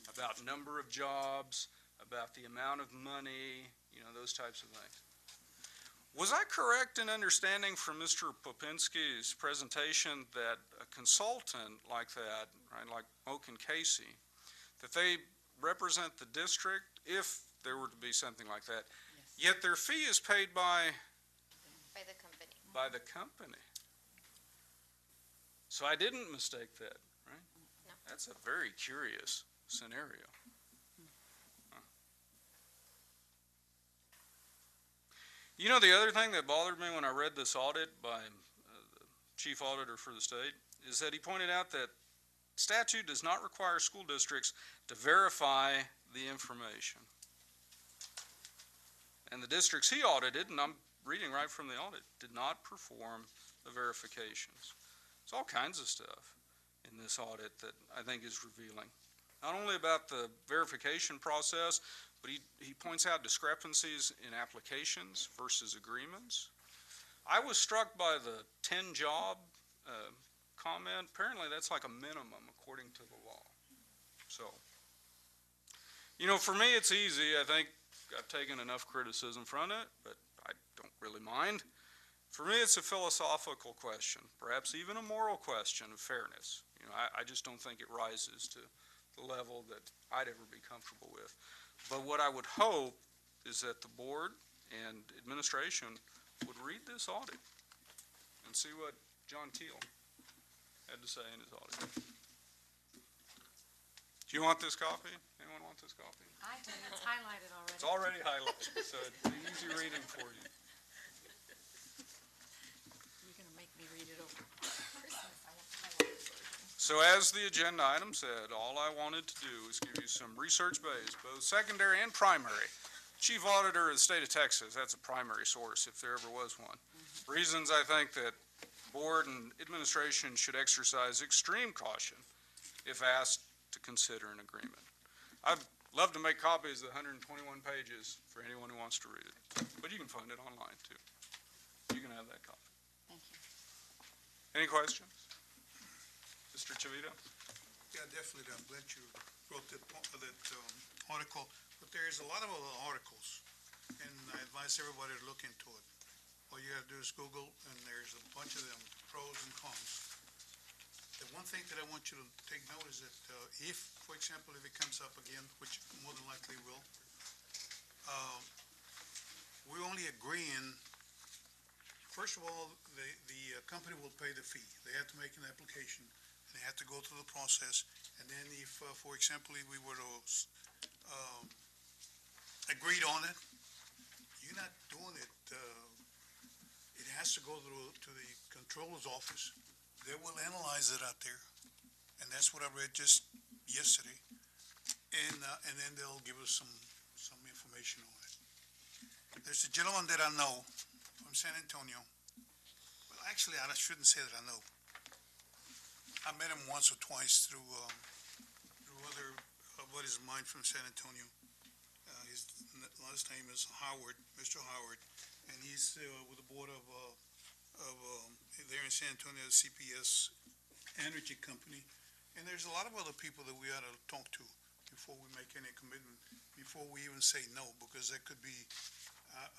S1: about number of jobs, about the amount of money, those types of things. Was I correct in understanding from Mr. Popinski's presentation that a consultant like that, right, like Moak and Casey, that they represent the district if there were to be something like that, yet their fee is paid by
S5: the company.
S1: By the company. So I didn't mistake that, right?
S5: No.
S1: That's a very curious scenario. The other thing that bothered me when I read this audit by the chief auditor for the state is that he pointed out that statute does not require school districts to verify the information. And the districts he audited, and I'm reading right from the audit, did not perform the verifications. There's all kinds of stuff in this audit that I think is revealing. Not only about the verification process, but he points out discrepancies in applications versus agreements. I was struck by the 10-job comment. Apparently that's like a minimum according to the law. So, for me it's easy. I think I've taken enough criticism from it, but I don't really mind. For me it's a philosophical question, perhaps even a moral question of fairness. I just don't think it rises to the level that I'd ever be comfortable with. But what I would hope is that the board and administration would read this audit and see what John Keel had to say in his audit. Do you want this copy? Anyone want this copy?
S22: I do. It's highlighted already.
S1: It's already highlighted, so it's easy reading for you.
S22: You're going to make me read it over Christmas. I want the highlighted version.
S1: So as the agenda item said, all I wanted to do is give you some research-based, both secondary and primary. Chief Auditor of the state of Texas, that's a primary source if there ever was one. Reasons I think that board and administration should exercise extreme caution if asked to consider an agreement. I'd love to make copies of the 121 pages for anyone who wants to read it, but you can find it online too. You can have that copy.
S22: Thank you.
S1: Any questions? Mr. Chavito?
S17: Yeah, definitely. I'm glad you wrote that article. But there's a lot of other articles, and I advise everybody to look into it. All you have to do is Google, and there's a bunch of them, pros and cons. The one thing that I want you to take note is that if, for example, if it comes up again, which more than likely will, we're only agreeing, first of all, the company will pay the fee. They have to make an application. They have to go through the process, and then if, for example, if we were to agreed on it, you're not doing it. It has to go through to the controller's office. They will analyze it out there, and that's what I read just yesterday. And then they'll give us some information on it. There's a gentleman that I know from San Antonio. Well, actually, I shouldn't say that I know. I met him once or twice through other buddies of mine from San Antonio. His last name is Howard, Mr. Howard, and he's with the board of there in San Antonio, CPS Energy Company. And there's a lot of other people that we ought to talk to before we make any commitment, before we even say no, because that could be,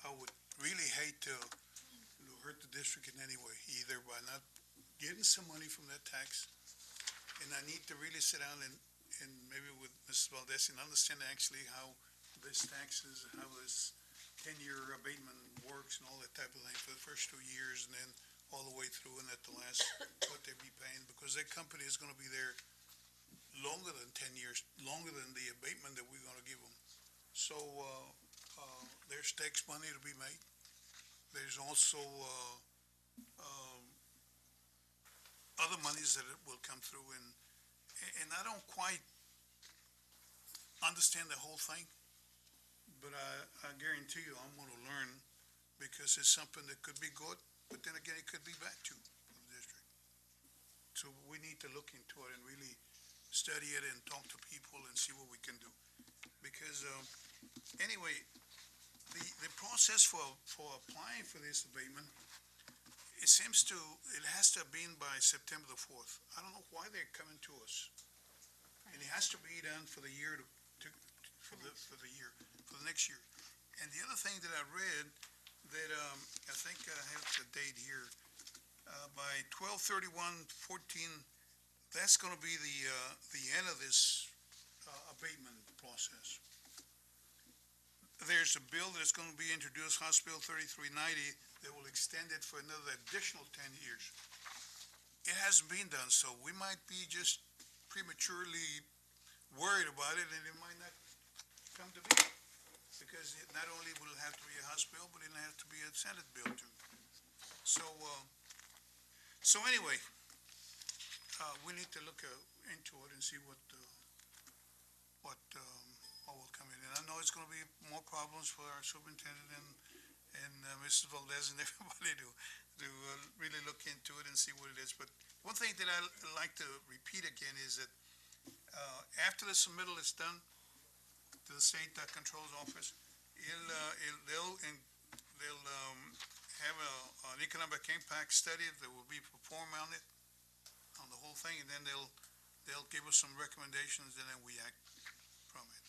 S17: I would really hate to hurt the district in any way, either by not getting some money from that tax. And I need to really sit down and maybe with Mrs. Valdez and understand actually how this taxes, how this 10-year abatement works and all that type of thing for the first 2 years, and then all the way through and at the last, what they be paying, because their company is gonna be there longer than 10 years, longer than the abatement that we're gonna give them. So, there's tax money to be made. There's also, other monies that will come through, and I don't quite understand the whole thing, but I guarantee you I'm gonna learn, because it's something that could be good, but then again, it could be bad too for the district. So we need to look into it and really study it and talk to people and see what we can do. Because, anyway, the process for applying for this abatement, it has to have been by September the 4th. I don't know why they're coming to us. And it has to be done for the year for the next year. And the other thing that I read, that, I think I have the date here, by 12/31/14, that's gonna be the end of this, abatement process. There's a bill that's going to be introduced, House Bill 3390, that will extend it for another additional 10 years. It hasn't been done, so we might be just prematurely worried about it, and it might not come to be. Because not only will it have to be a House bill, but it'll have to be a Senate bill too. So anyway, we need to look into it and see what will come in. And I know it's going to be more problems for our superintendent and Mrs. Valdez and everybody to really look into it and see what it is. But one thing that I'd like to repeat again is that after the submittal is done to the State Control's Office, they'll have an economic impact study that will be performed on it, on the whole thing, and then they'll give us some recommendations, and then we act from it.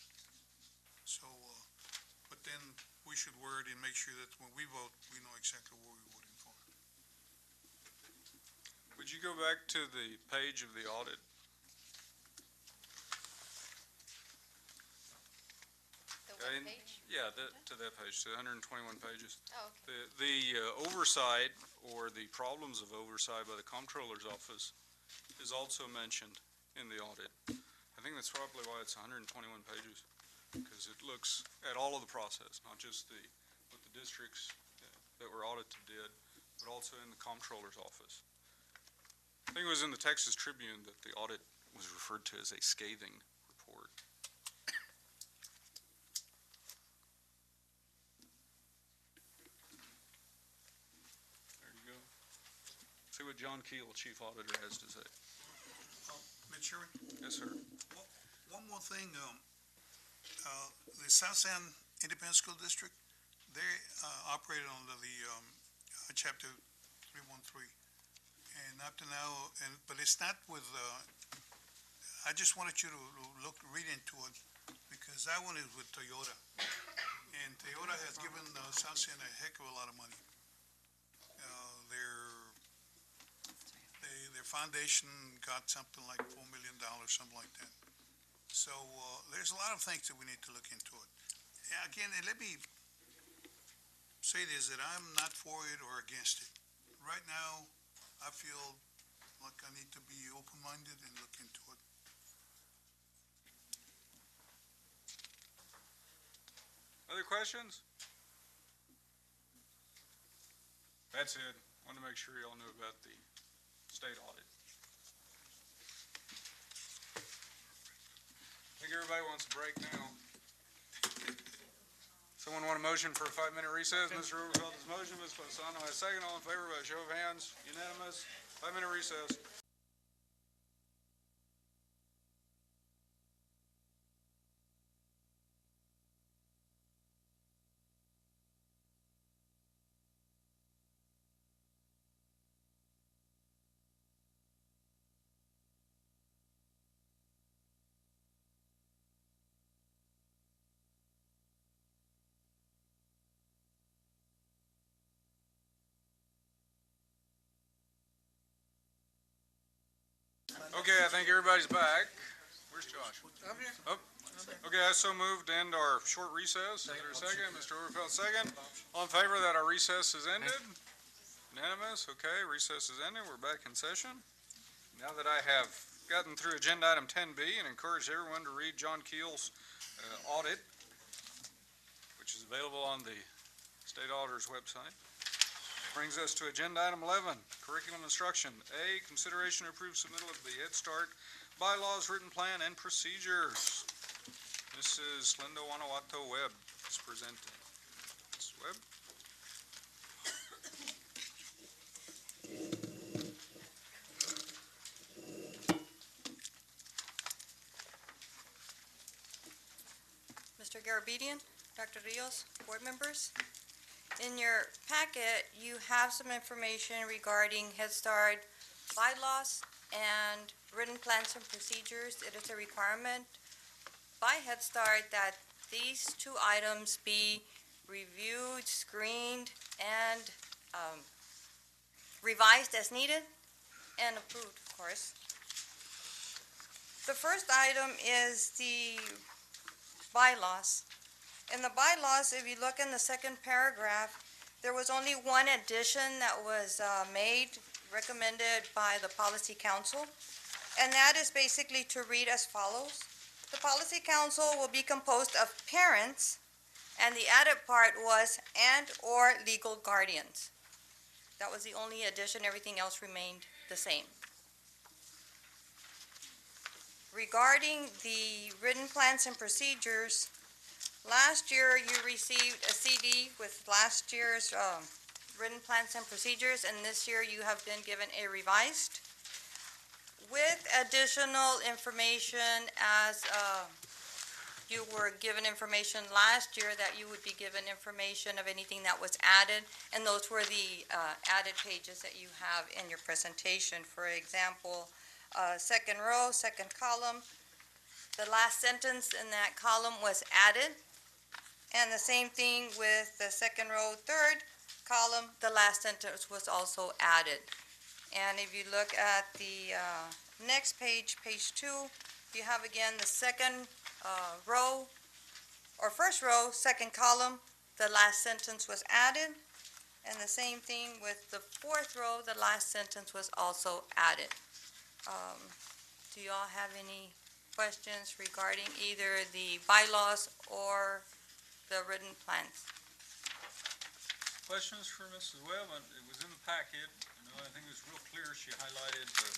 S17: So, but then we should word and make sure that when we vote, we know exactly what we're voting for.
S1: Would you go back to the page of the audit?
S2: The what page?
S1: Yeah, to that page, to 121 pages.
S2: Oh, okay.
S1: The oversight, or the problems of oversight by the Comptroller's Office is also mentioned in the audit. I think that's probably why it's 121 pages, because it looks at all of the process, not just what the districts that were audited did, but also in the Comptroller's Office. I think it was in the Texas Tribune that the audit was referred to as a scathing report. There you go. See what John Keel, Chief Auditor, has to say.
S17: Mr. Chairman?
S1: Yes, sir.
S17: One more thing, the South End Independent School District, they operated under the Chapter 313, and up to now, but it's not with. I just wanted you to read into it, because that one is with Toyota, and Toyota has given South End a heck of a lot of money. Their foundation got something like $4 million, something like that. So there's a lot of things that we need to look into it. Again, and let me say this, that I'm not for it or against it. Right now, I feel like I need to be open-minded and look into it.
S1: Other questions? That's it. Wanted to make sure you all knew about the state audit. I think everybody wants a break now. Someone want a motion for a 5-minute recess? Mr. Overfeld has motion, Ms. Fasano has second. All in favor by show of hands, unanimous. 5-minute recess. Okay, I think everybody's back. Where's Josh?
S13: I'm here.
S1: Oh, okay, I so moved to end our short recess. Is there a second? Mr. Overfeld, second. All in favor that our recess is ended? Unanimous? Okay, recess is ended. We're back in session. Now that I have gotten through agenda item 10B and encourage everyone to read John Keel's audit, which is available on the state auditor's website, brings us to agenda item 11, curriculum instruction. A, consideration to approve submittal of the Head Start bylaws, written plan, and procedures. Mrs. Linda Wanawato Webb is presenting. Mrs. Webb?
S12: Mr. Garabedian, Dr. Rios, board members. In your packet, you have some information regarding Head Start bylaws and written plans and procedures. It is a requirement by Head Start that these two items be reviewed, screened, and revised as needed and approved, of course. The first item is the bylaws. In the bylaws, if you look in the second paragraph, there was only one addition that was made, recommended by the Policy Council, and that is basically to read as follows. The Policy Council will be composed of parents, and the added part was and/or legal guardians. That was the only addition. Everything else remained the same. Regarding the written plans and procedures, last year you received a CD with last year's written plans and procedures, and this year you have been given a revised with additional information as you were given information last year that you would be given information of anything that was added, and those were the added pages that you have in your presentation. For example, second row, second column, the last sentence in that column was added, and the same thing with the second row, third column, the last sentence was also added. And if you look at the next page, page 2, you have again the second row, or first row, second column, the last sentence was added, and the same thing with the fourth row, the last sentence was also added. Do you all have any questions regarding either the bylaws or the written plans?
S1: Questions for Mrs. Webb? It was in the packet. I think it was real clear. She highlighted the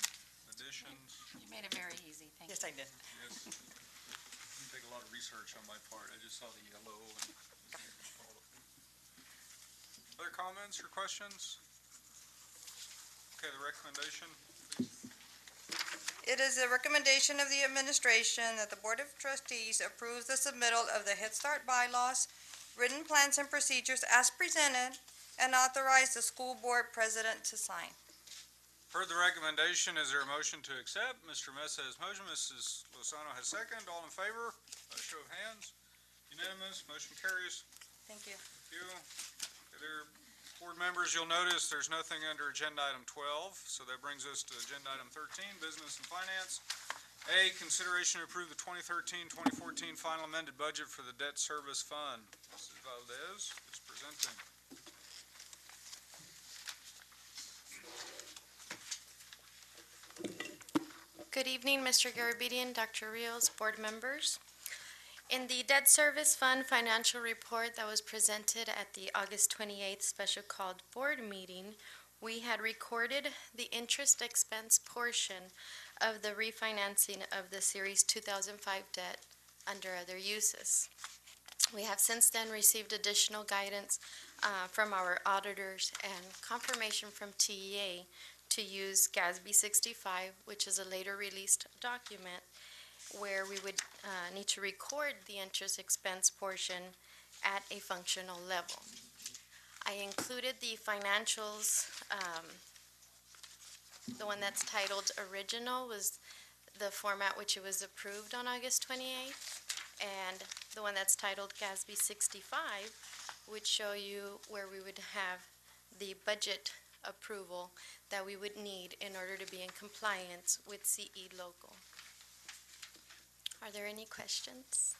S1: additions.
S22: You made it very easy, thank you.
S12: Yes, I did.
S1: Yes. Didn't take a lot of research on my part. I just saw the yellow. Other comments or questions? Okay, the recommendation, please.
S12: It is a recommendation of the administration that the Board of Trustees approves the submittal of the Head Start bylaws, written plans and procedures as presented, and authorize the school board president to sign.
S1: Heard the recommendation. Is there a motion to accept? Mr. Mesa has motion. Mrs. Lozano has second. All in favor? By show of hands. Unanimous. Motion carries.
S12: Thank you.
S1: Thank you. Other board members, you'll notice there's nothing under agenda item 12, so that brings us to agenda item 13, business and finance. A, consideration to approve the 2013-2014 final amended budget for the debt service fund. Mrs. Valdez is presenting.
S5: Good evening, Mr. Garabedian, Dr. Rios, board members. In the Debt Service Fund financial report that was presented at the August 28th special called board meeting, we had recorded the interest expense portion of the refinancing of the Series 2005 debt under other uses. We have since then received additional guidance from our auditors and confirmation from TEA to use GASB 65, which is a later released document where we would need to record the interest expense portion at a functional level. I included the financials. The one that's titled original was the format which it was approved on August 28th, and the one that's titled GASB 65 would show you where we would have the budget approval that we would need in order to be in compliance with CE local. Are there any questions?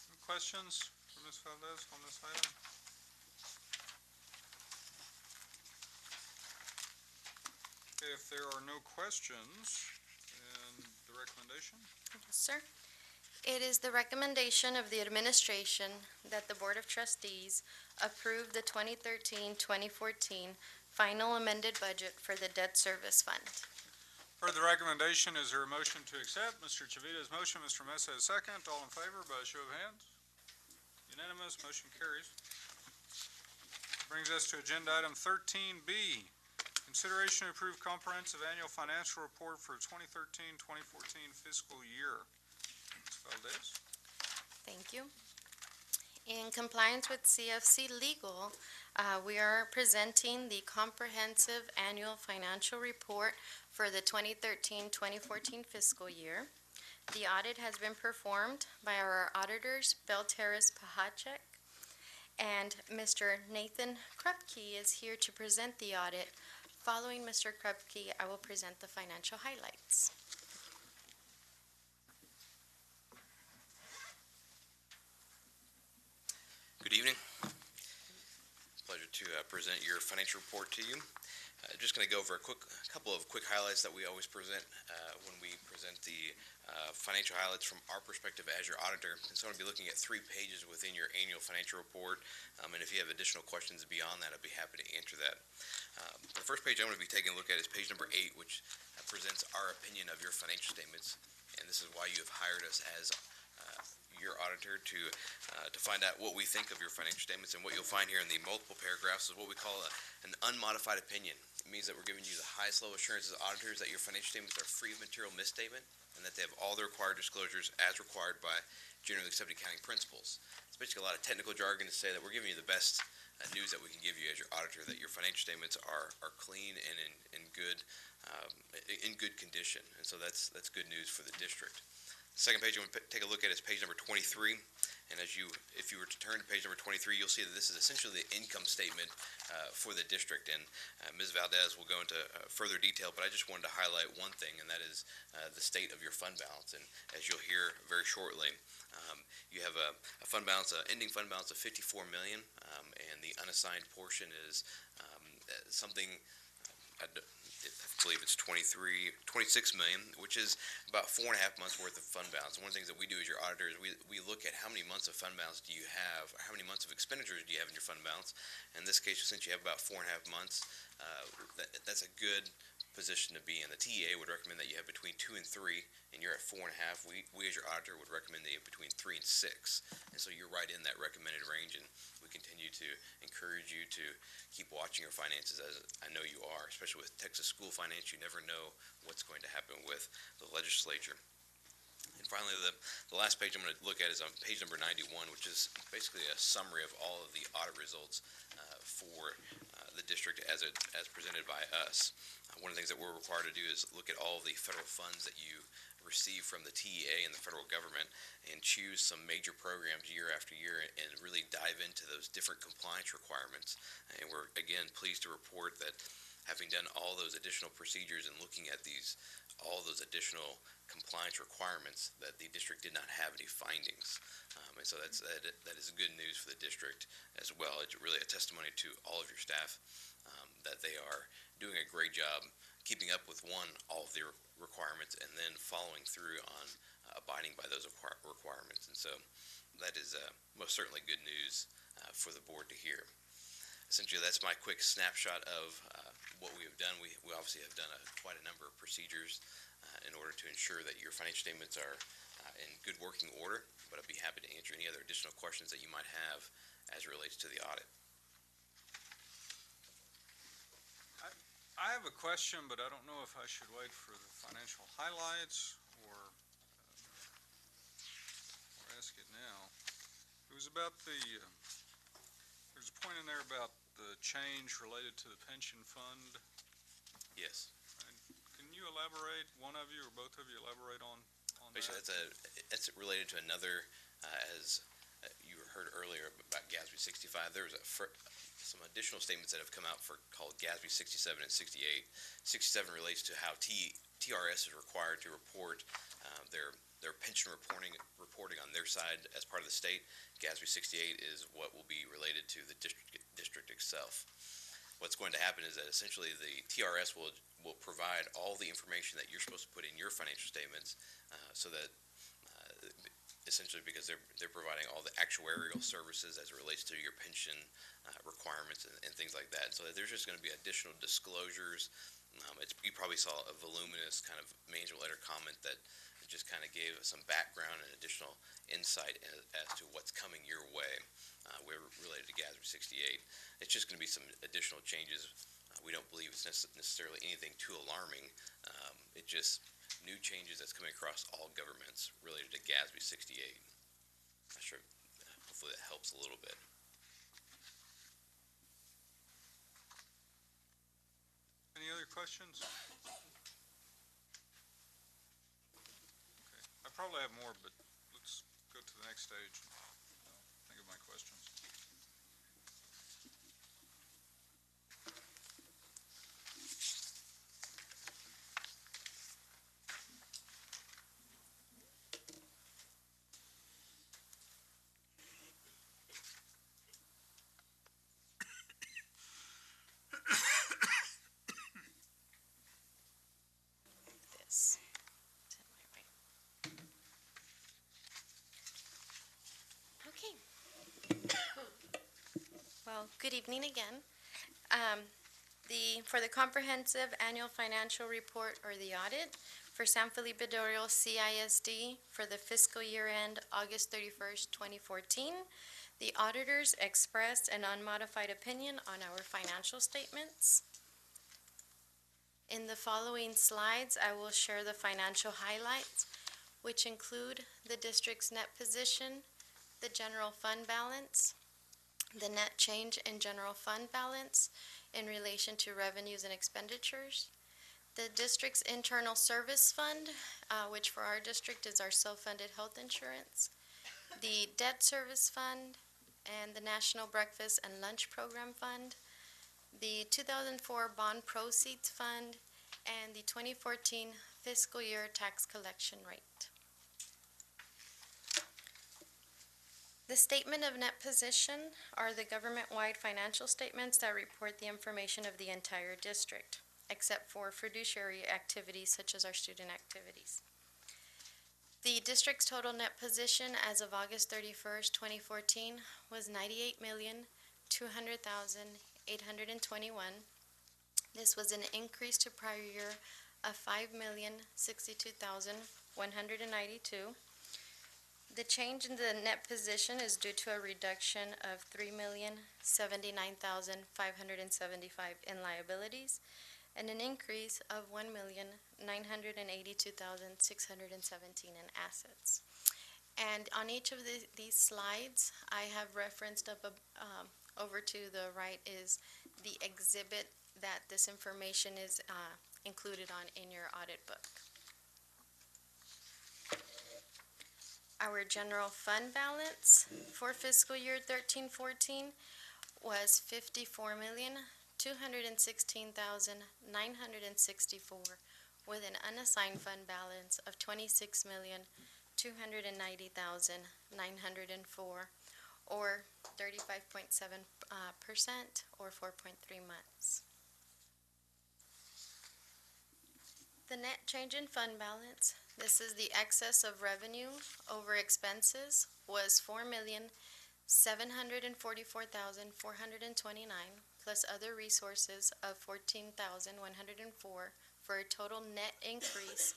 S1: Any questions for Ms. Valdez on this item? If there are no questions, then the recommendation?
S5: Yes, sir. It is the recommendation of the administration that the Board of Trustees approve the 2013-2014 final amended budget for the debt service fund.
S1: Heard the recommendation, is there a motion to accept? Mr. Chavita's motion, Mr. Mesa is second. All in favor by a show of hands? Unanimous, motion carries. Brings us to agenda item 13B. Consideration to approve comprehensive annual financial report for 2013-2014 fiscal year. Ms. Valdez?
S5: Thank you. In compliance with CFC Legal, we are presenting the comprehensive annual financial report for the 2013-2014 fiscal year. The audit has been performed by our auditors, Bell Terrace Pahacek, and Mr. Nathan Krupke is here to present the audit. Following Mr. Krupke, I will present the financial highlights.
S14: Good evening. Pleasure to present your financial report to you. Just going to go over a couple of quick highlights that we always present when we present the financial highlights from our perspective as your auditor. And so I'm going to be looking at 3 pages within your annual financial report. And if you have additional questions beyond that, I'd be happy to answer that. The first page I'm going to be taking a look at is page number 8, which presents our opinion of your financial statements. And this is why you have hired us as your auditor to find out what we think of your financial statements. And what you'll find here in the multiple paragraphs is what we call an unmodified opinion. It means that we're giving you the highest level assurance as auditors that your financial statements are free of material misstatement and that they have all the required disclosures as required by generally accepted accounting principles. It's basically a lot of technical jargon to say that we're giving you the best news that we can give you as your auditor, that your financial statements are clean and in good condition. And so that's good news for the district. The second page I'm going to take a look at is page number 23. And if you were to turn to page number 23, you'll see that this is essentially the income statement for the district. And Ms. Valdez will go into further detail, but I just wanted to highlight one thing, and that is the state of your fund balance. And as you'll hear very shortly, you have a fund balance, ending fund balance of $54 million, and the unassigned portion is something. I believe it's 26 million, which is about 4.5 months worth of fund balance. And one of the things that we do as your auditor is we look at how many months of fund balance do you have, or how many months of expenditures do you have in your fund balance. In this case, since you have about 4.5 months, that's a good position to be in. The TEA would recommend that you have between 2 and 3, and you're at 4.5. We as your auditor would recommend that you have between 3 and 6. And so you're right in that recommended range, and we continue to encourage you to keep watching your finances, as I know you are, especially with Texas school finance. You never know what's going to happen with the legislature. And finally, the last page I'm going to look at is on page number 91, which is basically a summary of all of the audit results for the district as presented by us. One of the things that we're required to do is look at all of the federal funds that you receive from the TEA and the federal government and choose some major programs year after year and really dive into those different compliance requirements. And we're, again, pleased to report that having done all those additional procedures and looking at all those additional compliance requirements, that the district did not have any findings. And so that is good news for the district as well. It's really a testimony to all of your staff that they are doing a great job keeping up with all of the requirements and then following through on abiding by those requirements. And so that is most certainly good news for the board to hear. Essentially, that's my quick snapshot of what we have done. We obviously have done quite a number of procedures in order to ensure that your financial statements are in good working order, but I'd be happy to answer any other additional questions that you might have as it relates to the audit.
S1: I have a question, but I don't know if I should wait for the financial highlights or ask it now. It was about there's a point in there about the change related to the pension fund.
S14: Yes.
S1: Can you elaborate, one of you or both of you elaborate on
S14: Basically, that's related to another, as you heard earlier about GASB 65. There was some additional statements that have come out called GASB 67 and 68. 67 relates to how TRS is required to report their pension reporting on their side as part of the state. GASB 68 is what will be related to the district itself. what's going to happen is that essentially the TRS will provide all the information that you're supposed to put in your financial statements, so that essentially because they're providing all the actuarial services as it relates to your pension requirements and things like that. So there's just going to be additional disclosures. You probably saw a voluminous kind of manual letter comment that just kind of gave some background and additional insight as to what's coming your way. We're related to GASB 68. It's just going to be some additional changes. We don't believe it's necessarily anything too alarming. It just new changes that's coming across all governments related to GASB 68. I'm sure, hopefully that helps a little bit.
S1: Any other questions? Okay. I probably have more, but let's go to the next stage. I'll think of my questions.
S5: This. Okay. Well, good evening again. For the comprehensive annual financial report or the audit for San Felipe Del Rio CISD for the fiscal year end August 31st, 2014, the auditors expressed an unmodified opinion on our financial statements. In the following slides, I will share the financial highlights, which include the district's net position, the general fund balance, the net change in general fund balance in relation to revenues and expenditures, the district's internal service fund, which for our district is our self-funded health insurance, the debt service fund, and the National Breakfast and Lunch Program Fund, the 2004 Bond Proceeds Fund, and the 2014 fiscal year tax collection rate. The statement of net position are the government-wide financial statements that report the information of the entire district, except for fiduciary activities such as our student activities. The district's total net position as of August 31st, 2014 was $98,200,821. This was an increase to prior year of $5,062,192. The change in the net position is due to a reduction of $3,079,575 in liabilities and an increase of $1,982,617 in assets. And on each of these slides, I have referenced over to the right is the exhibit that this information is included on in your audit book. Our general fund balance for fiscal year 13-14 was $54,216,964 with an unassigned fund balance of $26,290,904 or 35.7% or 4.3 months. The net change in fund balance, this is the excess of revenue over expenses, was $4,744,429 plus other resources of $14,104 for a total net increase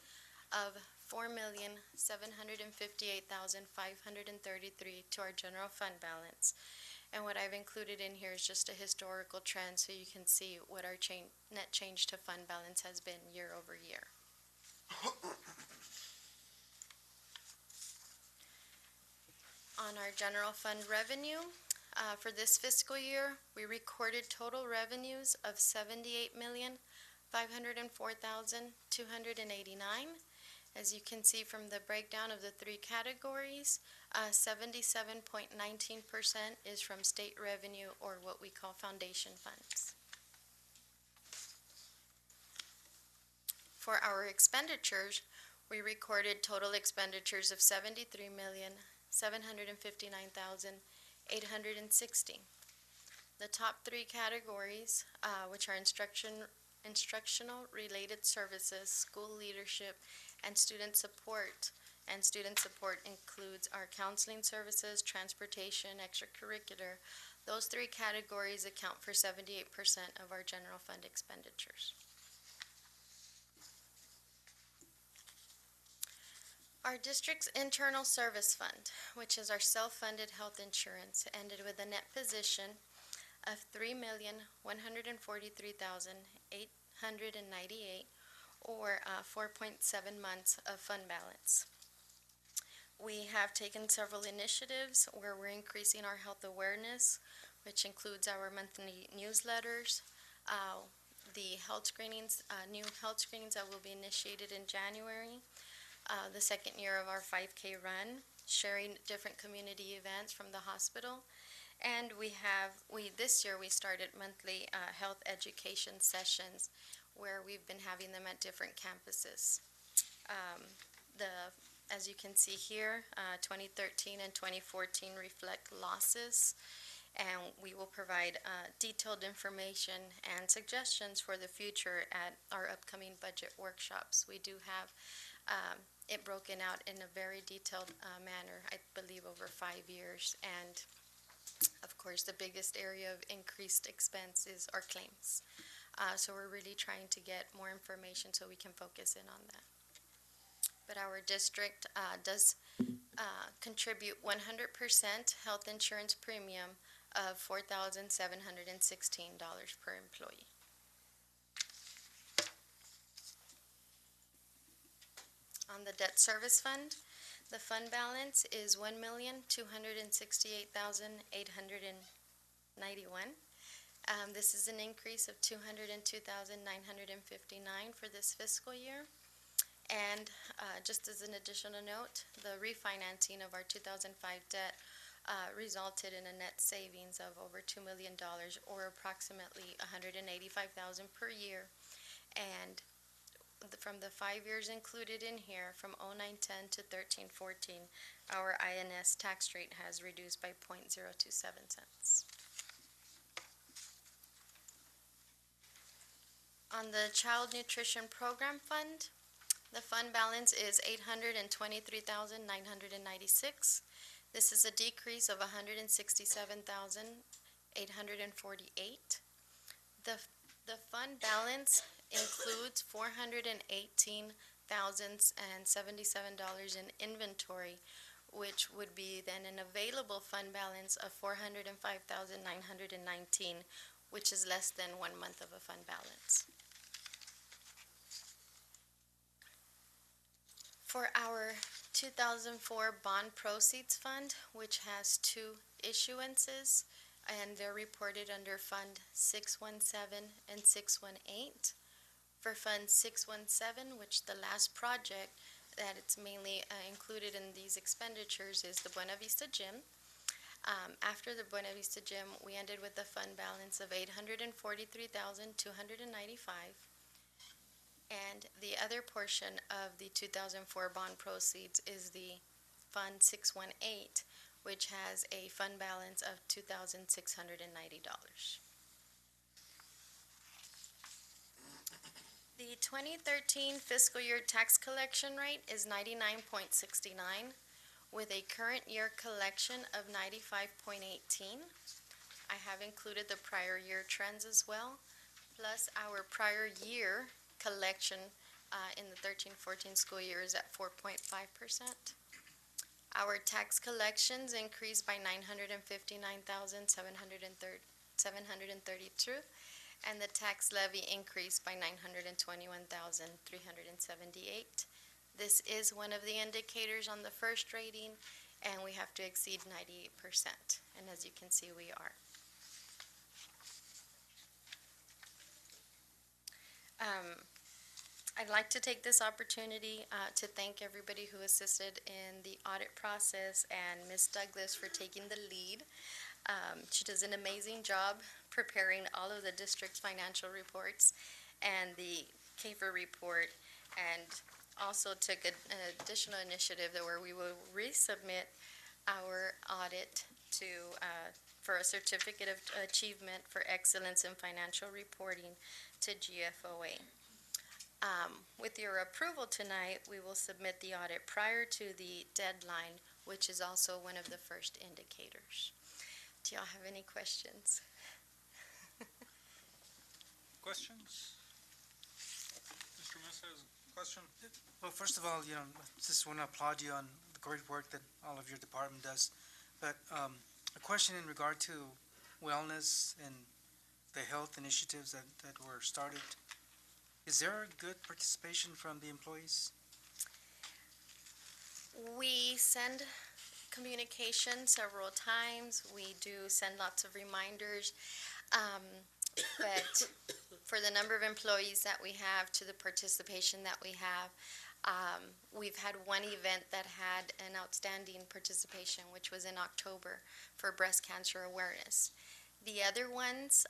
S5: of $4,758,533 to our general fund balance. And what I've included in here is just a historical trend so you can see what our net change to fund balance has been year over year. On our general fund revenue, for this fiscal year, we recorded total revenues of $78,504,289. As you can see from the breakdown of the three categories, 77.19% is from state revenue or what we call foundation funds. For our expenditures, we recorded total expenditures of $73,759,860. The top three categories, which are instructional related services, school leadership, and student support. And student support includes our counseling services, transportation, extracurricular. Those three categories account for 78% of our general fund expenditures. Our district's internal service fund, which is our self-funded health insurance, ended with a net position of $3,143,898, or 4.7 months of fund balance. We have taken several initiatives where we're increasing our health awareness, which includes our monthly newsletters, the health screenings, new health screenings that will be initiated in January, the second year of our 5K run, sharing different community events from the hospital. And this year we started monthly health education sessions where we've been having them at different campuses. As you can see here, 2013 and 2014 reflect losses, and we will provide detailed information and suggestions for the future at our upcoming budget workshops. We do have it broken out in a very detailed manner, I believe over 5 years, and of course the biggest area of increased expense is our claims. So we're really trying to get more information so we can focus in on that. But our district does contribute 100% health insurance premium of $4,716 per employee. On the debt service fund, the fund balance is $1,268,891. This is an increase of $202,959 for this fiscal year. And just as an additional note, the refinancing of our 2005 debt resulted in a net savings of over $2 million, or approximately $185,000 per year. And from the 5 years included in here, from 09-10 to 13-14, our INS tax rate has reduced by 0.027 cents. On the Child Nutrition Program Fund, the fund balance is $823,996. This is a decrease of $167,848. The fund balance includes $418,077 in inventory, which would be then an available fund balance of $405,919, which is less than 1 month of a fund balance. For our 2004 bond proceeds fund, which has 2 issuances, and they're reported under Fund 617 and 618. For Fund 617, which the last project that it's mainly included in these expenditures is the Buena Vista Gym. After the Buena Vista Gym, we ended with a fund balance of $843,295. And the other portion of the 2004 bond proceeds is the Fund 618, which has a fund balance of $2,690. The 2013 fiscal year tax collection rate is 99.69, with a current year collection of 95.18. I have included the prior year trends as well, plus our prior year collection in the 13-14 school year is at 4.5%. Our tax collections increased by $959,732, and the tax levy increased by $921,378. This is one of the indicators on the first rating, and we have to exceed 98%, and as you can see, we are. I'd like to take this opportunity to thank everybody who assisted in the audit process, and Ms. Douglas for taking the lead. She does an amazing job preparing all of the district's financial reports and the CAFR report, and also took an additional initiative where we will resubmit our audit to for a Certificate of Achievement for Excellence in Financial Reporting to GFOA. With your approval tonight, we will submit the audit prior to the deadline, which is also one of the first indicators. Do y'all have any questions?
S1: Questions? Mr. Miss has a question?
S4: Well, first of all, just want to applaud you on the great work that all of your department does. But a question in regard to wellness and the health initiatives that were started. Is there a good participation from the employees?
S5: We send communication several times. We do send lots of reminders. But for the number of employees that we have, to the participation that we have, we've had one event that had an outstanding participation, which was in October for breast cancer awareness. The other ones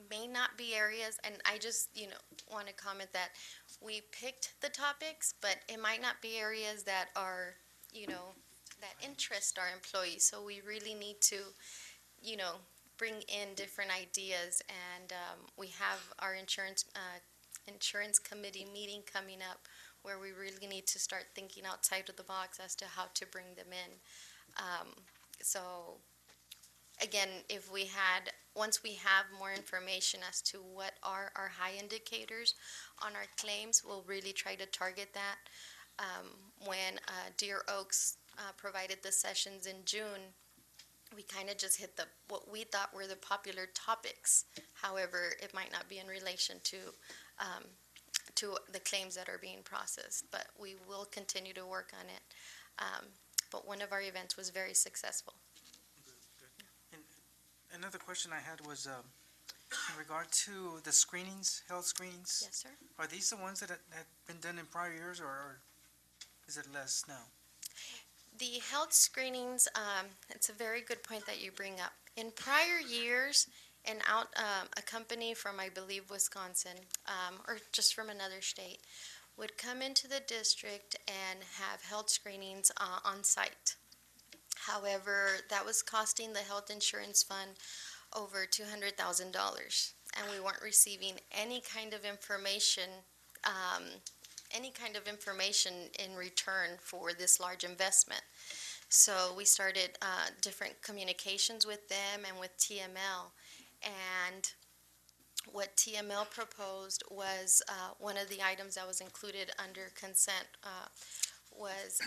S5: may not be areas, and I just, want to comment that we picked the topics, but it might not be areas that are, that interest our employees. So we really need to, bring in different ideas, and we have our insurance committee meeting coming up where we really need to start thinking outside of the box as to how to bring them in. So again, once we have more information as to what are our high indicators on our claims, we'll really try to target that. When Deer Oaks provided the sessions in June, we kind of just hit what we thought were the popular topics. However, it might not be in relation to the claims that are being processed, but we will continue to work on it. But one of our events was very successful.
S4: And another question I had was in regard to the screenings, health screenings.
S5: Yes, sir.
S4: Are these the ones that have been done in prior years, or is it less now?
S5: The health screenings, it's a very good point that you bring up. In prior years, a company from, I believe, Wisconsin, or just from another state, would come into the district and have health screenings on site. However, that was costing the health insurance fund over $200,000, and we weren't receiving any kind of information in return for this large investment. So we started different communications with them and with TML. And what TML proposed was one of the items that was included under consent was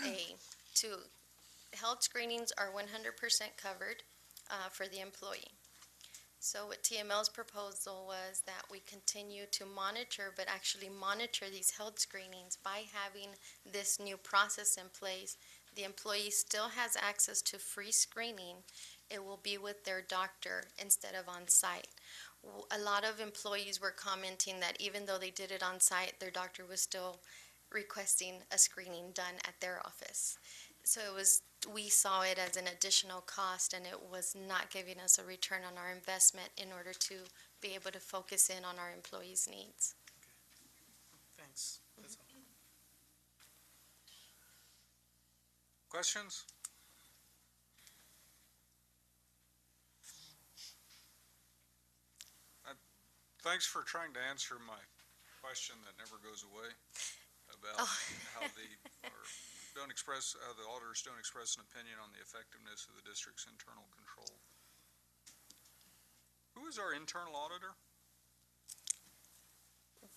S5: health screenings are 100% covered for the employee. So what TML's proposal was that we continue to monitor, but actually monitor these health screenings by having this new process in place. The employee still has access to free screening. It will be with their doctor instead of on site. A lot of employees were commenting that even though they did it on site, their doctor was still requesting a screening done at their office. So we saw it as an additional cost, and it was not giving us a return on our investment in order to be able to focus in on our employees' needs.
S4: Thanks. That's all.
S1: Questions? Thanks for trying to answer my question that never goes away about how the auditors don't express an opinion on the effectiveness of the district's internal control. Who is our internal auditor?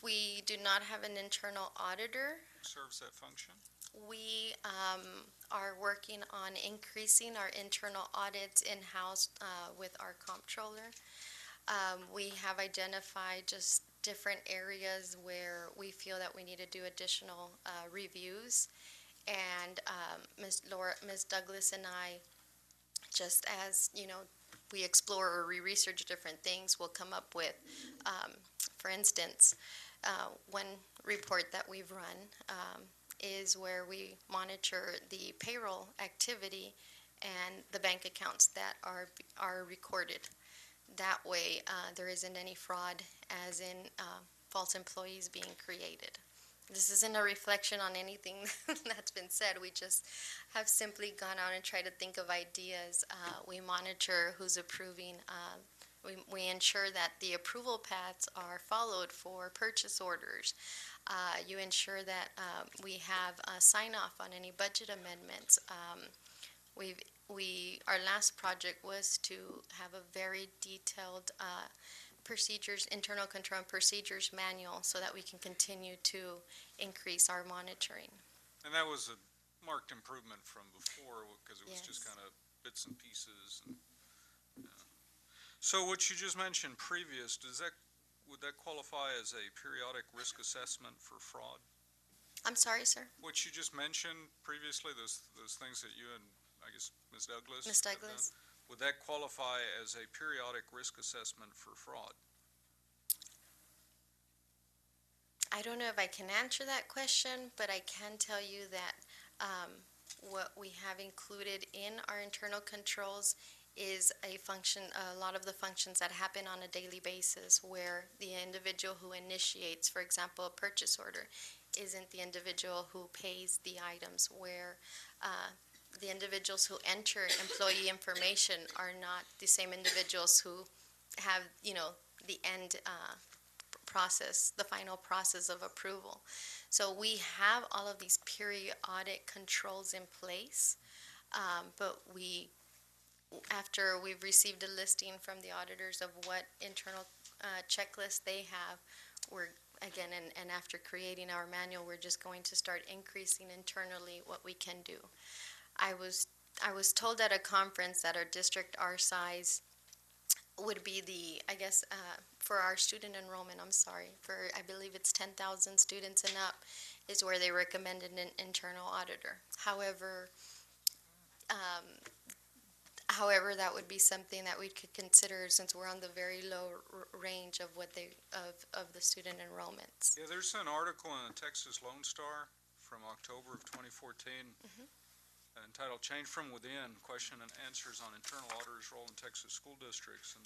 S5: We do not have an internal auditor.
S1: Who serves that function?
S5: We are working on increasing our internal audits in-house with our comptroller. We have identified just different areas where we feel that we need to do additional reviews. And Ms. Douglas and I, just as, we explore or we research different things, we'll come up with, for instance, one report that we've run is where we monitor the payroll activity and the bank accounts that are recorded. That way, there isn't any fraud, as in false employees being created. This isn't a reflection on anything that's been said. We just have simply gone out and tried to think of ideas. We monitor who's approving. We ensure that the approval paths are followed for purchase orders. You ensure that we have a sign-off on any budget amendments. Our last project was to have a very detailed procedures, internal control and procedures manual so that we can continue to increase our monitoring.
S1: And that was a marked improvement from before, because it was just
S5: Yes.
S1: kind of bits and pieces. And, yeah. So what you just mentioned previous, would that qualify as a periodic risk assessment for fraud?
S5: I'm sorry, sir?
S1: What you just mentioned previously, those things that you and, I guess, Ms. Douglas?
S5: Ms.
S1: have done,
S5: Douglas?
S1: would that qualify as a periodic risk assessment for fraud?
S5: I don't know if I can answer that question, but I can tell you that what we have included in our internal controls is a lot of the functions that happen on a daily basis, where the individual who initiates, for example, a purchase order, isn't the individual who pays the items, where the individuals who enter employee information are not the same individuals who have, the end process, the final process of approval. So we have all of these periodic controls in place, but after we've received a listing from the auditors of what internal checklist they have, again, and after creating our manual, we're just going to start increasing internally what we can do. I was told at a conference that our district our size would be for our student enrollment, I believe it's 10,000 students and up, is where they recommended an internal auditor. However, that would be something that we could consider, since we're on the very low range of of the student enrollments.
S1: Yeah, there's an article in the Texas Lone Star from October of 2014 entitled "Change from Within, Question and Answers on Internal Auditors' Role in Texas School Districts." And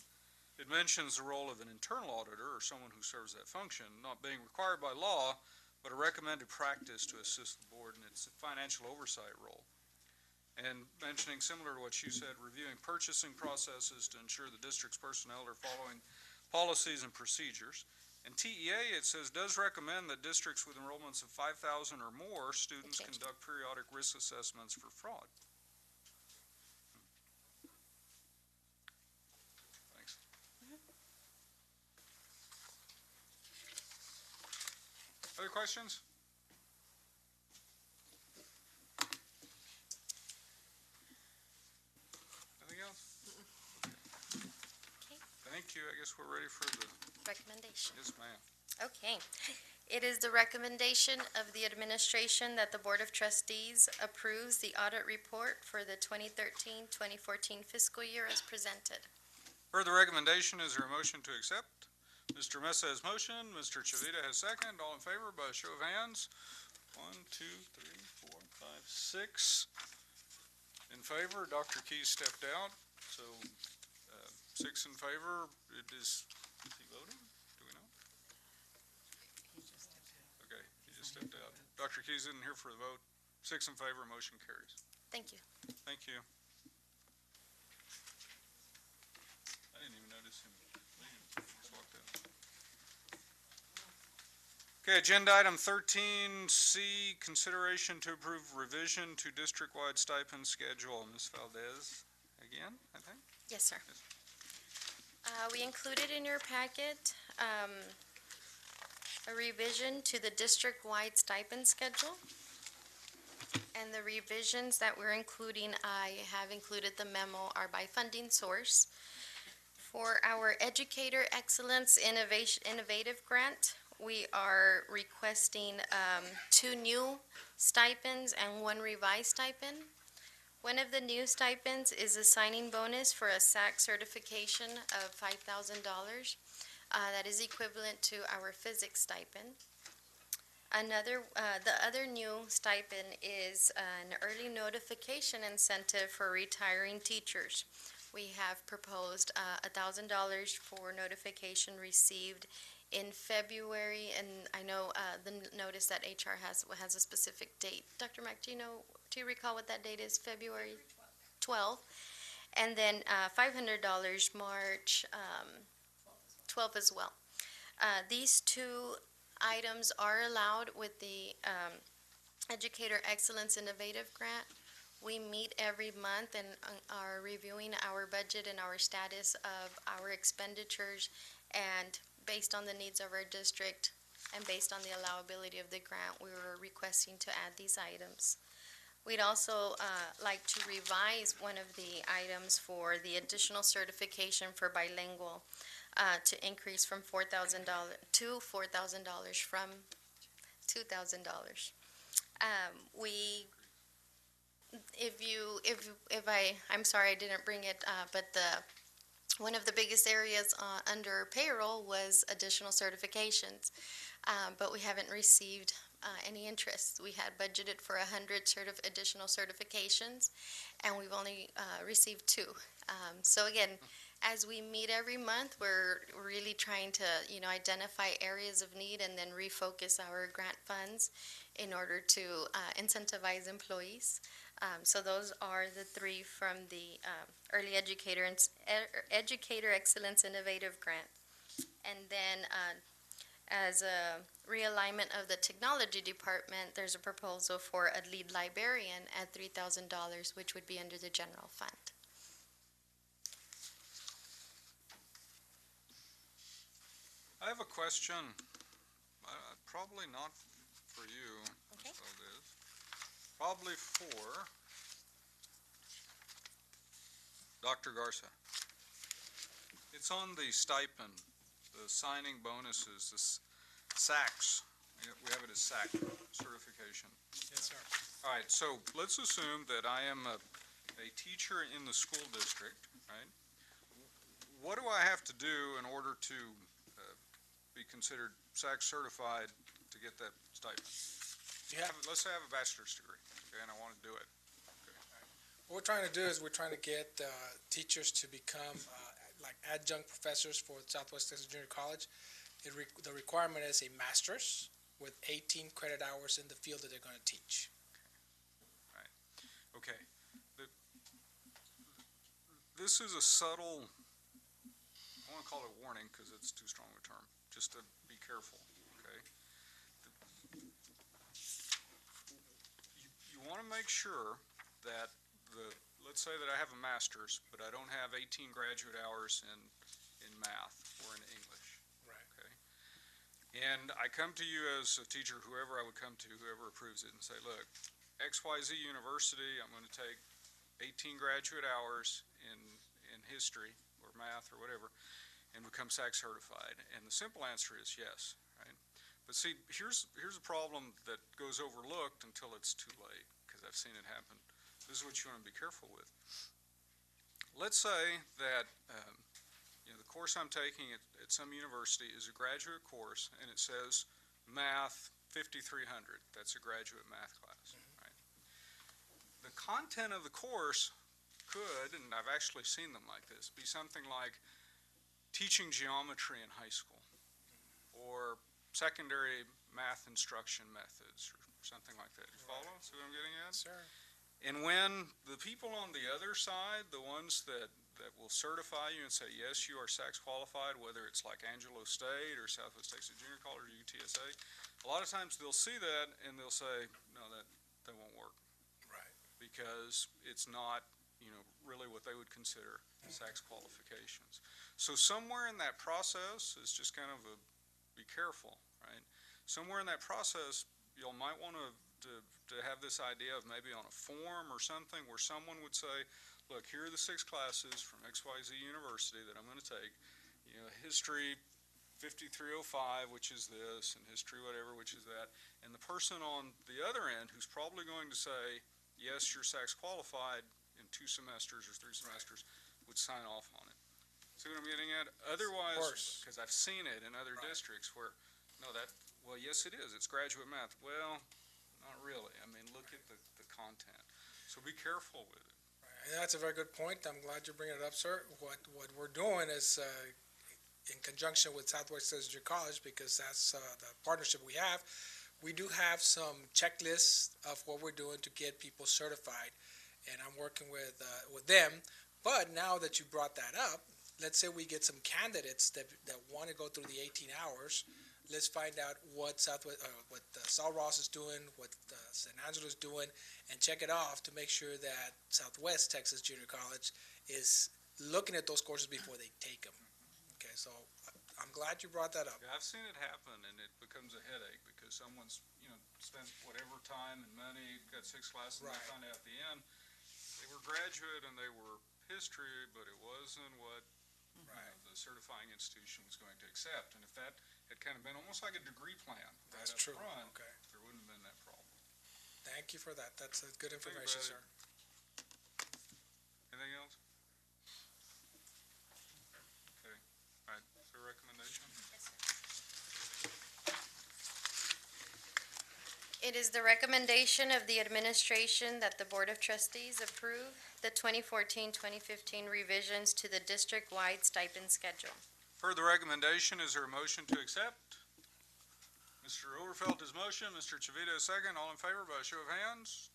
S1: it mentions the role of an internal auditor, or someone who serves that function, not being required by law, but a recommended practice to assist the board in its financial oversight role. And mentioning, similar to what you said, reviewing purchasing processes to ensure the district's personnel are following policies and procedures. And TEA, it says, does recommend that districts with enrollments of 5,000 or more students conduct periodic risk assessments for fraud. Thanks. Other questions? Anything else?
S5: Okay.
S1: Thank you. I guess we're ready for the
S5: Recommendation.
S1: Yes, ma'am.
S5: Okay. It is the recommendation of the administration that the Board of Trustees approves the audit report for the 2013-2014 fiscal year as presented.
S1: For the recommendation, is there a motion to accept? Mr. Mesa has motion, Mr. Chavita has second. All in favor by a show of hands? 1, 2, 3, 4, 5, 6. In favor, Dr. Keys stepped out, so 6 in favor. It is he voting? Do we know? Okay, he just stepped out. Dr. Keys isn't here for the vote. 6 in favor, motion carries.
S5: Thank you.
S1: Thank you. I didn't even notice him leaving. Just walked out. Okay, agenda item 13C, consideration to approve revision to district-wide stipend schedule. Ms. Valdez, again, I think?
S5: Yes, sir. We included in your packet a revision to the district-wide stipend schedule. And the revisions that we're including, I have included the memo, are by funding source. For our Educator Excellence Innovative Grant, we are requesting 2 new stipends and 1 revised stipend. One of the new stipends is a signing bonus for a SAC certification of $5,000. That is equivalent to our physics stipend. The other new stipend is an early notification incentive for retiring teachers. We have proposed $1,000 for notification received in February, and I know the notice that HR has a specific date. Dr. Mack, do you recall what that date is? February 12th? And then $500 March 12th as well. These two items are allowed with the Educator Excellence Innovative Grant. We meet every month and are reviewing our budget and our status of our expenditures, and based on the needs of our district and based on the allowability of the grant, we were requesting to add these items. We'd also like to revise one of the items for the additional certification for bilingual to increase from $4,000 to $4,000 from $2,000. I'm sorry I didn't bring it, but one of the biggest areas under payroll was additional certifications, but we haven't received any interest. We had budgeted for 100 additional certifications, and we've only received 2. So again, as we meet every month, we're really trying to, identify areas of need and then refocus our grant funds in order to incentivize employees. So those are the 3 from the Early Educator Excellence Innovative Grant. And then as a realignment of the technology department, there's a proposal for a lead librarian at $3,000, which would be under the general fund.
S1: I have a question, probably not for you,
S12: Okay.
S1: so it is. Probably for Dr. Garza. It's on the stipend, the signing bonuses, the SACs. We have it as SAC certification.
S13: Yes, sir.
S1: All right, so let's assume that I am a teacher in the school district, right? What do I have to do in order to be considered SAC certified to get that stipend? Let's say I have a bachelor's degree, okay, and I want to do it.
S13: What we're trying to do is we're trying to get teachers to become like adjunct professors for Southwest Texas Junior College. The requirement is a master's with 18 credit hours in the field that they're going to teach.
S1: Okay. This is a subtle, I want to call it a warning because it's too strong a term, just to be careful, okay? You want to make sure that let's say that I have a master's, but I don't have 18 graduate hours in math or in English.
S13: Right.
S1: Okay? And I come to you as a teacher, whoever I would come to, whoever approves it, and say, look, XYZ University, I'm going to take 18 graduate hours in history or math or whatever and become SAC certified. And the simple answer is yes, right? But see, here's a problem that goes overlooked until it's too late, because I've seen it happen. This is what you want to be careful with. Let's say that the course I'm taking at some university is a graduate course, and it says Math 5300. That's a graduate math class. Right? The content of the course could, and I've actually seen them like this, be something like teaching geometry in high school, or secondary math instruction methods, or something like that. You follow? See what I'm getting at?
S13: Sir.
S1: And when the people on the other side, the ones that will certify you and say, yes, you are SAC qualified, whether it's like Angelo State or Southwest Texas Junior College or UTSA, a lot of times they'll see that and they'll say, no, that won't work.
S13: Right.
S1: Because it's not, really what they would consider SAC qualifications. So somewhere in that process is just kind of be careful, right? Somewhere in that process, you might want to have this idea of maybe on a form or something where someone would say, look, here are the 6 classes from XYZ University that I'm going to take. History 5305, which is this, and history whatever, which is that. And the person on the other end who's probably going to say, yes, you're SAC qualified in 2 semesters or 3 semesters, would sign off on it. See what I'm getting at? Otherwise, because I've seen it in other districts where, well, yes, it is. It's graduate math. Well, not really. I mean, look at the content. So be careful with it.
S13: Right. And that's a very good point. I'm glad you're bringing it up, sir. What we're doing is in conjunction with Southwest SFDR College, because that's the partnership we have, we do have some checklists of what we're doing to get people certified, and I'm working with them. But now that you brought that up, let's say we get some candidates that want to go through the 18 hours. Let's find out what what Sul Ross is doing, what San Angelo is doing, and check it off to make sure that Southwest Texas Junior College is looking at those courses before they take them. Okay, so I'm glad you brought that up.
S1: Yeah, I've seen it happen, and it becomes a headache because someone's, spent whatever time and money, got 6 classes, and they find out at the end, they were graduate and they were history, but it wasn't what the certifying institution was going to accept. And if that had kind of been almost like a degree plan
S13: That's
S1: up
S13: true.
S1: front,
S13: Okay.
S1: there wouldn't have been that problem.
S13: Thank you for that. That's good information,
S1: about
S13: sir.
S1: Anything else? Okay, all right, is there a recommendation?
S5: Yes, sir. It is the recommendation of the administration that the Board of Trustees approve the 2014-2015 revisions to the district-wide stipend schedule.
S1: Per the recommendation, is there a motion to accept? Mr. Overfeld is motion, Mr. Chavita is second. All in favor by a show of hands?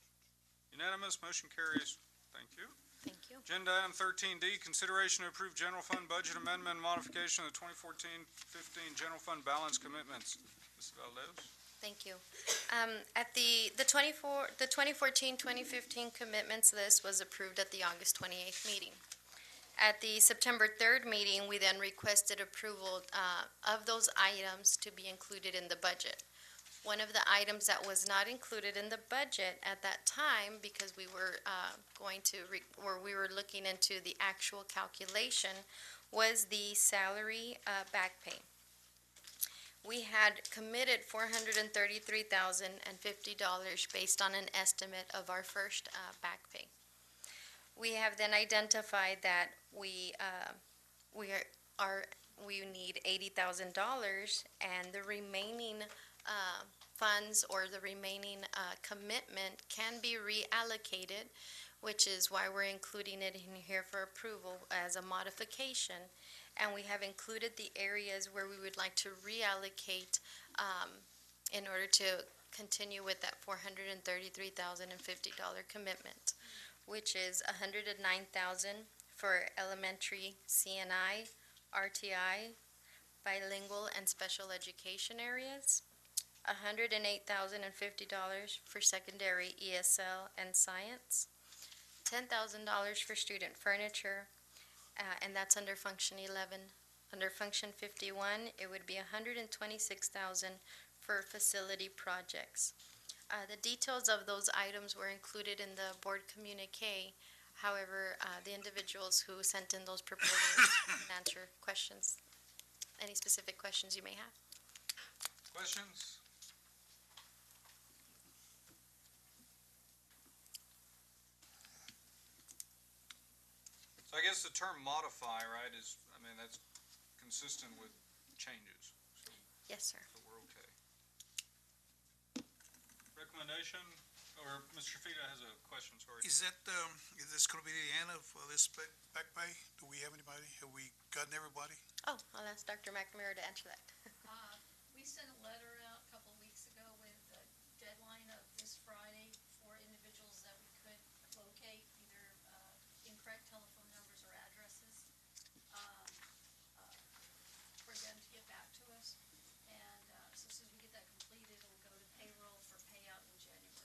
S1: Unanimous, motion carries. Thank you.
S5: Thank you.
S1: Agenda item 13D, consideration to approve general fund budget amendment and modification of the 2014-15 general fund balance commitments. Ms. Valdez?
S5: Thank you. At the 2014-2015 commitments list was approved at the August 28th meeting. At the September 3rd meeting, we then requested approval of those items to be included in the budget. One of the items that was not included in the budget at that time, because we were we were looking into the actual calculation, was the salary back pay. We had committed $433,050 based on an estimate of our first back pay. We have then identified that we need $80,000, and the remaining funds or the remaining commitment can be reallocated, which is why we're including it in here for approval as a modification. And we have included the areas where we would like to reallocate in order to continue with that $433,050 commitment, which is $109,000 for elementary CNI, RTI, bilingual and special education areas, $108,050 for secondary ESL and science, $10,000 for student furniture, and that's under Function 11. Under Function 51, it would be $126,000 for facility projects. The details of those items were included in the board communique. However, the individuals who sent in those proposals can answer questions, any specific questions you may have.
S1: Questions? So I guess the term modify, right, that's consistent with changes. So,
S5: Yes, sir.
S1: so we're okay. Recommendation, or Mr. Fita has a question, sorry.
S17: Is this gonna be the end of this back pay? Do we have anybody? Have we gotten everybody?
S5: Oh, I'll ask Dr. McNamara to answer that.
S19: We sent a letter out a couple of weeks ago with a deadline of this Friday for individuals that we could locate, either incorrect telephone numbers or addresses, for them to get back to us. And so as soon as we get that completed, it'll go to payroll for payout in January.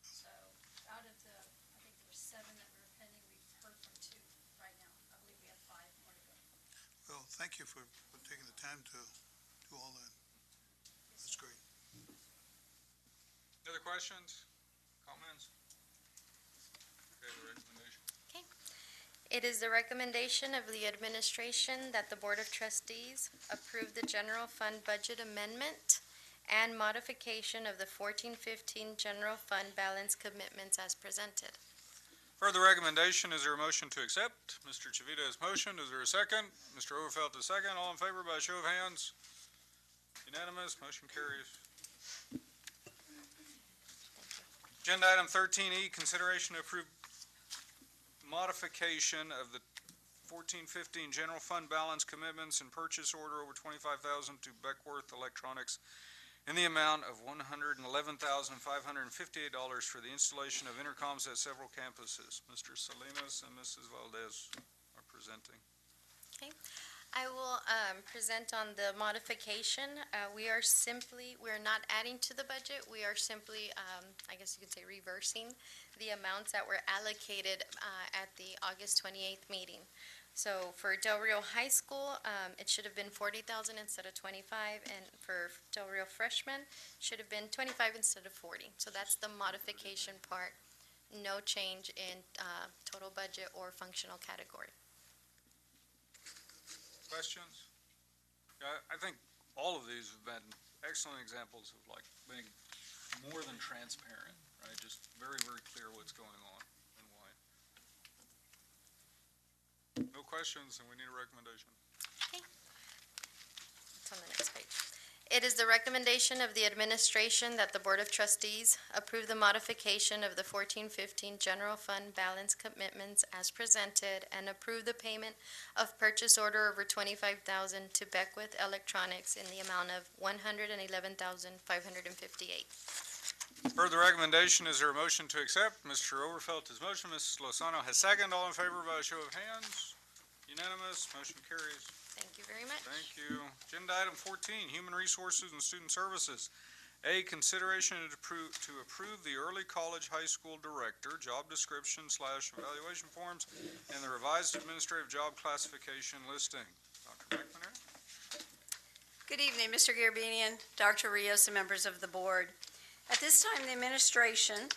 S19: So out of the, I think there were 7 that were pending, we've heard from 2 right now. I believe we have 5 more to go.
S17: Well, thank you for taking the time to do all that. That's great.
S1: Other questions, comments? Okay, the recommendation.
S5: It is the recommendation of the administration that the Board of Trustees approve the general fund budget amendment and modification of the 14-15 general fund balance commitments as presented.
S1: For the recommendation, is there a motion to accept? Mr. Chavita has motion, is there a second? Mr. Overfeld is second, all in favor by a show of hands? Unanimous, motion carries. Agenda item 13E, consideration to approve modification of the 14-15 general fund balance commitments and purchase order over $25,000 to Beckworth Electronics in the amount of $111,558 for the installation of intercoms at several campuses. Mr. Salinas and Mrs. Valdez are presenting.
S5: I will present on the modification. We're not adding to the budget. We are simply, I guess you could say, reversing the amounts that were allocated at the August 28th meeting. So for Del Rio High School, it should have been 40,000 instead of 25, and for Del Rio freshmen, it should have been 25 instead of 40. So that's the modification part. No change in total budget or functional category.
S1: Questions? Yeah, I think all of these have been excellent examples of like being more than transparent, right? Just very, very clear what's going on and why. No questions, and we need a recommendation.
S5: It's on the next page. It is the recommendation of the administration that the Board of Trustees approve the modification of the 14-15 general fund balance commitments as presented and approve the payment of purchase order over $25,000 to Beckwith Electronics in the amount of $111,558.
S1: Per the recommendation, is there a motion to accept? Mr. Overfelt has motion, Mrs. Lozano has second. All in favor by a show of hands? Unanimous, motion carries.
S5: Thank you very much.
S1: Thank you. Agenda item 14, Human Resources and Student Services. A, consideration to approve the early college high school director job description / evaluation forms and the revised administrative job classification listing. Dr. McNamara?
S18: Good evening, Mr. Garabedian, Dr. Rios, and members of the board. At this time, the administration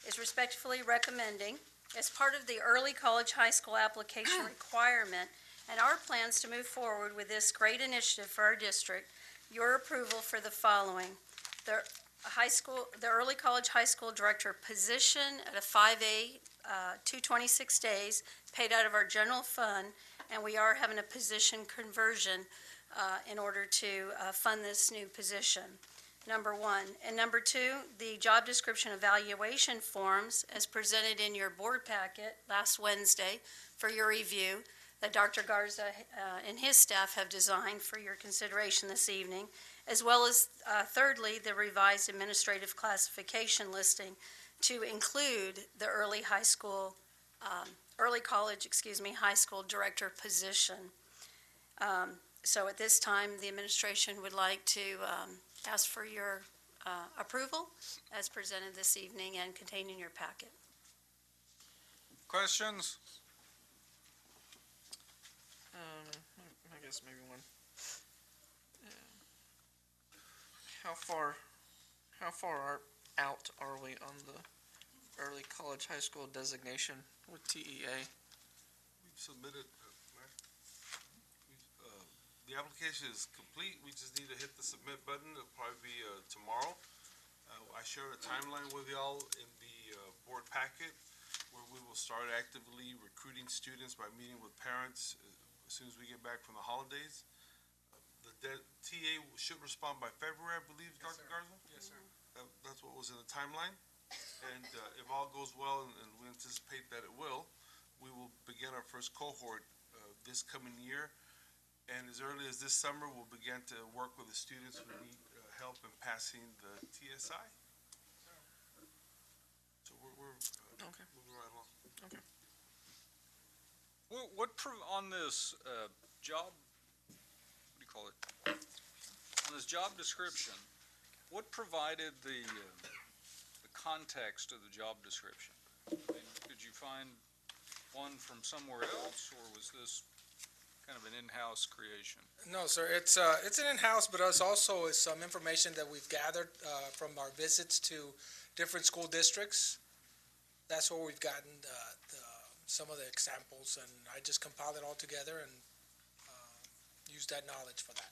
S18: is respectfully recommending, as part of the early college high school application requirement and our plans to move forward with this great initiative for our district, your approval for the following. The early college high school director position at a 5A, 226 days, paid out of our general fund, and we are having a position conversion in order to fund this new position. Number one. And number two, the job description evaluation forms as presented in your board packet last Wednesday for your review that Dr. Garza and his staff have designed for your consideration this evening, as well as thirdly, the revised administrative classification listing to include the early college high school director position. So at this time, the administration would like to ask for your approval as presented this evening and contained in your packet.
S1: Questions?
S7: I guess maybe one. How far out are we on the early college high school designation with TEA?
S16: We've submitted, the application is complete. We just need to hit the submit button. It'll probably be tomorrow. I shared a timeline with y'all in the board packet where we will start actively recruiting students by meeting with parents as soon as we get back from the holidays. The TA should respond by February, I believe, yes, Dr. Garza?
S13: Yes, sir.
S16: That's what was in the timeline. And if all goes well, and we anticipate that it will, we will begin our first cohort this coming year. And as early as this summer, we'll begin to work with the students who need help in passing the TSI. So we're
S7: okay.
S16: Moving right along.
S7: Okay.
S1: On this job, what do you call it? On this job description, what provided the context of the job description? I mean, did you find one from somewhere else, or was this kind of an in-house creation?
S13: No, sir, it's an in-house, but it's also some information that we've gathered from our visits to different school districts. That's where we've gotten some of the examples, and I just compiled it all together and used that knowledge for that.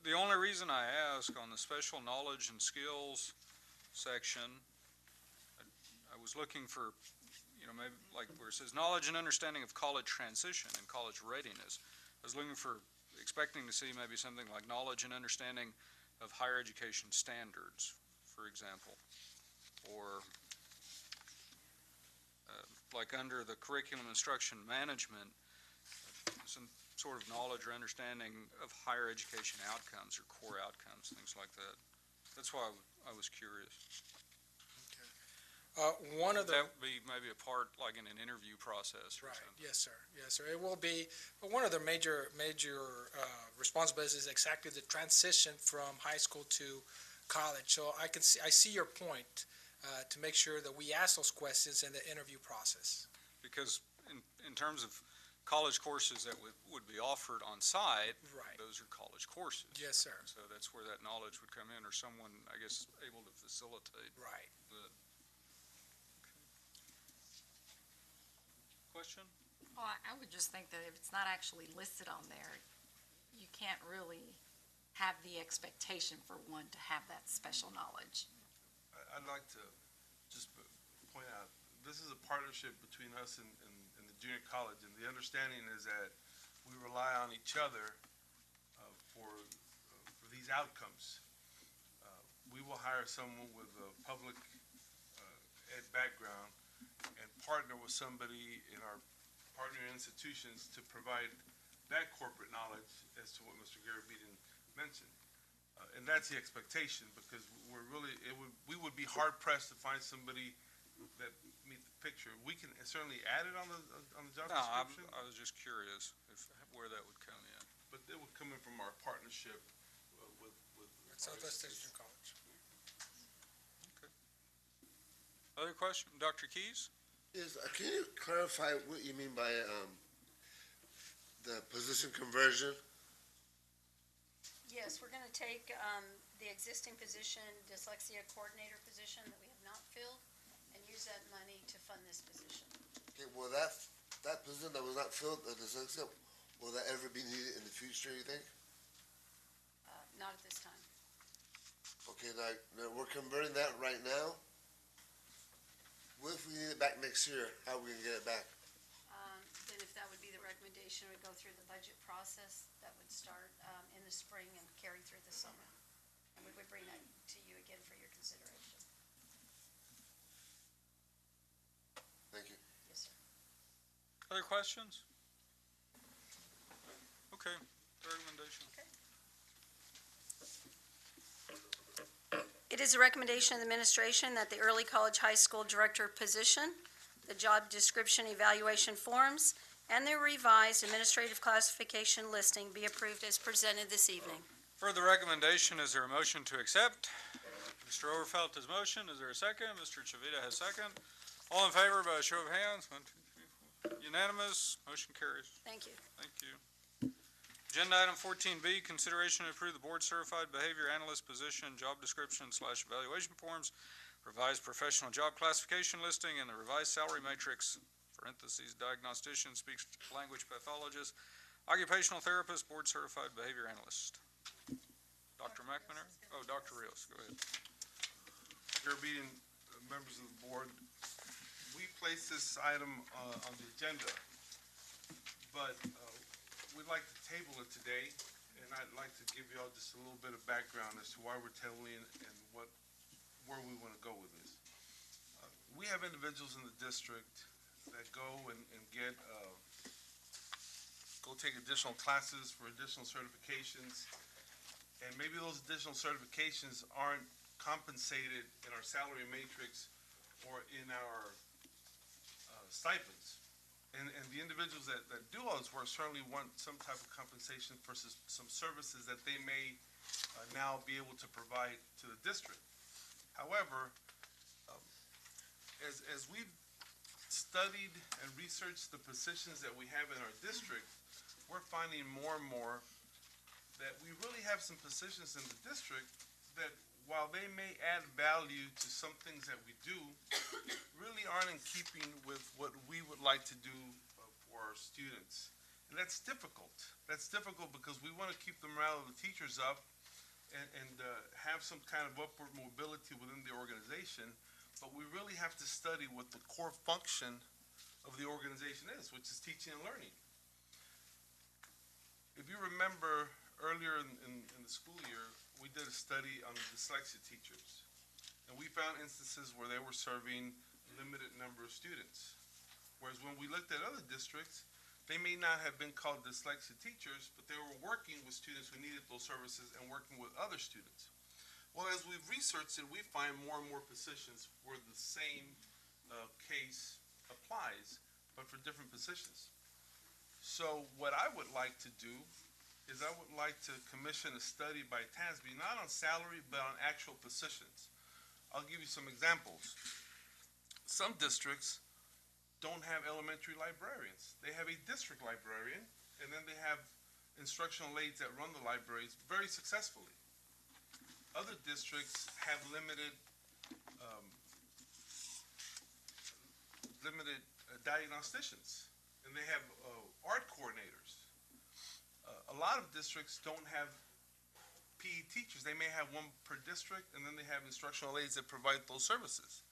S1: The only reason I ask on the special knowledge and skills section, I was looking for, maybe like where it says knowledge and understanding of college transition and college readiness. I was expecting to see maybe something like knowledge and understanding of higher education standards, for example, or like under the curriculum instruction management, some sort of knowledge or understanding of higher education outcomes or core outcomes, things like that. That's why I was curious.
S13: One of the.
S1: That would be maybe a part, like in an interview process or
S13: Right,
S1: something.
S13: yes, sir, yes, sir. It will be, but one of the major responsibilities is exactly the transition from high school to college. So I see your point, to make sure that we ask those questions in the interview process.
S1: Because in terms of college courses that would be offered on site,
S13: Right.
S1: those are college courses.
S13: Yes, sir.
S1: So that's where that knowledge would come in, or someone, I guess, able to facilitate.
S13: Right.
S1: Question?
S22: Well, I would just think that if it's not actually listed on there, you can't really have the expectation for one to have that special knowledge.
S16: I'd like to just point out, this is a partnership between us and the junior college, and the understanding is that we rely on each other for these outcomes. We will hire someone with a public ed background and partner with somebody in our partner institutions to provide that corporate knowledge as to what Mr. Garabedian mentioned. And that's the expectation, because we would be hard pressed to find somebody that meet the picture. We can certainly add it on the job description.
S1: I was just curious where that would come in.
S16: But it would come in from our partnership with
S13: Southwest Junior College.
S1: Other question, Dr. Keys?
S20: Yes, can you clarify what you mean by the position conversion?
S19: Yes, we're going to take the existing position, dyslexia coordinator position that we have not filled, and use that money to fund this position.
S20: Okay, will that position that was not filled, the dyslexia, will that ever be needed in the future, you think?
S19: Not at this time.
S20: Okay, now we're converting that right now. What if we need it back next year? How are we gonna get it back?
S19: Then if that would be the recommendation, we'd go through the budget process. That would start in the spring and carry through the summer. And we would bring that to you again for your consideration.
S20: Thank you.
S19: Yes, sir.
S1: Other questions? Okay, recommendation.
S19: It is a recommendation of the administration that the early college high school director position, the job description evaluation forms, and the revised administrative classification listing be approved as presented this evening.
S1: For the recommendation, is there a motion to accept? Mr. Overfelt has motion. Is there a second? Mr. Chavita has second. All in favor by a show of hands? 1, 2, 3, 4. Unanimous. Motion carries.
S19: Thank you.
S1: Thank you. Agenda item 14B, consideration to approve the board certified behavior analyst position, job description / evaluation forms, revised professional job classification listing, and the revised salary matrix, parentheses, diagnostician, speech language pathologist, occupational therapist, board certified behavior analyst. Dr. McManary? Oh, Dr. Rios, go ahead.
S16: Garabedian, members of the board, we placed this item on the agenda, but we'd like to table it today, and I'd like to give you all just a little bit of background as to why we're tabling and where we want to go with this. We have individuals in the district that go and go take additional classes for additional certifications, and maybe those additional certifications aren't compensated in our salary matrix or in our stipends. And the individuals that do all this work certainly want some type of compensation for some services that they may now be able to provide to the district. However, as we've studied and researched the positions that we have in our district, we're finding more and more that we really have some positions in the district that, while they may add value to some things that we do, really aren't in keeping with what we would like to do for our students. And that's difficult. That's difficult because we want to keep the morale of the teachers up and have some kind of upward mobility within the organization, but we really have to study what the core function of the organization is, which is teaching and learning. If you remember, earlier in the school year, we did a study on the dyslexia teachers, and we found instances where they were serving a limited number of students. Whereas when we looked at other districts, they may not have been called dyslexia teachers, but they were working with students who needed those services and working with other students. Well, as we've researched it, we find more and more positions where the same case applies, but for different positions. So what I would like to do is I would like to commission a study by TASB, not on salary, but on actual positions. I'll give you some examples. Some districts don't have elementary librarians. They have a district librarian, and then they have instructional aides that run the libraries very successfully. Other districts have limited diagnosticians, and they have art coordinators. A lot of districts don't have PE teachers. They may have one per district, and then they have instructional aides that provide those services.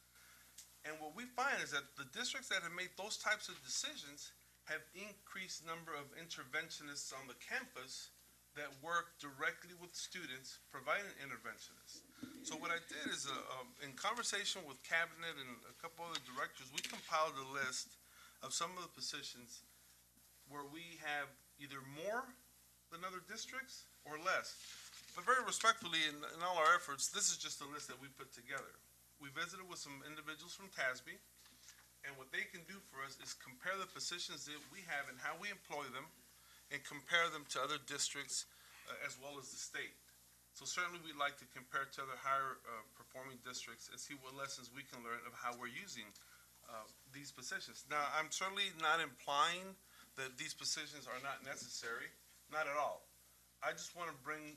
S16: And what we find is that the districts that have made those types of decisions have increased number of interventionists on the campus that work directly with students, providing interventionists. So what I did is, in conversation with cabinet and a couple other directors, we compiled a list of some of the positions where we have either more than other districts or less. But very respectfully, in all our efforts, this is just a list that we put together. We visited with some individuals from TASB, and what they can do for us is compare the positions that we have and how we employ them, and compare them to other districts as well as the state. So certainly we'd like to compare to other higher performing districts and see what lessons we can learn of how we're using these positions. Now, I'm certainly not implying that these positions are not necessary, not at all. I just want to bring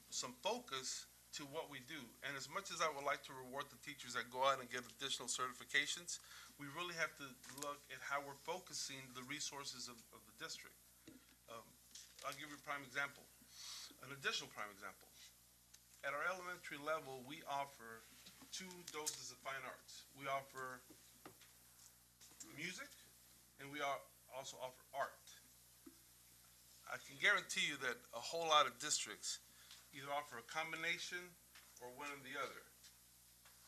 S16: some focus to what we do. And as much as I would like to reward the teachers that go out and get additional certifications, we really have to look at how we're focusing the resources of the district. I'll give you a prime example, an additional prime example. At our elementary level, we offer 2 doses of fine arts. We offer music, and we also offer art. I can guarantee you that a whole lot of districts either offer a combination or one or the other.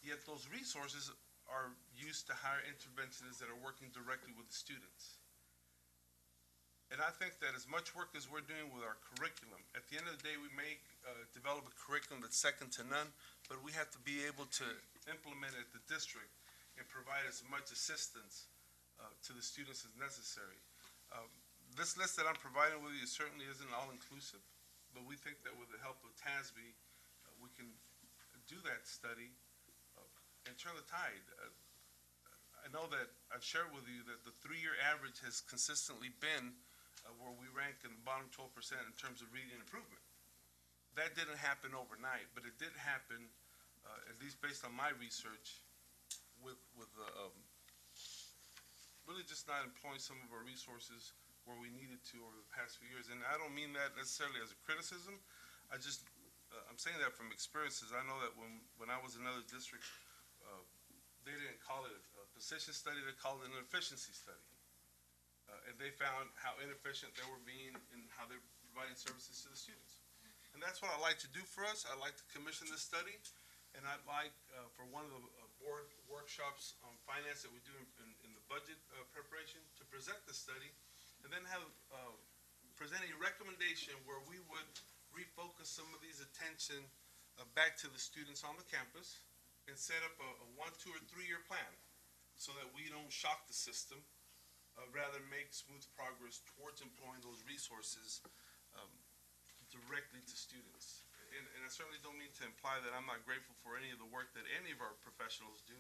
S16: Yet those resources are used to hire interventionists that are working directly with the students. And I think that as much work as we're doing with our curriculum, at the end of the day, we may develop a curriculum that's second to none, but we have to be able to implement it at the district and provide as much assistance to the students as necessary. This list that I'm providing with you certainly isn't all-inclusive, but we think that with the help of TASB, we can do that study and turn the tide. I know that I've shared with you that the 3-year average has consistently been where we rank in the bottom 12% in terms of reading improvement. That didn't happen overnight, but it did happen, at least based on my research, with really just not employing some of our resources where we needed to over the past few years. And I don't mean that necessarily as a criticism. I'm saying that from experiences. I know that when I was in another district, they didn't call it a position study, they called it an efficiency study. And they found how inefficient they were being in how they're providing services to the students. And that's what I'd like to do for us. I'd like to commission this study, and I'd like for one of the board workshops on finance that we do in the budget preparation to present this study, and then have present a recommendation where we would refocus some of these attention back to the students on the campus and set up a 1, 2, or 3-year plan so that we don't shock the system, rather make smooth progress towards employing those resources directly to students. And I certainly don't mean to imply that I'm not grateful for any of the work that any of our professionals do,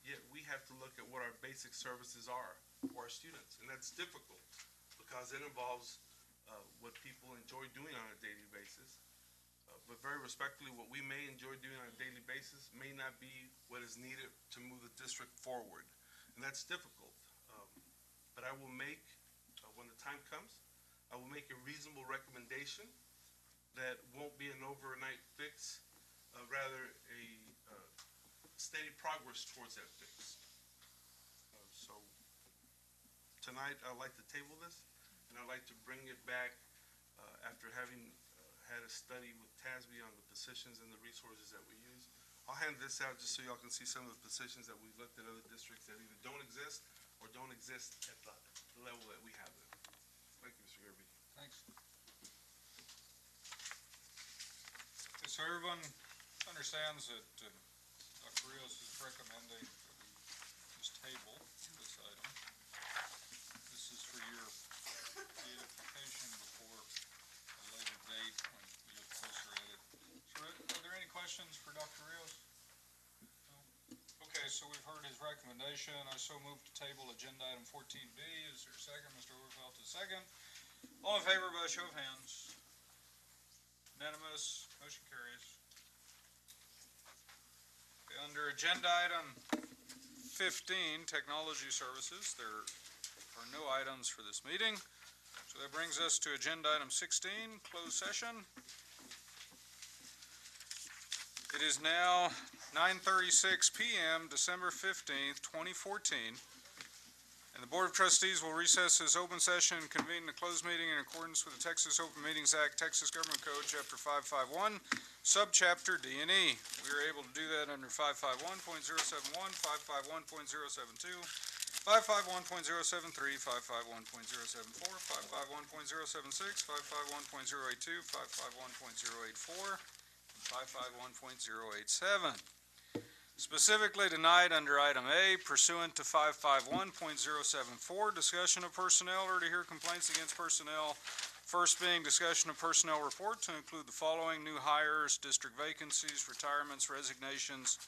S16: yet we have to look at what our basic services are for our students, and that's difficult because it involves what people enjoy doing on a daily basis. But very respectfully, what we may enjoy doing on a daily basis may not be what is needed to move the district forward, and that's difficult. But I will make, when the time comes, I will make a reasonable recommendation that won't be an overnight fix, rather a steady progress towards that fix. So tonight, I'd like to table this, and I'd like to bring it back after having had a study with TASB on the positions and the resources that we use. I'll hand this out just so y'all can see some of the positions that we've looked at other districts that either don't exist or don't exist at the level that we have them. Thank you, Mr. Garabedian.
S1: Thanks. Okay, so everyone understands that Dr. Rios is recommending that we just table this item. This is for your edification before a later date when you look closer at it. So are there any questions for Dr. Rios? No? Okay, so we've heard his recommendation. I so move to table agenda item 14B. Is there a second? Mr. Overfelt is second. All in favor by show of hands? Unanimous, motion carries. Okay, under agenda item 15, technology services, there are no items for this meeting. So that brings us to agenda item 16, closed session. It is now 9:36 p.m., December 15th, 2014. And the Board of Trustees will recess this open session and convene the closed meeting in accordance with the Texas Open Meetings Act, Texas Government Code, Chapter 551, Subchapter D&E. We are able to do that under 551.071, 551.072, 551.073, 551.074, 551.076, 551.082, 551.084, and 551.087. Specifically tonight under item A, pursuant to 551.074, discussion of personnel or to hear complaints against personnel. First being discussion of personnel report to include the following: new hires, district vacancies, retirements, resignations,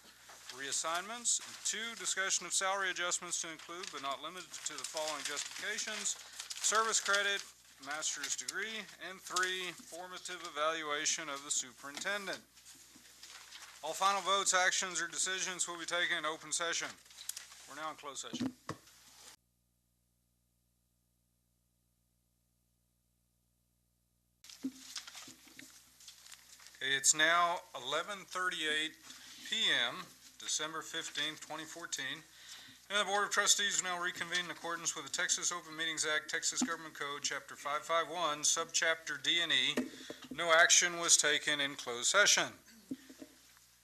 S1: reassignments. And 2, discussion of salary adjustments to include, but not limited to, the following justifications: service credit, master's degree, and 3, formative evaluation of the superintendent. All final votes, actions, or decisions will be taken in open session. We're now in closed session. Okay, it's now 11:38 p.m., December 15th, 2014. And the Board of Trustees will now reconvene in accordance with the Texas Open Meetings Act, Texas Government Code, Chapter 551, Subchapter D&E. No action was taken in closed session.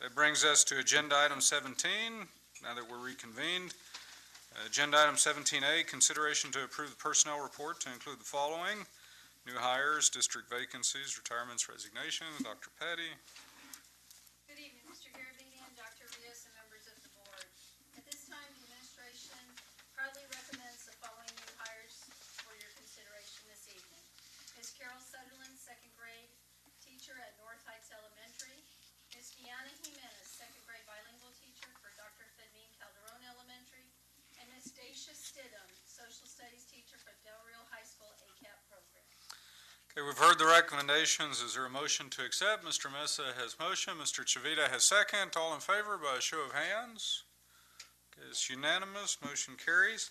S1: That brings us to agenda item 17, now that we're reconvened. Agenda item 17A, consideration to approve the personnel report to include the following: new hires, district vacancies, retirements, resignations. Dr. Petty.
S18: Good evening, Mr. Garabedian, Dr. Rios, and members of the board. At this time, the administration proudly recommends the following new hires for your consideration this evening. Ms. Carol Sutherland, second grade teacher at North Heights Elementary. Ms. Deanna Jimenez, second grade bilingual teacher for Dr. Fedmin Calderon Elementary. And Ms. Dacia Stidham, social studies teacher for Del Rio High School ACAP program.
S1: Okay, we've heard the recommendations. Is there a motion to accept? Mr. Mesa has motion. Mr. Chavita has second. All in favor by a show of hands? Okay, it's unanimous. Motion carries.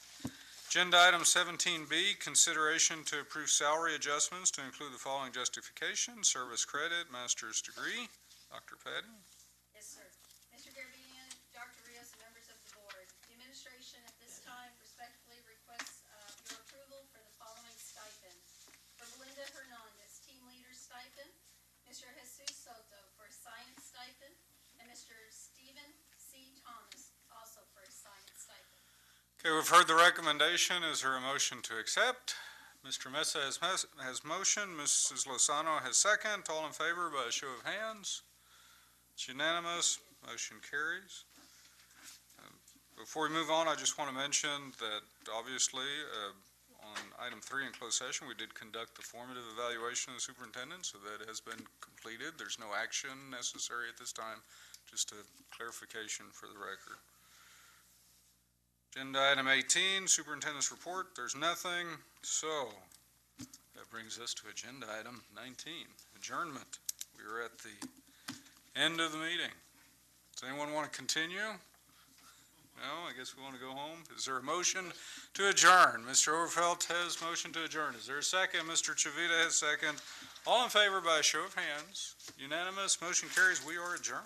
S1: Agenda item 17B, consideration to approve salary adjustments to include the following justification: service credit, master's degree. Dr. Petty.
S18: Yes, sir. Mr. Garabedian, Dr. Rios, and members of the board, the administration at this time respectfully requests your approval for the following stipend. For Belinda Hernandez, team leader stipend, Mr. Jesus Soto for a science stipend, and Mr. Stephen C. Thomas also for a science stipend.
S1: Okay, we've heard the recommendation. Is there a motion to accept? Mr. Mesa has motion. Mrs. Lozano has second. All in favor by a show of hands? It's unanimous. Motion carries. Before we move on, I just want to mention that obviously on item 3 in closed session, we did conduct the formative evaluation of the superintendent, so that has been completed. There's no action necessary at this time, just a clarification for the record. Agenda item 18, superintendent's report. There's nothing. So that brings us to agenda item 19, adjournment. We are at the end of the meeting. Does anyone want to continue? No, I guess we want to go home. Is there a motion to adjourn? Mr. Overfelt has motion to adjourn. Is there a second? Mr. Chavita has second. All in favor by a show of hands. Unanimous. Motion carries. We are adjourned.